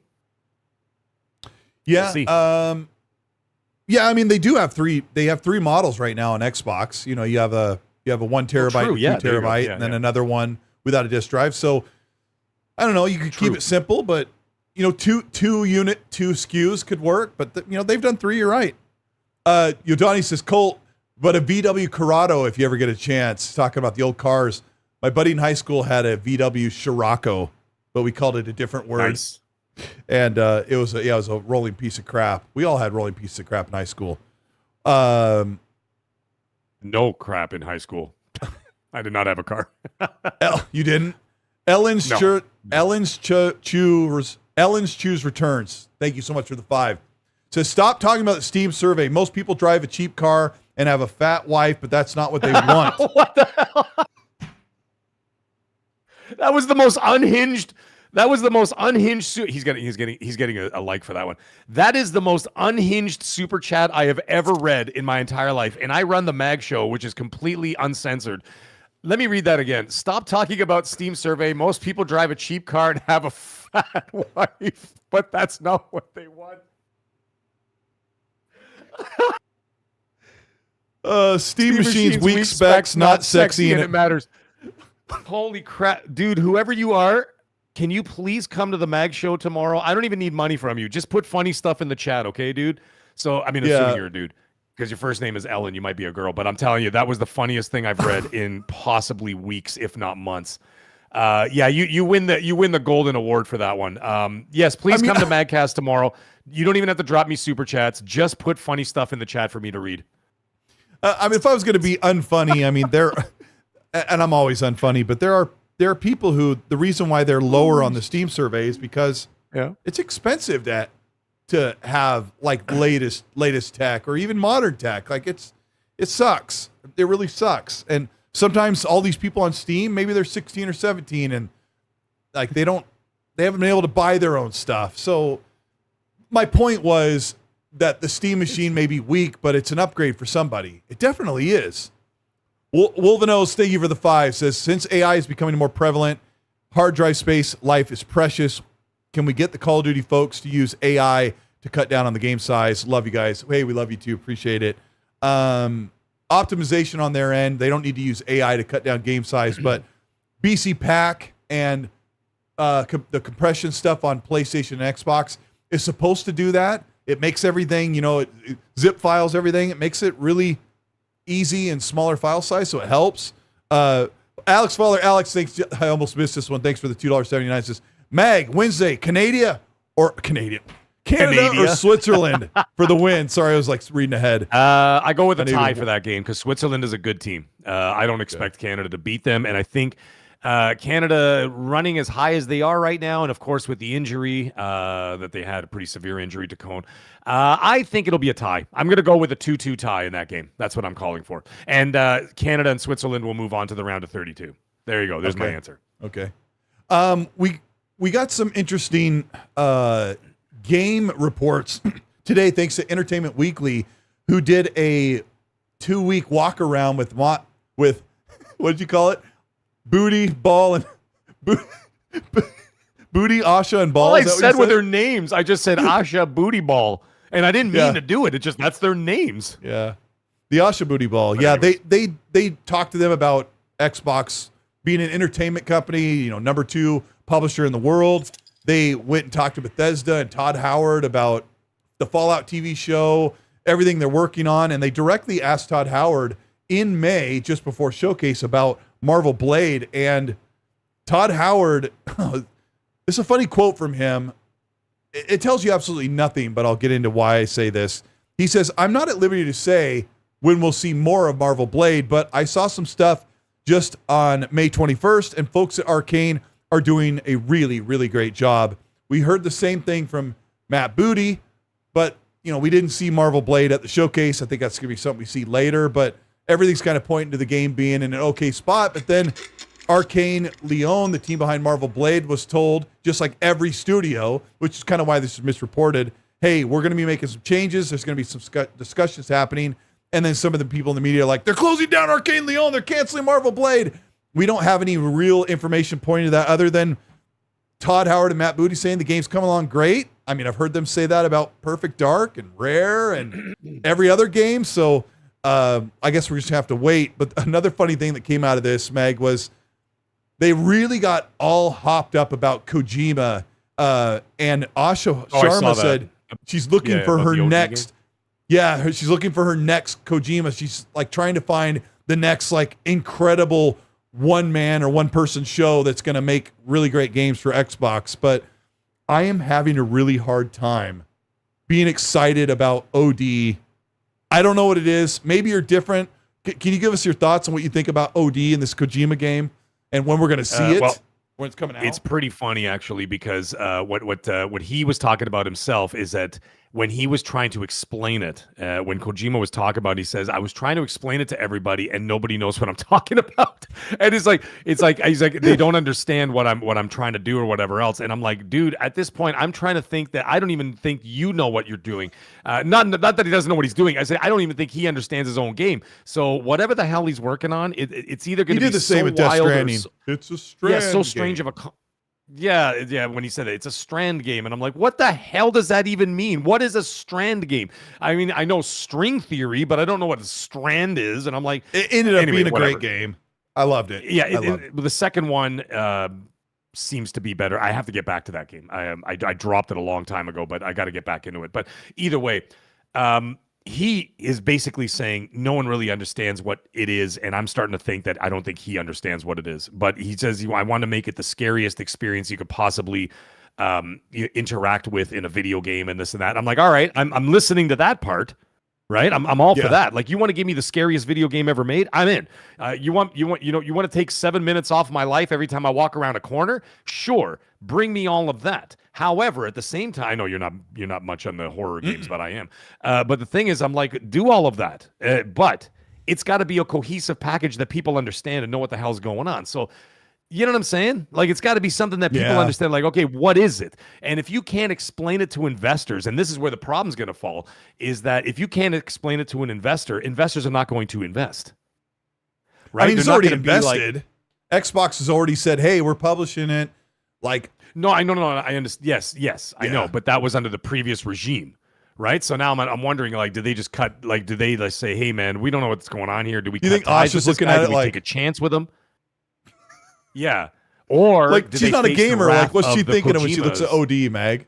Yeah. Yeah, I mean, they do have 3. They have 3 models right now on Xbox. You have a 1 terabyte, 2 terabyte, and then another one without a disk drive. So I don't know. You could keep it simple, but 2 SKUs could work, but they've done 3. You're right. Yodani says, Colt, but a VW Corrado, if you ever get a chance, talking about the old cars. My buddy in high school had a VW Scirocco, but we called it a different word. Nice. And it was a rolling piece of crap. We all had rolling pieces of crap in high school. No crap in high school. I did not have a car. You didn't? Ellen's Choose returns. Thank you so much for the 5. Says, stop talking about the Steam survey. Most people drive a cheap car and have a fat wife, but that's not what they want. What the hell? That was the most unhinged. He's getting a like for that one. That is the most unhinged super chat I have ever read in my entire life. And I run the Mag Show, which is completely uncensored. Let me read that again. Stop talking about Steam survey. Most people drive a cheap car and have a fat wife, but that's not what they want. Steam Machine's weak specs, not sexy, and it matters. Holy crap. Dude, whoever you are, can you please come to the Mag Show tomorrow? I don't even need money from you. Just put funny stuff in the chat, okay, dude? So, I mean, assuming you're a dude. Because your first name is Ellen, you might be a girl, but I'm telling you, that was the funniest thing I've read in possibly weeks, if not months. You win the golden award for that one. Yes, please come to Magcast tomorrow. You don't even have to drop me super chats. Just put funny stuff in the chat for me to read. If I was going to be unfunny, and I'm always unfunny, but there are people who the reason why they're lower on the Steam survey is because it's expensive to have latest tech or even modern tech. It sucks. It really sucks. And sometimes all these people on Steam, maybe they're 16 or 17 and they haven't been able to buy their own stuff. So my point was that the Steam machine may be weak, but it's an upgrade for somebody. It definitely is. Wolvenos, thank you for the 5, says, since AI is becoming more prevalent, hard drive space life is precious. Can we get the Call of Duty folks to use AI to cut down on the game size? Love you guys. Hey, we love you too. Appreciate it. Optimization on their end. They don't need to use AI to cut down game size, but BC Pack and the compression stuff on PlayStation and Xbox is supposed to do that. It makes everything, it zip files everything. It makes it really easy and smaller file size, so it helps. Alex Fowler, thanks. I almost missed this one. Thanks for the $2.79. Says, Mag, Wednesday, Canada or Switzerland for the win. Sorry, I was reading ahead. I go with a tie for that game because Switzerland is a good team. I don't expect Canada to beat them, and I think Canada running as high as they are right now, and of course with the injury that they had, a pretty severe injury to Cone, I think it'll be a tie. I'm going to go with a 2-2 tie in that game. That's what I'm calling for. And Canada and Switzerland will move on to the round of 32. There you go. There's my answer. Okay. We got some interesting game reports today, thanks to Entertainment Weekly, who did a 2-week walk around with what did you call it? Booty, ball, and booty, Asha, and ball. All I said were their names. I just said Asha, booty ball, and I didn't mean to do it. It just that's their names. Yeah, the Asha booty ball. Yeah, they talked to them about Xbox being an entertainment company, number 2 publisher in the world. They went and talked to Bethesda and Todd Howard about the Fallout TV show, everything they're working on, and they directly asked Todd Howard in May, just before Showcase, about Marvel Blade. And Todd Howard, it's a funny quote from him. It tells you absolutely nothing, but I'll get into why I say this. He says, "I'm not at liberty to say when we'll see more of Marvel Blade, but I saw some stuff just on May 21st, and folks at Arcane are doing a really, really great job. We heard the same thing from Matt Booty, but we didn't see Marvel Blade at the showcase. I think that's going to be something we see later, but everything's kind of pointing to the game being in an okay spot." But then Arcane Leon, the team behind Marvel Blade, was told, just like every studio, which is kind of why this is misreported, hey, we're going to be making some changes. There's going to be some discussions happening. And then some of the people in the media are like, they're closing down Arcane Leon. They're canceling Marvel Blade. We don't have any real information pointing to that other than Todd Howard and Matt Booty saying the game's coming along great. I mean, I've heard them say that about Perfect Dark and Rare and every other game. So I guess we're just gonna have to wait. But another funny thing that came out of this, Meg, was they really got all hopped up about Kojima. And Asha Sharma said she's looking for her next. Yeah, she's looking for her next Kojima. She's like trying to find the next like incredible one-man or one-person show that's going to make really great games for Xbox. But I am having a really hard time being excited about OD. I don't know what it is. Maybe you're different. Can you give us your thoughts on what you think about OD in this Kojima game and when we're going to see it? Well, when it's coming out? It's pretty funny actually, because what he was talking about himself is that when he was trying to explain it, when Kojima was talking about it, he says, "I was trying to explain it to everybody, and nobody knows what I'm talking about." And he's like, they don't understand what I'm trying to do or whatever else. And I'm like, dude, at this point, I'm trying to think that I don't even think you know what you're doing. Not that he doesn't know what he's doing. I say I don't even think he understands his own game. So whatever the hell he's working on, it's either going to be the same with Death Stranding. It's a strange of a. Yeah. When he said it, it's a Strand game, and I'm like, what the hell does that even mean? What is a Strand game? I mean, I know string theory, but I don't know what a Strand is. And I'm like, it ended up being a great game. I loved it. Yeah, the second one seems to be better. I have to get back to that game. I dropped it a long time ago, but I got to get back into it. But either way, he is basically saying no one really understands what it is, and I'm starting to think that I don't think he understands what it is. But he says, I want to make it the scariest experience you could possibly interact with in a video game, and this and that. I'm like, all right, I'm listening to that part, right? I'm all for that. Like, you want to give me the scariest video game ever made? I'm in. You want to take 7 minutes off my life every time I walk around a corner? Sure, bring me all of that. However, at the same time, I know you're not much on the horror games, but I am. But the thing is, I'm like, do all of that, but it's got to be a cohesive package that people understand and know what the hell's going on. So, you know what I'm saying? Like, it's got to be something that people understand. Like, okay, what is it? And if you can't explain it to investors, and this is where the problem's going to fall, is that if you can't explain it to an investor, investors are not going to invest. Right? I mean, it's already invested. Xbox has already said, "Hey, we're publishing it." Like. No, I understand. Yes, I know, but that was under the previous regime, right? So now I'm wondering, like, did they just cut? Like, did they say, "Hey, man, we don't know what's going on here. Do we?" You think Asha's looking at it like, take a chance with him? Yeah, or like she's not a gamer. Like, what's she thinking of when she looks at OD, Mag?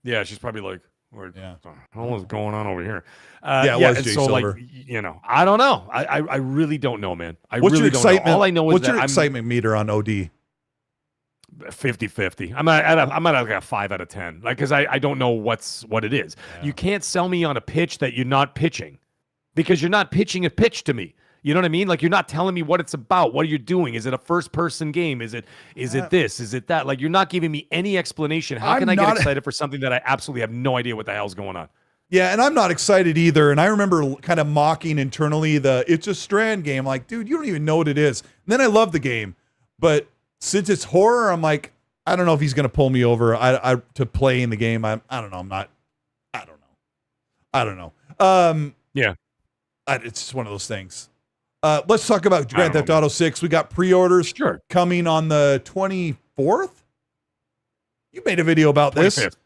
Yeah, she's probably like, "What is going on over here?" And so Silver. Like, I don't know. I really don't know, man. What's really your excitement? Don't know. All I know is what's your excitement meter on OD? 50-50. I'm at like a 5 out of 10. Like, because I don't know what it is. Yeah. You can't sell me on a pitch that you're not pitching, because you're not pitching a pitch to me. You know what I mean? Like, you're not telling me what it's about. What are you doing? Is it a first-person game? Is it this? Is it that? Like, you're not giving me any explanation. How can I get excited for something that I absolutely have no idea what the hell's going on? Yeah, and I'm not excited either. And I remember kind of mocking internally it's a Strand game. Like, dude, you don't even know what it is. And then I love the game. But since it's horror, I'm like, I don't know if he's going to pull me over to play in the game. I don't know. I don't know. Yeah. It's just one of those things. Let's talk about Grand Theft Auto 6. We got pre-orders coming on the 24th. You made a video about 25th. this.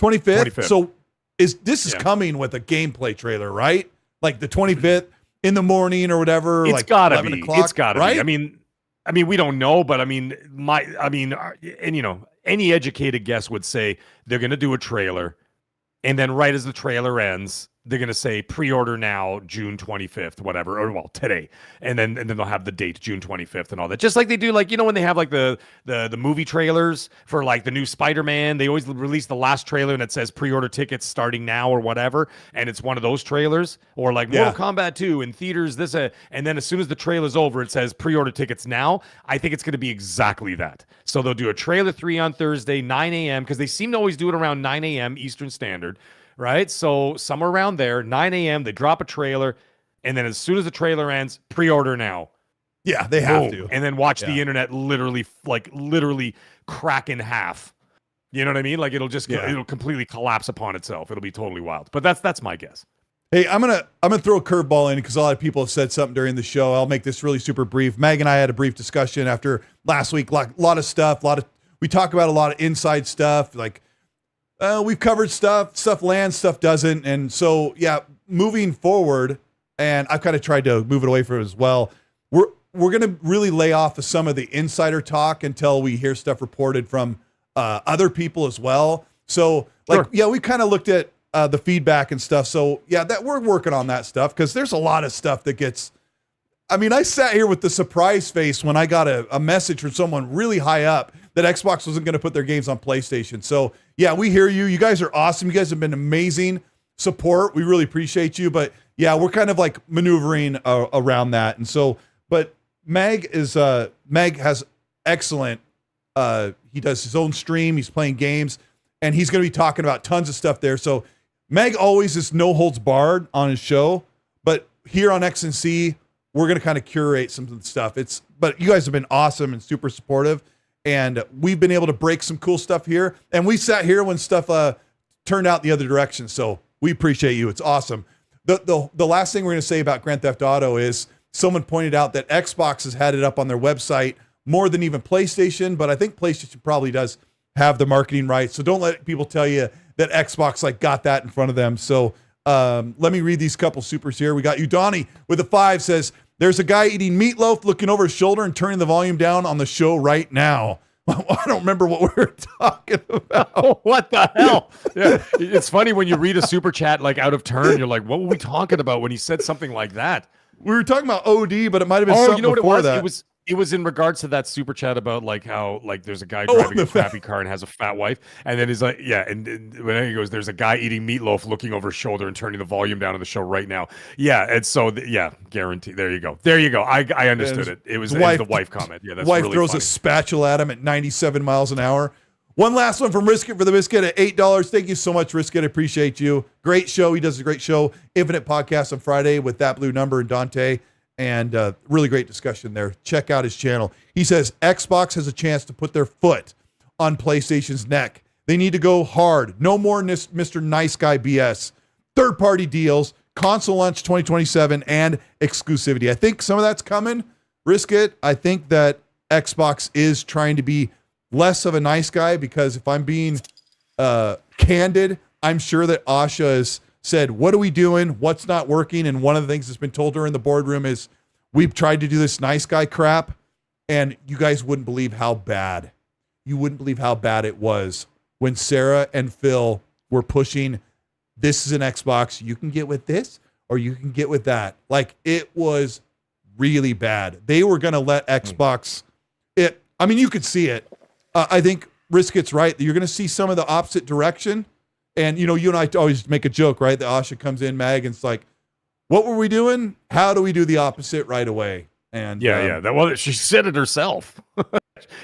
25th. So this is coming with a gameplay trailer, right? Like the 25th in the morning or whatever. It's like gotta 11 be. o'clock, It's gotta right? be. I mean, we don't know, but and any educated guess would say they're going to do a trailer, and then right as the trailer ends, they're going to say pre-order now, June 25th, whatever, or well, today. And then they'll have the date, June 25th and all that. Just like they do, like, when they have like the movie trailers for like the new Spider-Man, they always release the last trailer and it says pre-order tickets starting now or whatever. And it's one of those trailers, or like Mortal Kombat 2 in theaters, and then as soon as the trailer's over, it says pre-order tickets now. I think it's going to be exactly that. So they'll do a trailer 3 on Thursday, 9 a.m. because they seem to always do it around 9 a.m. Eastern Standard. Right? So somewhere around there, 9 a.m., they drop a trailer, and then as soon as the trailer ends, pre-order now. Yeah, they have to. And then watch the internet literally crack in half. You know what I mean? Like it'll completely collapse upon itself. It'll be totally wild. But that's my guess. Hey, I'm gonna throw a curveball in because a lot of people have said something during the show. I'll make this really super brief. Meg and I had a brief discussion after last week. Like a lot of stuff, we talk about a lot of inside stuff, like we've covered stuff lands, stuff doesn't. And so, moving forward, and I've kind of tried to move it away from it as well. We're going to really lay off of some of the insider talk until we hear stuff reported from other people as well. So we kind of looked at the feedback and stuff. So that we're working on that stuff because there's a lot of stuff that gets, I sat here with the surprise face when I got a message from someone really high up that Xbox wasn't going to put their games on PlayStation. So we hear you. You guys are awesome. You guys have been amazing support. We really appreciate you. But we're kind of like maneuvering around that. And so, but Meg has excellent. He does his own stream. He's playing games, and he's going to be talking about tons of stuff there. So Meg always is no holds barred on his show, but here on XNC, we're going to kind of curate some of the stuff. But you guys have been awesome and super supportive. And we've been able to break some cool stuff here. And we sat here when stuff turned out the other direction. So we appreciate you. It's awesome. The last thing we're going to say about Grand Theft Auto is someone pointed out that Xbox has had it up on their website more than even PlayStation. But I think PlayStation probably does have the marketing rights. So don't let people tell you that Xbox got that in front of them. So let me read these couple supers here. We got Udani with a 5 says, there's a guy eating meatloaf, looking over his shoulder and turning the volume down on the show right now. I don't remember what we were talking about. What the hell? Yeah, it's funny when you read a super chat out of turn. You're like, what were we talking about when he said something like that? We were talking about OD, but it might have been something before that. It was in regards to that super chat about how there's a guy driving a crappy car and has a fat wife, and then he's like, and when he goes, there's a guy eating meatloaf, looking over his shoulder and turning the volume down on the show right now. And so guarantee. There you go. I understood it. It was the wife comment. Yeah, that's wife really throws funny. A spatula at him at 97 miles an hour. One last one from Riskit for the Biscuit at $8. Thank you so much, Riskit. I appreciate you. Great show. He does a great show. Infinite Podcast on Friday with That Blue Number and Dante. And really great discussion there. Check out his channel. He says Xbox has a chance to put their foot on PlayStation's neck. They need to go hard. No more Mr. Nice Guy BS. Third-party deals, console launch 2027, and exclusivity. I think some of that's coming. Risk it. I think that Xbox is trying to be less of a nice guy because if I'm being candid, I'm sure that Asha has said, what are we doing? What's not working? And one of the things that's been told her in the boardroom is we've tried to do this nice guy crap, and you guys wouldn't believe how bad. You wouldn't believe how bad it was when Sarah and Phil were pushing, this is an Xbox. You can get with this or you can get with that. It was really bad. They were going to let Xbox you could see it. I think Riskit's right. You're going to see some of the opposite direction. And, you and I always make a joke, right? The Asha comes in, Mag, and it's like, what were we doing? How do we do the opposite right away? And she said it herself.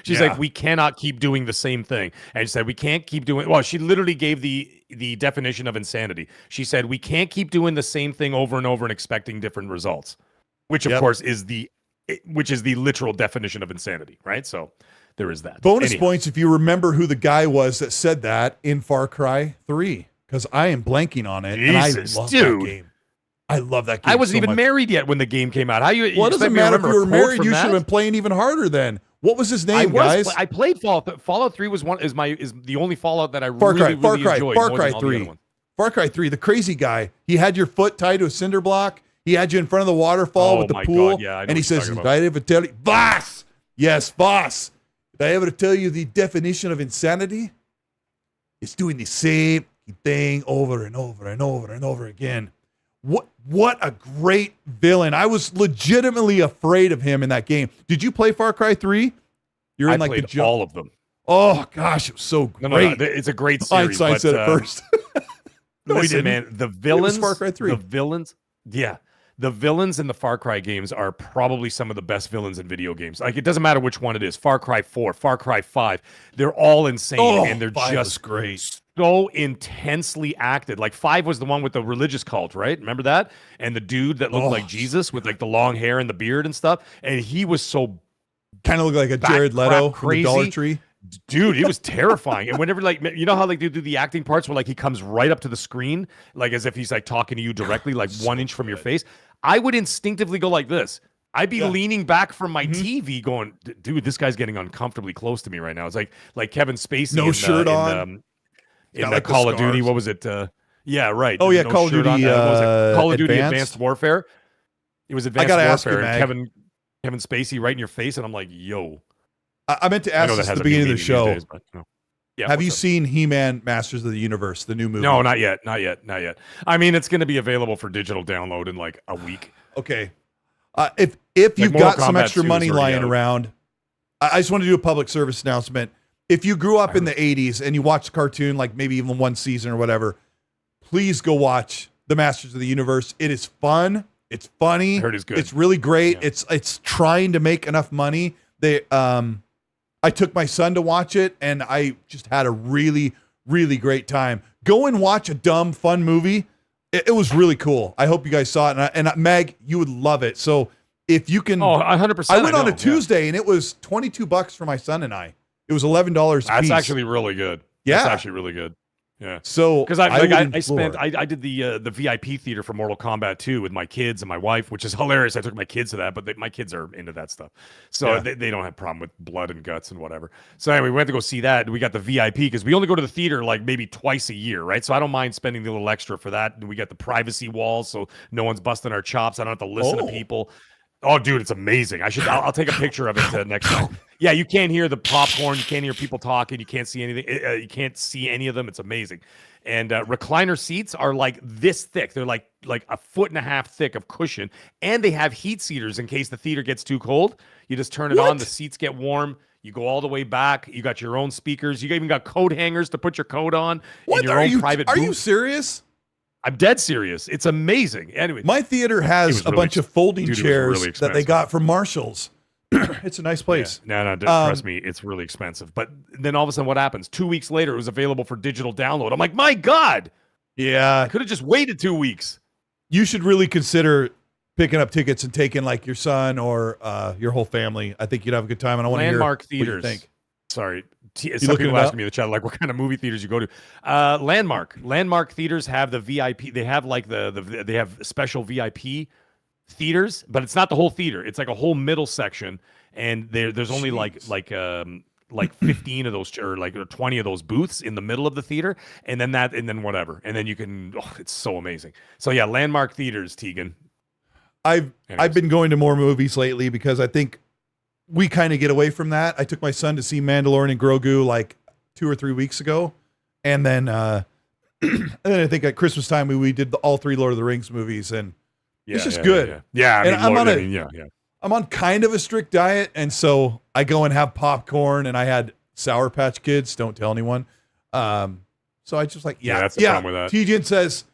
She's like, we cannot keep doing the same thing. And she said, we can't keep doing, she literally gave the definition of insanity. She said, we can't keep doing the same thing over and over and expecting different results, which of course is the literal definition of insanity, right? So there is that. Bonus points if you remember who the guy was that said that in Far Cry 3, because I am blanking on it. Jesus, and I love dude. that game. I love that game. I wasn't so even much. married yet when the game came out. How you? Well, it doesn't matter if you were married. You should have that? been playing even harder then. What was his name, guys? I played Fallout. Fallout 3 is the only Fallout that I Far really enjoyed. Far Cry 3. Far Cry 3, the crazy guy. He had your foot tied to a cinder block. He had you in front of the waterfall with the pool. God, yeah, and he says, did I ever tell you? Boss! Yes, boss. Did I ever tell you the definition of insanity? It's doing the same thing over and over and over and over again. What a great villain. I was legitimately afraid of him in that game. Did you play Far Cry 3? You're in I like played the all of them. Oh gosh, it was so great. No, it's a great series. Einstein said it first. No, listen, man, the villains, Far Cry 3. The villains in the Far Cry games are probably some of the best villains in video games. Like, it doesn't matter which one it is. Far Cry 4, Far Cry 5, they're all insane, and they're just great. So intensely acted. Like 5 was the one with the religious cult, right? Remember that? And the dude that looked like Jesus with like the long hair and the beard and stuff. And he was so kind of looked like a Jared Leto from the Dollar crazy. Tree. Dude, it was terrifying. And whenever, like, you know how like they do the acting parts where like he comes right up to the screen, like as if he's like talking to you directly, like 1 inch from your face. I would instinctively go like this. I'd be leaning back from my TV going, dude, this guy's getting uncomfortably close to me right now. It's like Kevin Spacey. No shirt on. In the Call of Duty, what was it? Yeah, right. Oh yeah, no Call of Duty. Call of Duty Advanced Warfare. It was Advanced Warfare, and Kevin Spacey right in your face, and I'm like, yo. I meant to ask this at the beginning of the show. Days, but, no. Yeah, have you seen He-Man Masters of the Universe, the new movie? No, not yet. I mean, it's going to be available for digital download in like a week. Okay. If you've Mortal got some Kombat extra 2 money is already lying out. around, I just want to do a public service announcement. If you grew up in the 80s and you watched a cartoon, like maybe even one season or whatever, please go watch The Masters of the Universe. It is fun. It's funny. I heard it's good. It's really great. Yeah. It's trying to make enough money. I took my son to watch it, and I just had a really, really great time. Go and watch a dumb, fun movie. It was really cool. I hope you guys saw it. And Meg, you would love it. So if you can... Oh, 100%. I went on a Tuesday, and it was $22 for my son and I. It was $11 a piece. That's actually really good. Yeah. That's actually really good. Yeah. So because I did the VIP theater for Mortal Kombat 2 with my kids and my wife, which is hilarious. I took my kids to that, but my kids are into that stuff, so they don't have a problem with blood and guts and whatever. So anyway, we went to go see that, and we got the VIP because we only go to the theater like maybe twice a year, right? So I don't mind spending the little extra for that. And we got the privacy walls, so no one's busting our chops. I don't have to listen to people. Oh, dude, it's amazing. I'll take a picture of it next time. Yeah, you can't hear the popcorn. You can't hear people talking. You can't see anything. You can't see any of them. It's amazing. And recliner seats are like this thick. They're like a foot and a half thick of cushion. And they have heat seaters in case the theater gets too cold. You just turn it on. The seats get warm. You go all the way back. You got your own speakers. You even got coat hangers to put your coat on. What? In your own private Are booth. you serious? I'm dead serious. It's amazing. Anyway, my theater has a bunch of folding chairs that they got from Marshall's. It's a nice place. Yeah. No, trust me, it's really expensive. But then all of a sudden, what happens? 2 weeks later, it was available for digital download. I'm like, my God. Yeah. I could have just waited 2 weeks. You should really consider picking up tickets and taking like your son or your whole family. I think you'd have a good time. And I want to hear Landmark theaters. What you think. Sorry. Some people ask me in the chat, like, what kind of movie theaters you go to? Landmark theaters have the VIP. They have like they have special VIP theaters, but it's not the whole theater. It's like a whole middle section, and there's only like 15 of those or 20 of those booths in the middle of the theater, and then whatever, and then you can. Oh, it's so amazing. So yeah, Landmark theaters, Tegan. I've been going to more movies lately because I think we kind of get away from that. I took my son to see Mandalorian and Grogu like 2 or 3 weeks ago, and then I think at Christmas time we did all 3 Lord of the Rings movies, and it's just good. Yeah, I'm on kind of a strict diet, and so I go and have popcorn, and I had Sour Patch Kids. Don't tell anyone. So I just like that's the problem with that. TJ says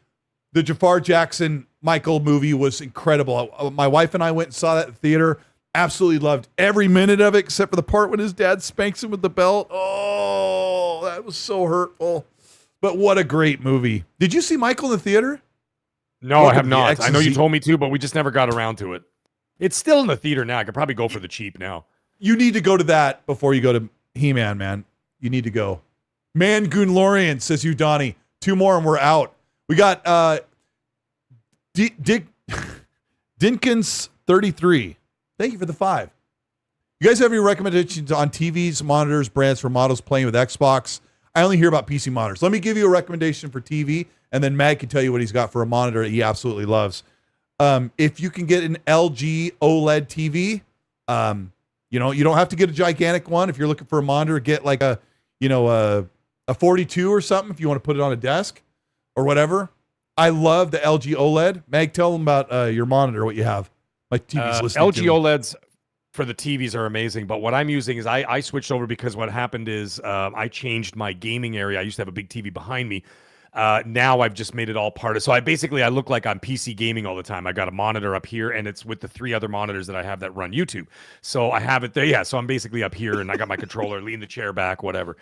the Jafar Jackson Michael movie was incredible. My wife and I went and saw that in the theater. Absolutely loved every minute of it, except for the part when his dad spanks him with the belt. Oh, that was so hurtful. But what a great movie. Did you see Michael in the theater? No, I have not. I know you told me to, but we just never got around to it. It's still in the theater now. I could probably go for the cheap now. You need to go to that before you go to He-Man, man. You need to go. Mangoonlorian, says you, Donnie. 2 more and we're out. We got Dinkins 33. Thank you for the 5. You guys have any recommendations on TVs, monitors, brands for models playing with Xbox? I only hear about PC monitors. Let me give you a recommendation for TV, and then Mag can tell you what he's got for a monitor that he absolutely loves. If you can get an LG OLED TV, you don't have to get a gigantic one. If you're looking for a monitor, get like a 42 or something if you want to put it on a desk or whatever. I love the LG OLED. Mag, tell them about your monitor, what you have. My TV's listening LG to me. OLEDs for the TVs are amazing, but what I'm using is I switched over because what happened is I changed my gaming area. I used to have a big TV behind me. Now I've just made it all part of. So I look like I'm PC gaming all the time. I got a monitor up here, and it's with the 3 other monitors that I have that run YouTube. So I have it there. Yeah. So I'm basically up here, and I got my controller, lean the chair back, whatever.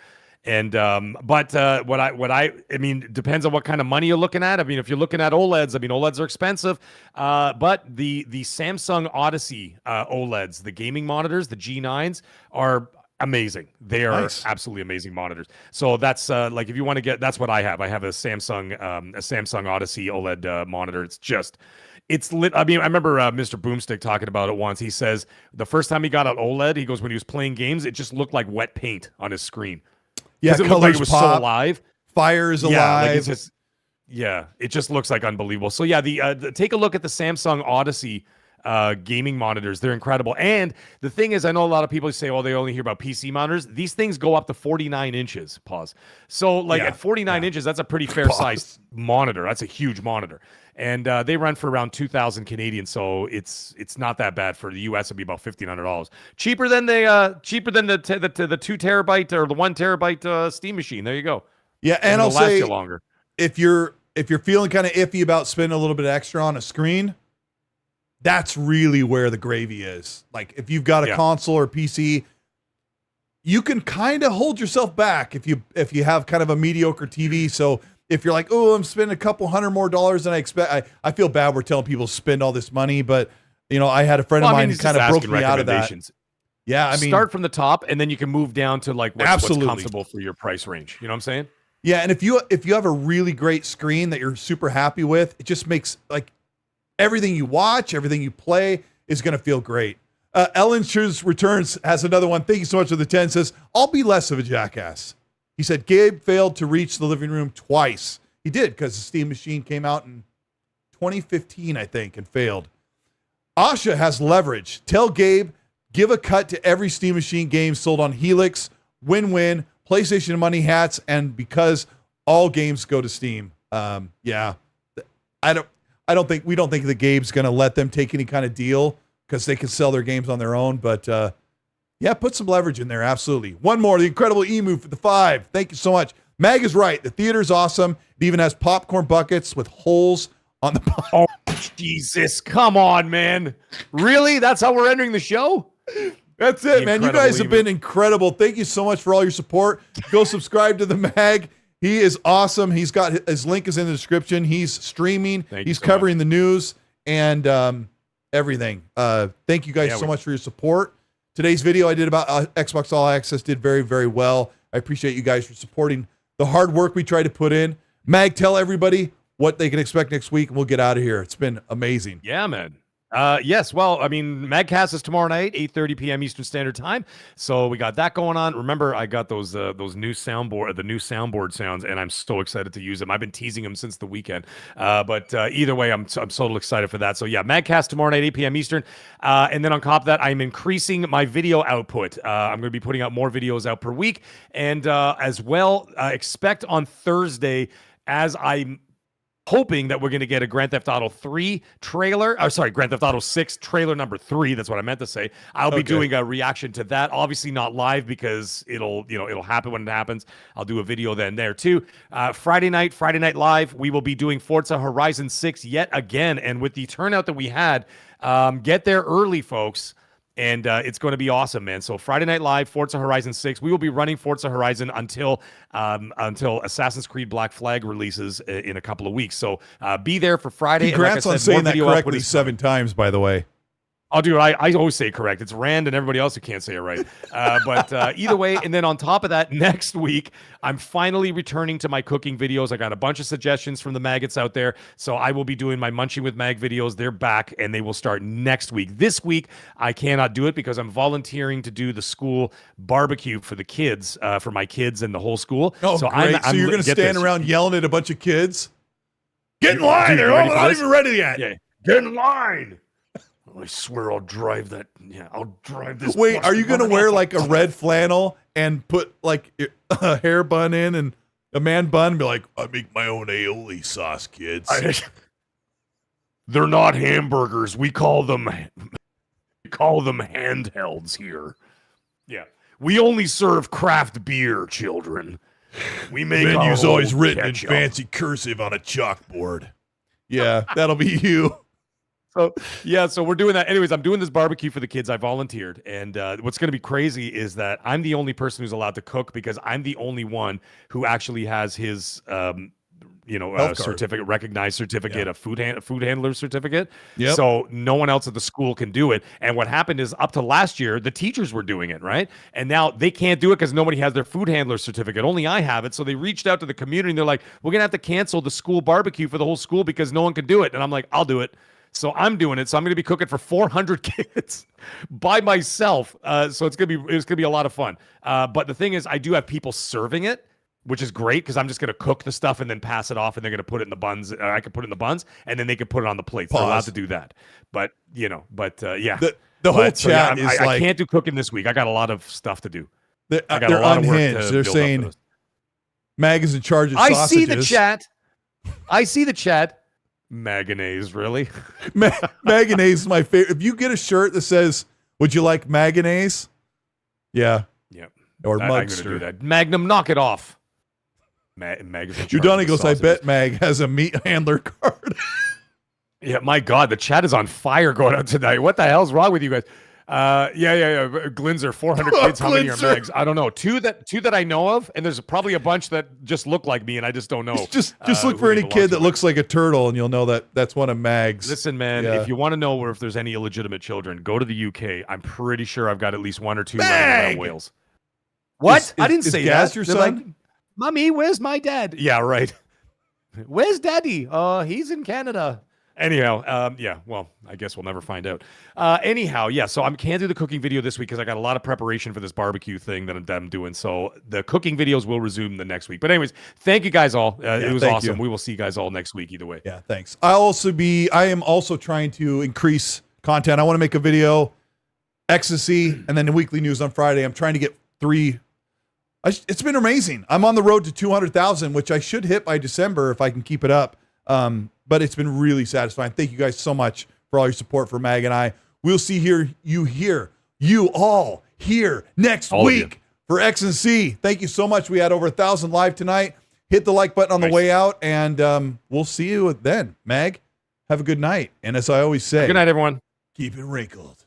And but I mean, depends on what kind of money you're looking at. I mean, if you're looking at OLEDs, OLEDs are expensive. But the Samsung Odyssey OLEDs, the gaming monitors, the G9s are amazing. They are absolutely amazing monitors. So that's like if you want to get, that's what I have. I have a Samsung Odyssey OLED monitor. It's lit. I mean, I remember Mr. Boomstick talking about it once. He says the first time he got an OLED, he goes, when he was playing games, it just looked like wet paint on his screen. Yeah, it looked like it was pop, so alive. Fire is alive. It just looks like unbelievable. So yeah, take a look at the Samsung Odyssey gaming monitors. They're incredible. And the thing is, I know a lot of people say, oh, they only hear about PC monitors. These things go up to 49 inches. Pause. So at 49 inches, that's a pretty fair sized monitor. That's a huge monitor. And they run for around 2,000 Canadian, so it's not that bad. For the US, it'd be about $1,500, cheaper than the 2 terabyte or the 1 terabyte Steam machine. There you go. Yeah, and I'll say longer. If you're feeling kind of iffy about spending a little bit extra on a screen, that's really where the gravy is. Like if you've got a console or PC, you can kind of hold yourself back if you have kind of a mediocre TV. So if you're like, oh, I'm spending a couple $100 more than I expect, I feel bad we're telling people to spend all this money, but I had a friend of mine who kind of broke me out of that. Yeah, I mean, start from the top, and then you can move down to like what's comfortable for your price range. You know what I'm saying? Yeah, and if you have a really great screen that you're super happy with, it just makes like everything you watch, everything you play is going to feel great. Ellen Shoes Returns has another one. Thank you so much for the 10. Says, I'll be less of a jackass. He said, Gabe failed to reach the living room twice. He did, because the Steam machine came out in 2015, I think, and failed. Asha has leverage. Tell Gabe, give a cut to every Steam machine game sold on Helix, win-win, PlayStation money hats, and because all games go to Steam. Yeah. We don't think that Gabe's going to let them take any kind of deal because they can sell their games on their own, but yeah, put some leverage in there. Absolutely. One more, the Incredible Emu for the 5. Thank you so much. Mag is right. The theater's awesome. It even has popcorn buckets with holes on the bottom. Oh, Jesus. Come on, man. Really? That's how we're ending the show? That's it, man. You guys have been incredible. Thank you so much for all your support. Go subscribe to the Mag. He is awesome. He's got his link is in the description. He's streaming. He's covering the news and everything. Thank you guys so much for your support. Today's video I did about Xbox All Access did very, very well. I appreciate you guys for supporting the hard work we try to put in. Mag, tell everybody what they can expect next week, and we'll get out of here. It's been amazing. Yeah, man. Yes, well, I mean, Magcast is tomorrow night, 8:30 p.m. Eastern Standard Time. So we got that going on. Remember, I got those new soundboard sounds, and I'm so excited to use them. I've been teasing them since the weekend. But either way, I'm so excited for that. So yeah, Magcast tomorrow night, 8 p.m. Eastern. And then on top of that, I'm increasing my video output. I'm going to be putting out more videos out per week, and as well, expect on Thursday as I'm hoping that we're going to get a Grand Theft Auto 3 trailer. Grand Theft Auto 6 trailer number 3. That's what I meant to say. I'll be doing a reaction to that. Obviously not live because it'll happen when it happens. I'll do a video then there too. Friday night live, we will be doing Forza Horizon 6 yet again. And with the turnout that we had, get there early, folks. And it's going to be awesome, man. So Friday Night Live, Forza Horizon 6. We will be running Forza Horizon until Assassin's Creed Black Flag releases in a couple of weeks. So be there for Friday. Congrats on saying that correctly 7 times, by the way. Oh, dude, I always say correct. It's Rand and everybody else who can't say it right. But either way, and then on top of that, next week, I'm finally returning to my cooking videos. I got a bunch of suggestions from the maggots out there. So I will be doing my Munching with Mag videos. They're back, and they will start next week. This week, I cannot do it because I'm volunteering to do the school barbecue for the kids, for my kids and the whole school. Oh, so great. So you're going to stand around yelling at a bunch of kids? Get in line. Dude, They're not even ready yet. Yeah. Get in line. I swear I'll drive that. Yeah, I'll drive this. Wait, are you going to wear like a red flannel and put like a hair bun in and a man bun and be like, I make my own aioli sauce, kids? They're not hamburgers. We call them handhelds here. Yeah. We only serve craft beer, children. We make menu's always written in fancy cursive on a chalkboard. Yeah, that'll be you. So we're doing that. Anyways, I'm doing this barbecue for the kids. I volunteered. And what's going to be crazy is that I'm the only person who's allowed to cook because I'm the only one who actually has his, certificate, recognized certificate, a food handler certificate. Yep. So no one else at the school can do it. And what happened is up to last year, the teachers were doing it, right? And now they can't do it because nobody has their food handler certificate. Only I have it. So they reached out to the community and they're like, we're going to have to cancel the school barbecue for the whole school because no one can do it. And I'm like, I'll do it. So I'm doing it. So I'm going to be cooking for 400 kids by myself. So it's going to be a lot of fun. But the thing is, I do have people serving it, which is great because I'm just going to cook the stuff and then pass it off, and they're going to put it in the buns. I can put it in the buns, and then they can put it on the plates. They're allowed to do that. But yeah. The whole chat is I can't do cooking this week. I got a lot of stuff to do. They're unhinged. They're saying Mag is in charge of sausages. I see the chat. Magonese, really? Magonese is my favorite. If you get a shirt that says, would you like magonese? Yeah. Yep. Or I'm going to do that. Magnum, knock it off. Udani goes, I bet Mag has a meat handler card. Yeah, my God, the chat is on fire going on tonight. What the hell's wrong with you guys? Glinzer, 400 kids. How many are Megs? I don't know. Two that I know of, and there's probably a bunch that just look like me, and I just don't know. Just look for any kid that looks like a turtle, and you'll know that that's one of Mag's. Listen, man, if you want to know if there's any illegitimate children, go to the UK. I'm pretty sure I've got at least one or two running around Wales. What? I didn't say Gaz that. Your They're son? like, Mommy, where's my dad? Yeah, right. Where's Daddy? He's in Canada. Anyhow, well, I guess we'll never find out. So I can't do the cooking video this week because I got a lot of preparation for this barbecue thing that I'm doing. So the cooking videos will resume the next week. But anyways, thank you guys all. It was awesome. We will see you guys all next week either way. Yeah, thanks. I am also trying to increase content. I want to make a video, ecstasy, and then the weekly news on Friday. I'm trying to get 3. It's been amazing. I'm on the road to 200,000, which I should hit by December if I can keep it up. But it's been really satisfying. Thank you guys so much for all your support for Mag and I. We'll see you all here next week for X and C. Thank you so much. We had over 1,000 live tonight. Hit the like button on the way out, and we'll see you then. Mag, have a good night. And as I always say, good night, everyone. Keep it wrinkled.